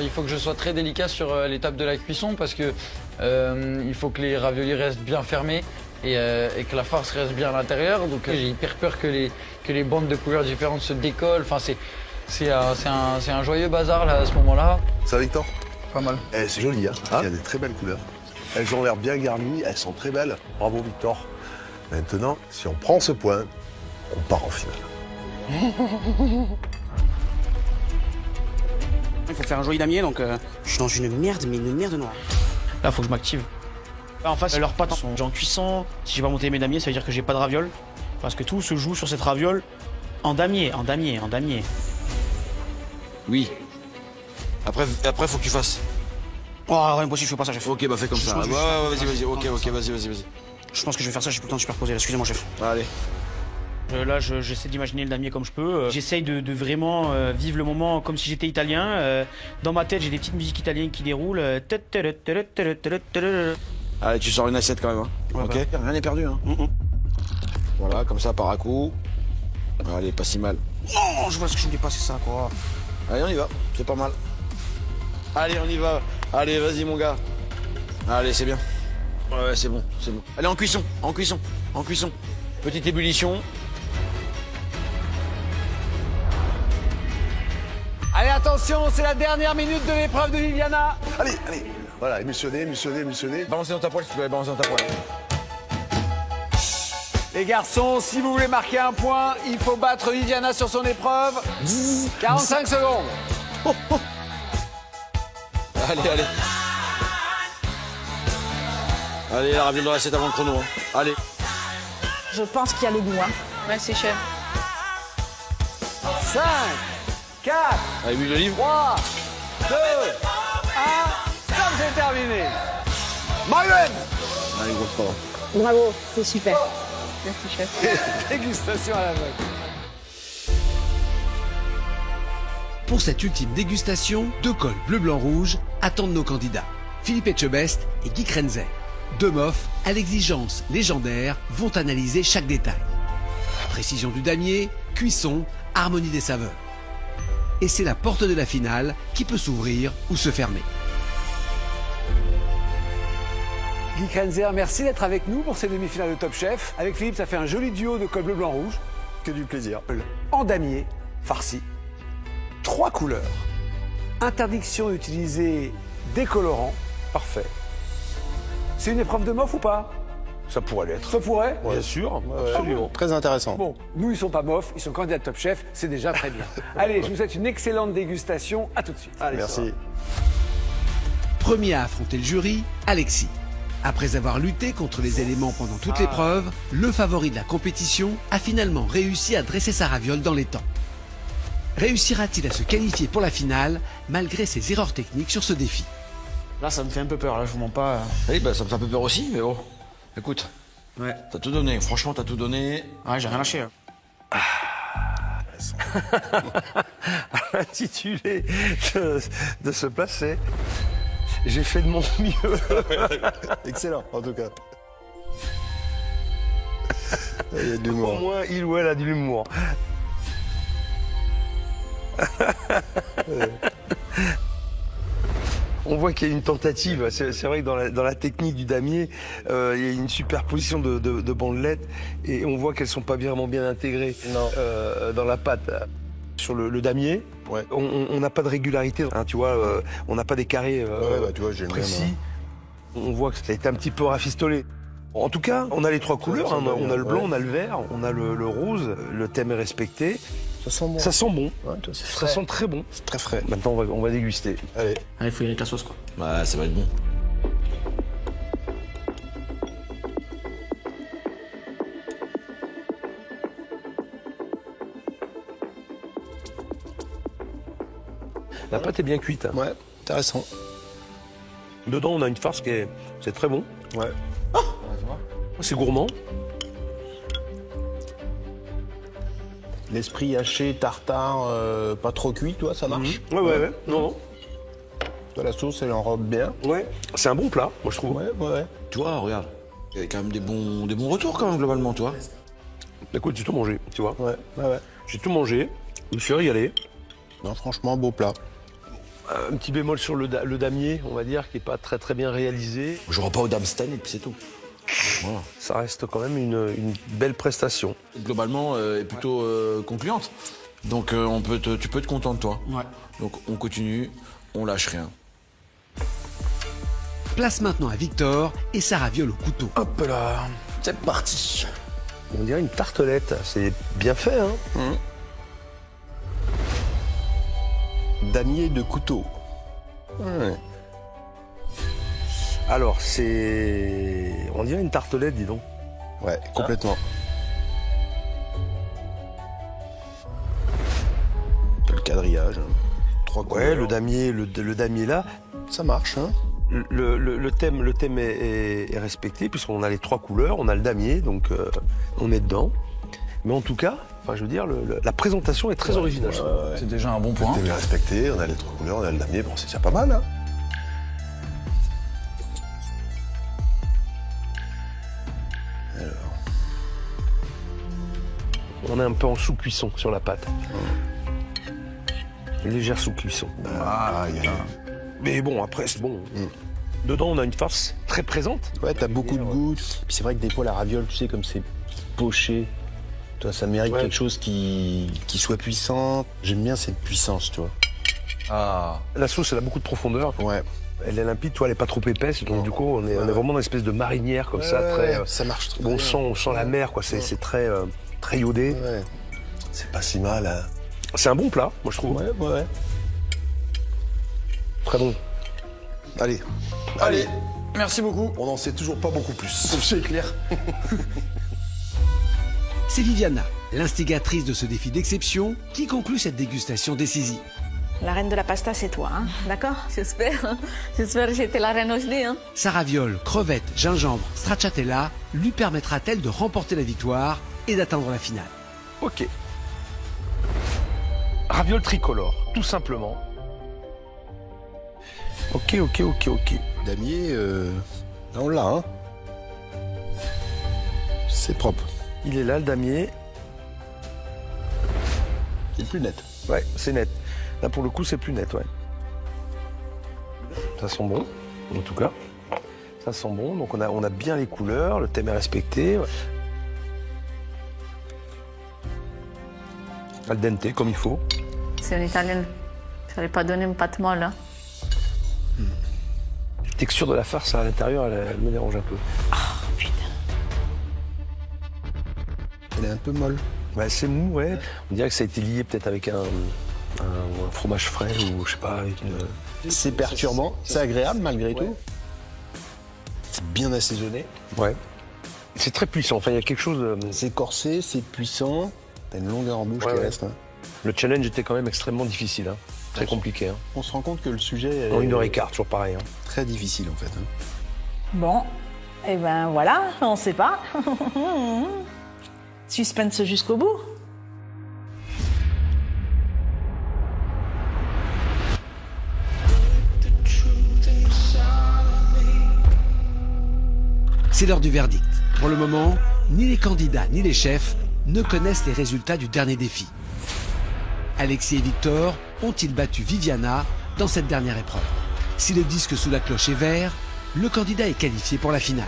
Il faut que je sois très délicat sur l'étape de la cuisson parce que il faut que les raviolis restent bien fermés et que la farce reste bien à l'intérieur. Donc j'ai hyper peur que les bandes de couleurs différentes se décollent. Enfin, c'est un joyeux bazar là, à ce moment-là. Ça, Victor? Pas mal. C'est joli, hein. Il y a des très belles couleurs. Elles ont l'air bien garnies, elles sont très belles. Bravo, Victor. Maintenant, si on prend ce point, on part en finale. Il faut faire un joli damier, donc je suis dans une merde, mais une merde noire. Là, il faut que je m'active. En face, leurs pâtes sont déjà en cuisson. Si j'ai pas monté mes damiers, ça veut dire que j'ai pas de ravioles. Parce que tout se joue sur cette raviole en damier. Oui. Après, faut que tu fasses. Oh, ouais, impossible, je fais pas ça, chef. Ok, bah fais comme ça. Ouais, vas-y. Ok, vas-y. Je pense que je vais faire ça, j'ai plus le temps de superposer. Excusez-moi, chef. Allez. Là, j'essaie d'imaginer le damier comme je peux. J'essaye de vraiment vivre le moment comme si j'étais italien. Dans ma tête, j'ai des petites musiques italiennes qui déroulent. Allez, tu sors une assiette quand même. Hein. Ouais, ok, rien n'est perdu. Hein. Voilà, comme ça, par à coup. Allez, pas si mal. Oh, je vois ce que je me dis pas, c'est ça, quoi. Allez, on y va, c'est pas mal. Allez, on y va. Allez, vas-y, mon gars. Allez, c'est bien. Ouais, c'est bon. Allez, en cuisson. Petite ébullition. Allez, attention, c'est la dernière minute de l'épreuve de Viviana. Allez. Voilà, émulsionner. Balancez dans ta poêle si tu veux, balancer dans ta poêle. Les garçons, si vous voulez marquer un point, il faut battre Viviana sur son épreuve. 45 secondes. Allez. Allez, la raviole dans l'assiette avant le chrono. Hein. Allez. Je pense qu'il y a le goût. Hein. Merci, chef. 5, 4, Allez, huile d'olive. 3, 2, 1. Stop, c'est terminé. Marianne. Allez, grosse parole. Bravo, c'est super. Merci, chef. Dégustation à l'aveugle. Pour cette ultime dégustation, 2 cols bleu-blanc-rouge attendent nos candidats. Philippe Etchebest et Guy Krenzer. 2 mofs, à l'exigence légendaire, vont analyser chaque détail. Précision du damier, cuisson, harmonie des saveurs. Et c'est la porte de la finale qui peut s'ouvrir ou se fermer. Guy Krenzer, merci d'être avec nous pour ces demi-finales de Top Chef. Avec Philippe, ça fait un joli duo de col bleu, blanc, rouge. Que du plaisir. En damier, farci. 3 couleurs. Interdiction d'utiliser des colorants. Parfait. C'est une épreuve de MOF ou pas? Ça pourrait l'être. Ça pourrait? Bien sûr, absolument. Très intéressant. Bon, nous, ils sont pas MOF, ils sont candidats de Top Chef, c'est déjà très bien. Allez, je vous souhaite une excellente dégustation. À tout de suite. Allez, Merci. Premier à affronter le jury, Alexis. Après avoir lutté contre les éléments pendant toute l'épreuve, le favori de la compétition a finalement réussi à dresser sa raviole dans les temps. Réussira-t-il à se qualifier pour la finale malgré ses erreurs techniques sur ce défi? Là, ça me fait un peu peur, là, je vous mens pas. Oui, bah ça me fait un peu peur aussi, mais bon. Écoute, Ouais. t'as tout donné, franchement, t'as tout donné. Ouais, j'ai rien lâché. Intitulé de se placer. J'ai fait de mon mieux. Excellent, en tout cas. Il y a de l'humour. Au moins, il ou elle a de l'humour. On voit qu'il y a une tentative. C'est vrai que dans la technique du damier, il y a une superposition de bandelettes et on voit qu'elles sont pas vraiment bien intégrées dans la pâte. Sur le damier, Ouais. on n'a pas de régularité, hein, tu vois, on n'a pas des carrés tu vois, j'ai le précis. même, On voit que ça a été un petit peu rafistolé. En tout cas, on a les 3 couleurs, hein, on a le blanc, on a le vert, on a le rose, le thème est respecté. Ça sent bon. Ça sent bon, Ouais, toi, c'est ça frais. sent très bon. C'est très frais. Maintenant, on va déguster. Allez. Allez, faut y aller avec la sauce, quoi. Ouais, ça va être bon. La pâte est bien cuite. Hein. Ouais, intéressant. Dedans, on a une farce c'est très bon. Ouais. C'est gourmand. L'esprit haché, tartare, pas trop cuit, toi, ça marche? Ouais. Non. Toi, la sauce, elle enrobe bien. Ouais. C'est un bon plat, moi je trouve. Ouais. Tu vois, regarde, il y a quand même des bons retours quand même globalement, tu vois. Écoute, j'ai tout mangé, tu vois. Ouais. J'ai tout mangé, je me suis régalé. Non, franchement, beau plat. Un petit bémol sur le damier, on va dire, qui n'est pas très bien réalisé. J'aurai pas au Damsten et puis c'est tout. Voilà. Ça reste quand même une belle prestation. Globalement, est plutôt concluante. Donc tu peux être content de toi. Ouais. Donc on continue, on lâche rien. Place maintenant à Victor et sa raviole au couteau. Hop là, c'est parti. On dirait une tartelette, c'est bien fait, hein. Damier de couteau. Ouais. Alors, on dirait une tartelette, dis donc. Ouais, complètement. Le quadrillage. 3 couleurs. Ouais, le damier là, Ça marche, hein. le thème est respecté puisqu'on a les 3 couleurs, on a le damier, donc on est dedans. Mais en tout cas, je veux dire, la présentation est très originale. C'est déjà un bon point. T'es bien respecté, on a les 3 couleurs, on a le damier, bon, c'est déjà pas mal, hein. On est un peu en sous-cuisson sur la pâte. Une légère sous-cuisson. Mais bon, après, c'est bon. Dedans, on a une farce très présente. Ouais, t'as beaucoup de goût. Puis c'est vrai que des fois, la raviole, tu sais, comme c'est poché, toi, ça mérite quelque chose qui soit puissant. J'aime bien cette puissance, tu vois. Ah. La sauce, elle a beaucoup de profondeur. Ouais. Elle est limpide, toi, elle est pas trop épaisse. Donc, du coup, on est vraiment dans une espèce de marinière comme ça. Très, ça marche très bon, bien. on sent la mer, quoi. C'est très iodé. Ouais. C'est pas si mal, hein. C'est un bon plat, moi, je trouve. Ouais. Très bon. Allez. Merci beaucoup. On n'en sait toujours pas beaucoup plus. C'est clair. C'est Viviana, l'instigatrice de ce défi d'exception, qui conclut cette dégustation décisive. La reine de la pasta, c'est toi, hein, d'accord? J'espère. J'espère que j'étais la reine aussi. Hein. Sa raviole, crevettes, gingembre, stracciatella lui permettra-t-elle de remporter la victoire et d'atteindre la finale? Ok. Raviole tricolore, tout simplement. Ok. Damier, là, on l'a, hein. C'est propre. Il est là, le damier. C'est plus net. Ouais, c'est net. Là, pour le coup, c'est plus net, ouais. Ça sent bon, en tout cas. Ça sent bon, donc on a bien les couleurs, le thème est respecté. Ouais. Al dente, comme il faut. C'est une italienne. Il fallait pas donner une pâte molle. Hein. La texture de la farce à l'intérieur, elle me dérange un peu. Oh, putain. Elle est un peu molle. Ouais, c'est mou, ouais. On dirait que ça a été lié peut-être avec un fromage frais ou je sais pas, avec une... C'est perturbant, c'est agréable malgré tout. C'est bien assaisonné. Ouais. C'est très puissant, enfin il y a quelque chose... C'est corsé, c'est puissant. T'as une longueur en bouche qui reste. Hein. Le challenge était quand même extrêmement difficile, hein. Très compliqué. Hein. On se rend compte que le sujet est... En 1h15, toujours pareil. Hein. Très difficile en fait. Hein. Bon, et ben voilà, on sait pas. Suspense jusqu'au bout. C'est l'heure du verdict. Pour le moment, ni les candidats ni les chefs ne connaissent les résultats du dernier défi. Alexis et Victor ont-ils battu Viviana dans cette dernière épreuve? Si le disque sous la cloche est vert, le candidat est qualifié pour la finale.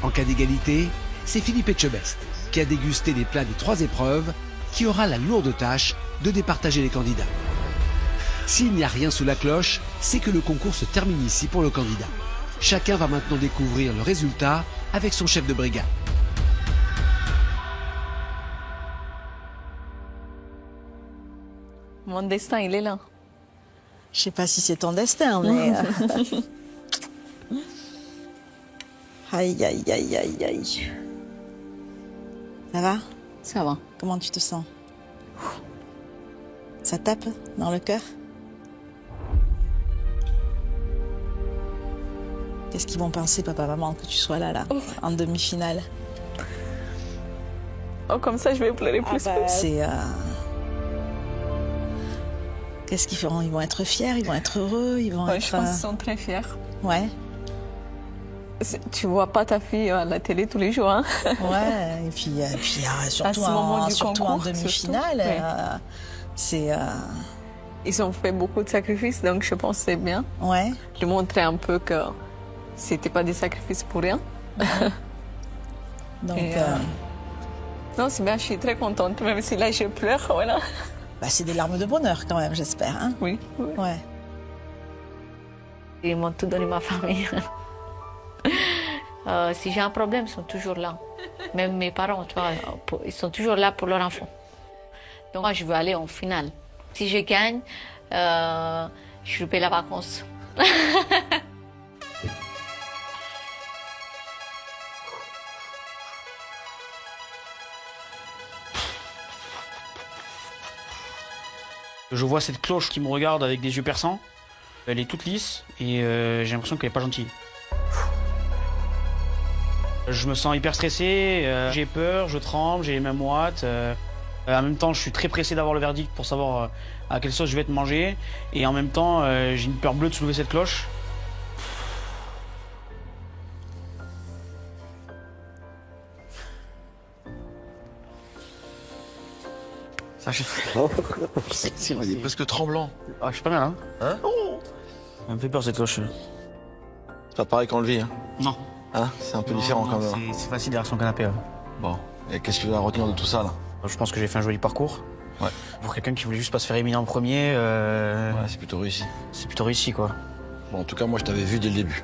En cas d'égalité, c'est Philippe Etchebest qui a dégusté les plats des 3 épreuves qui aura la lourde tâche de départager les candidats. S'il n'y a rien sous la cloche, c'est que le concours se termine ici pour le candidat. Chacun va maintenant découvrir le résultat avec son chef de brigade. Mon destin, il est là. Je sais pas si c'est ton destin, mais... Aïe, aïe, aïe, aïe, aïe. Ça va? Ça va. Comment tu te sens? Ça tape dans le cœur? Qu'est-ce qu'ils vont penser, papa, maman, que tu sois là, en demi-finale? Oh, comme ça, je vais pleurer plus. C'est... Qu'est-ce qu'ils feront? Ils vont être fiers, ils vont être heureux, ils vont être... Je pense qu'ils sont très fiers. Ouais. Tu vois pas ta fille à la télé tous les jours, hein? Ouais, et puis surtout en demi-finale, c'est... Ils ont fait beaucoup de sacrifices, donc je pense que c'est bien. Ouais. De montrer un peu que c'était pas des sacrifices pour rien. Donc... Non, c'est bien, je suis très contente, même si là je pleure, voilà. Bah, c'est des larmes de bonheur quand même, j'espère. Hein? Oui. Ouais. Ils m'ont tout donné, ma famille. Si j'ai un problème, ils sont toujours là. Même mes parents, tu vois, ils sont toujours là pour leur enfant. Donc moi, je veux aller en finale. Si je gagne, je paie la vacance. Je vois cette cloche qui me regarde avec des yeux perçants. Elle est toute lisse et j'ai l'impression qu'elle est pas gentille. Je me sens hyper stressé, j'ai peur, je tremble, j'ai les mains moites. En même temps, je suis très pressé d'avoir le verdict pour savoir à quelle sauce je vais être mangé. Et en même temps, j'ai une peur bleue de soulever cette cloche. Ça, il est presque tremblant. Ah, je suis pas mal, hein? Hein? Ça me fait peur cette cloche. C'est pas pareil qu'enlever, hein? Non. Hein? C'est un peu différent quand même. C'est facile derrière son canapé. Hein. Bon. Et qu'est-ce que tu vas retenir de tout ça, là? Je pense que j'ai fait un joli parcours. Ouais. Pour quelqu'un qui voulait juste pas se faire éliminer en premier. Ouais, c'est plutôt réussi. C'est plutôt réussi, quoi. Bon, en tout cas, moi, je t'avais vu dès le début.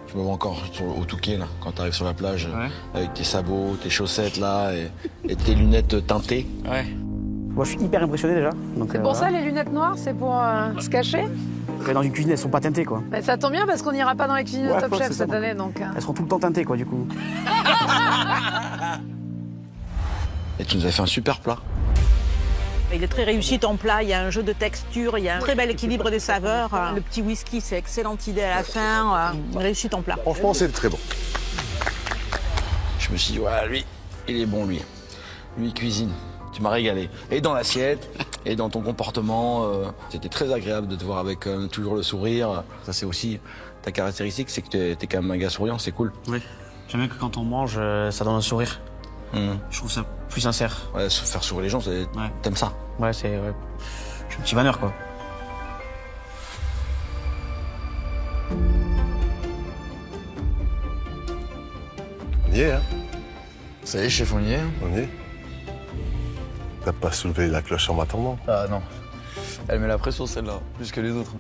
Je me vois encore au Touquet, là, quand t'arrives sur la plage, avec tes sabots, tes chaussettes, là, et tes lunettes teintées. Ouais. Moi, je suis hyper impressionné déjà. C'est pour ça, les lunettes noires, c'est pour se cacher? Dans une cuisine, elles sont pas teintées, quoi. Mais ça tombe bien parce qu'on n'ira pas dans les cuisines de Top Chef cette année, donc... Elles seront tout le temps teintées, quoi, du coup. Et tu nous as fait un super plat. Il est très réussi ton plat, il y a un jeu de texture, il y a un très bel équilibre des saveurs. Le petit whisky, c'est excellente idée à la fin. Réussi ton plat. Franchement, c'est très bon. Je me suis dit, voilà, lui, il est bon, lui. Lui, il cuisine. Tu m'as régalé. Et dans l'assiette, et dans ton comportement. C'était très agréable de te voir avec toujours le sourire. Ça, c'est aussi ta caractéristique, c'est que t'es quand même un gars souriant, c'est cool. Oui. J'aime bien que quand on mange, ça donne un sourire. Je trouve ça plus sincère. Ouais, faire sourire les gens, t'aimes ça. Ouais, c'est... Ouais. Je suis un petit vanneur, quoi. On y est, hein? Ça y est, chef, on y est. On y est. T'as pas soulevé la cloche en m'attendant? Ah non. Elle met la pression, celle-là, plus que les autres.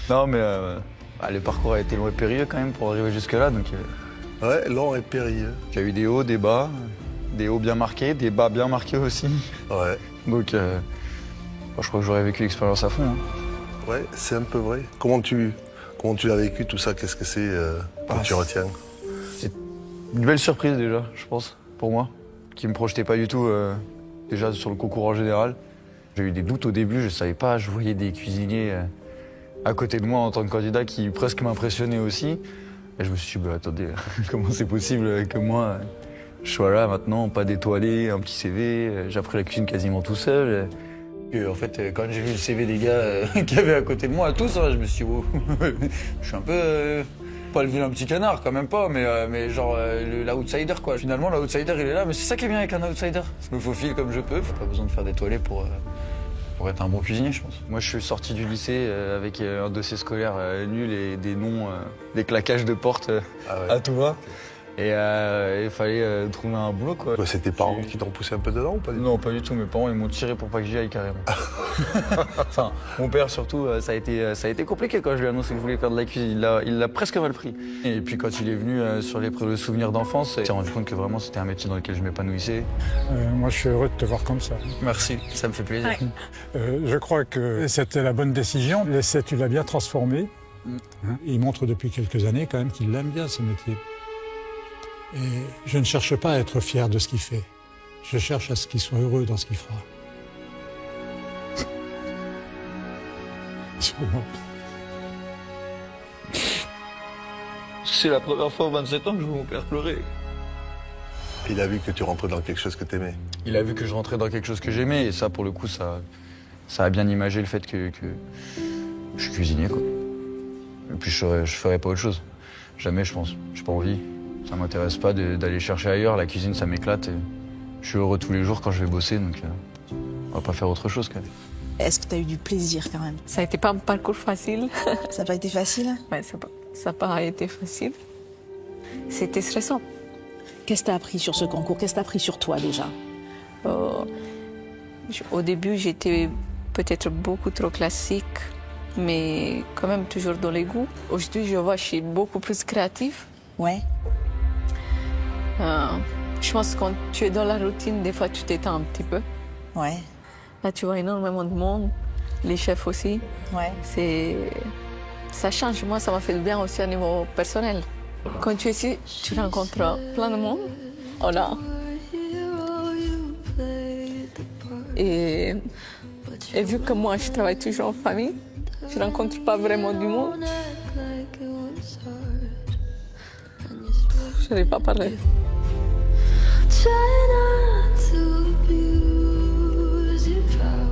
Non, mais le parcours a été long et périlleux quand même pour arriver jusque-là. Donc, ouais, long et périlleux. Il y a eu des hauts, des bas. Des hauts bien marqués, des bas bien marqués aussi. Ouais. Donc, je crois que j'aurais vécu l'expérience à fond. Hein. Ouais, c'est un peu vrai. Comment tu l'as vécu, tout ça? Qu'est-ce que c'est que tu retiens? C'est une belle surprise déjà, je pense, pour moi, qui me projetait pas du tout déjà sur le concours en général. J'ai eu des doutes au début, je savais pas, je voyais des cuisiniers à côté de moi en tant que candidat qui presque m'impressionnaient aussi. Et je me suis dit, bah, attendez, comment c'est possible que moi, je sois là maintenant, pas d'étoilé, un petit CV, j'ai appris la cuisine quasiment tout seul. Et en fait, quand j'ai vu le CV des gars qui avaient à côté de moi, tous, je me suis dit, oh, je suis un peu, pas le vilain petit canard, quand même pas, mais genre l'outsider, quoi. Finalement, l'outsider, il est là, mais c'est ça qui est bien avec un outsider. Je me faufile comme je peux, pas besoin de faire d'étoilé pour être un bon cuisinier, je pense. Moi, je suis sorti du lycée avec un dossier scolaire nul et des noms, des claquages de porte à tout va. Et il fallait trouver un boulot, quoi. C'est tes parents qui t'ont poussé un peu dedans ou pas du tout? Non, pas du tout. Mes parents, ils m'ont tiré pour pas que j'y aille carrément. Enfin, mon père surtout, ça a été compliqué quand je lui ai annoncé que je voulais faire de la cuisine. Il l'a presque mal pris. Et puis quand il est venu sur les souvenirs d'enfance, il s'est rendu compte que vraiment c'était un métier dans lequel je m'épanouissais. Moi, je suis heureux de te voir comme ça. Merci, ça me fait plaisir. Ouais. Je crois que c'était la bonne décision. L'essai, tu l'as bien transformé. Il montre depuis quelques années quand même qu'il aime bien ce métier. Et je ne cherche pas à être fier de ce qu'il fait. Je cherche à ce qu'il soit heureux dans ce qu'il fera. C'est la première fois en 27 ans que je vois mon père pleurer. Il a vu que tu rentrais dans quelque chose que tu aimais. Il a vu que je rentrais dans quelque chose que j'aimais et ça, pour le coup, ça a bien imagé le fait que je suis cuisinier, quoi. Et puis je ferais pas autre chose. Jamais, je pense. J'ai pas envie. Ça m'intéresse pas d'aller chercher ailleurs. La cuisine, ça m'éclate. Et je suis heureux tous les jours quand je vais bosser, donc on va pas faire autre chose, quand même. Est-ce que tu as eu du plaisir quand même? Ça n'a été pas un parcours facile. Ça n'a pas été facile? Ouais, ça n'a pas été facile. C'était stressant. Qu'est-ce que tu as appris sur ce concours? Qu'est-ce que tu as appris sur toi déjà? Au début, j'étais peut-être beaucoup trop classique, mais quand même toujours dans les goûts. Aujourd'hui, je vois que je suis beaucoup plus créative. Ouais. Je pense que quand tu es dans la routine, des fois, tu t'étends un petit peu. Ouais. Là, tu vois énormément de monde, les chefs aussi. Ouais. Ça change. Moi, ça m'a fait du bien aussi au niveau personnel. Quand tu es ici, tu rencontres plein de monde. Voilà. Et vu que moi, je travaille toujours en famille, je ne rencontre pas vraiment du monde. Je n'ai pas parlé.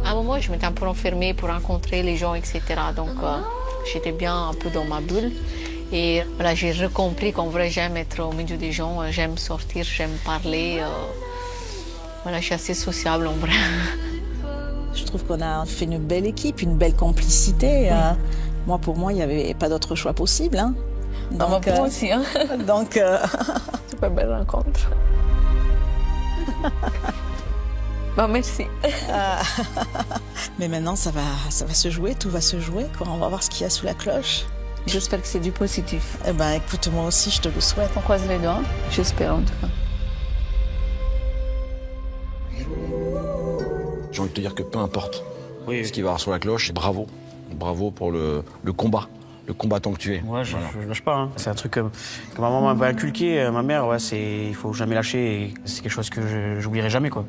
À un moment, je m'étais un peu enfermée pour rencontrer les gens, etc. Donc, j'étais bien un peu dans ma bulle. Et voilà, j'ai recompris qu'en vrai, j'aime être au milieu des gens, j'aime sortir, j'aime parler. Voilà, je suis assez sociable en vrai. Je trouve qu'on a fait une belle équipe, une belle complicité. Moi, pour moi, il n'y avait pas d'autre choix possible. Hein. Donc, moi aussi. Hein. Donc, super belle rencontre. Bon, merci. Mais maintenant, ça va se jouer, tout va se jouer, quoi. On va voir ce qu'il y a sous la cloche. J'espère que c'est du positif. Eh ben, écoute, moi aussi, je te le souhaite. On croise les doigts. J'espère, en tout cas. J'ai envie de te dire que peu importe ce qu'il va y avoir sur la cloche, bravo. Bravo pour le combat. Le combattant que tu es. Ouais, je lâche pas. Hein. C'est un truc que ma maman m'avait inculqué. Ma mère, ouais, il faut jamais lâcher. Et c'est quelque chose que j'oublierai jamais, quoi.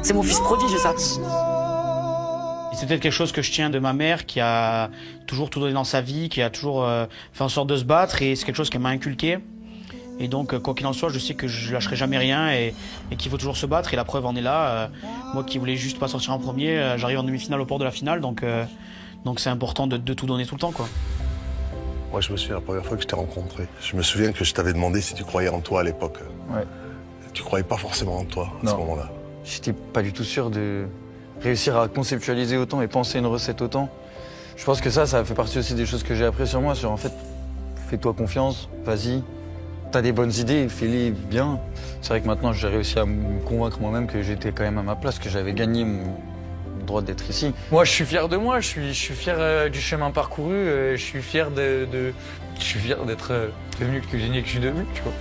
C'est mon fils prodige, ça. C'est peut-être quelque chose que je tiens de ma mère, qui a toujours tout donné dans sa vie, qui a toujours fait en sorte de se battre, et c'est quelque chose qu'elle m'a inculqué. Et donc, quoi qu'il en soit, je sais que je lâcherai jamais rien et qu'il faut toujours se battre. Et la preuve en est là. Moi qui voulais juste pas sortir en premier, j'arrive en demi-finale au port de la finale, donc c'est important de tout donner tout le temps, quoi. Moi, je me souviens la première fois que je t'ai rencontré. Je me souviens que je t'avais demandé si tu croyais en toi à l'époque. Ouais. Tu croyais pas forcément en toi à ce moment-là. J'étais pas du tout sûr de réussir à conceptualiser autant et penser une recette autant. Je pense que ça fait partie aussi des choses que j'ai appris sur moi, sur en fait, fais-toi confiance, vas-y, t'as des bonnes idées, fais-les bien. C'est vrai que maintenant j'ai réussi à me convaincre moi-même que j'étais quand même à ma place, que j'avais gagné mon droit d'être ici. Moi je suis fier de moi, je suis fier du chemin parcouru, je suis fier d'être devenu le cuisinier que je suis devenu, tu vois.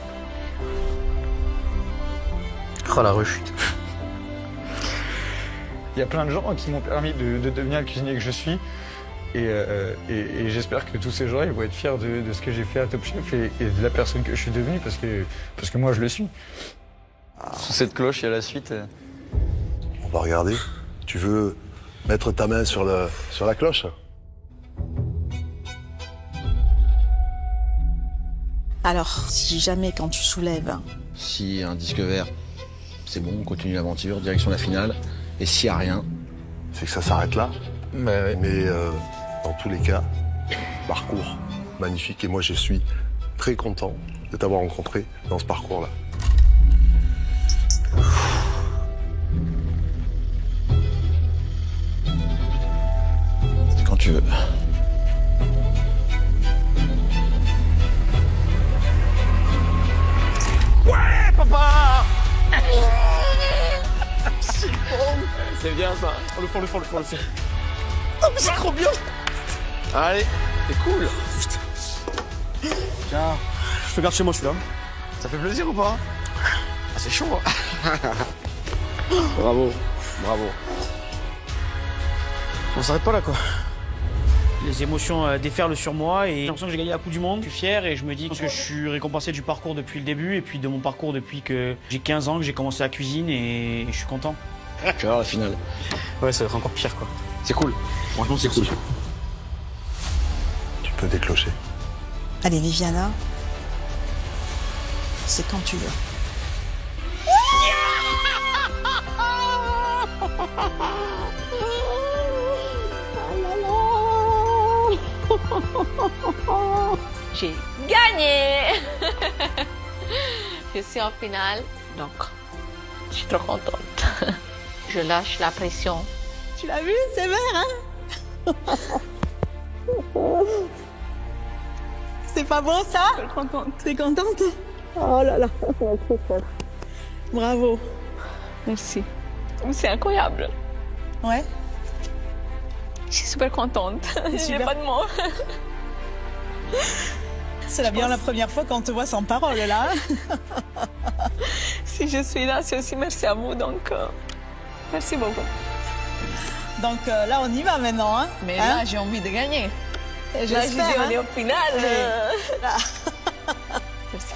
Oh la rechute. Il y a plein de gens qui m'ont permis de devenir le cuisinier que je suis. Et j'espère que tous ces gens-là ils vont être fiers de ce que j'ai fait à Top Chef et de la personne que je suis devenue parce que moi je le suis. Sous cette cloche, il y a la suite. On va regarder. Tu veux mettre ta main sur la cloche? Alors, si jamais quand tu soulèves... Si un disque vert, c'est bon, on continue l'aventure, direction la finale. Et s'il n'y a rien... C'est que ça s'arrête là. Bah ouais. Mais dans tous les cas, parcours magnifique. Et moi, je suis très content de t'avoir rencontré dans ce parcours-là. C'est quand tu veux. Ouais, papa. C'est bon. C'est bien ça. On le fait. Oh, mais c'est trop bien. Allez, c'est cool. Tiens, je te garde chez moi celui-là. Ça fait plaisir ou pas? Ah, c'est chaud. Bravo. On s'arrête pas là, quoi. Les émotions déferlent sur moi et j'ai l'impression que j'ai gagné la Coupe du Monde. Je suis fier et je me dis que je suis récompensé du parcours depuis le début et puis de mon parcours depuis que j'ai 15 ans que j'ai commencé la cuisine et je suis content. Tu vas voir la finale. Ouais, ça va être encore pire, quoi. C'est cool. Franchement, c'est cool. Tu peux déclencher. Allez, Viviana, c'est quand tu veux. J'ai gagné. Je suis en finale, donc je suis trop contente. Je lâche la pression. Tu l'as vu, c'est vert, hein? C'est pas bon, ça? Je suis contente. Tu es contente? Oh là là, bravo. Merci. C'est incroyable. Ouais? Je suis super contente. J'ai pas de mots. C'est bien la première fois qu'on te voit sans parole, là. Si je suis là, c'est aussi merci à vous, donc merci beaucoup. Donc là, on y va maintenant, hein? Mais là, j'ai envie de gagner. Là, je dis, on est au final. Merci.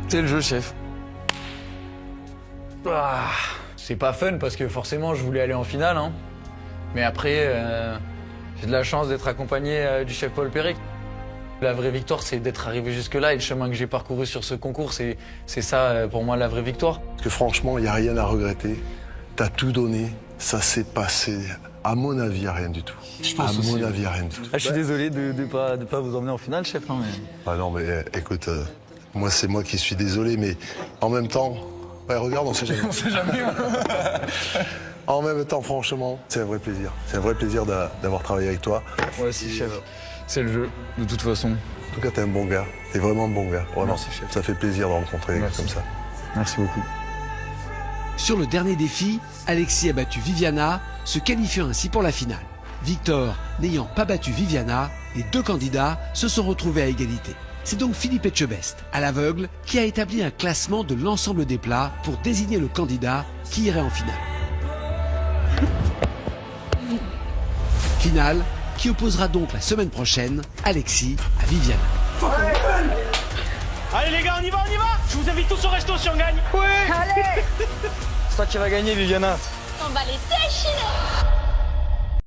C'est le jeu, chef. C'est pas fun parce que forcément je voulais aller en finale, hein. Mais après, j'ai de la chance d'être accompagné du chef Paul Péric. La vraie victoire, c'est d'être arrivé jusque-là et le chemin que j'ai parcouru sur ce concours, c'est ça pour moi la vraie victoire. Parce que franchement, il n'y a rien à regretter. T'as tout donné, ça s'est passé. À mon avis, il n'y a rien du tout. À mon avis, il n'y a rien du tout. Je suis désolé de pas vous emmener en finale, chef. Hein, mais... Ah non, mais écoute, moi c'est moi qui suis désolé, mais en même temps, ouais, regarde, on sait jamais. On sait jamais. En même temps, franchement, c'est un vrai plaisir. C'est un vrai plaisir d'avoir travaillé avec toi. Moi aussi, chef. C'est le jeu, de toute façon. En tout cas, t'es un bon gars. T'es vraiment un bon gars. Vraiment. Merci, chef. Ça fait plaisir de rencontrer des gars comme ça. Merci beaucoup. Sur le dernier défi, Alexis a battu Viviana, se qualifiant ainsi pour la finale. Victor n'ayant pas battu Viviana, les deux candidats se sont retrouvés à égalité. C'est donc Philippe Etchebest, à l'aveugle, qui a établi un classement de l'ensemble des plats pour désigner le candidat qui irait en finale. Finale qui opposera donc la semaine prochaine Alexis à Viviana. Allez les gars, on y va. Je vous invite tous au resto si on gagne. Oui. Allez. C'est toi qui vas gagner, Viviana. On va les déchirer.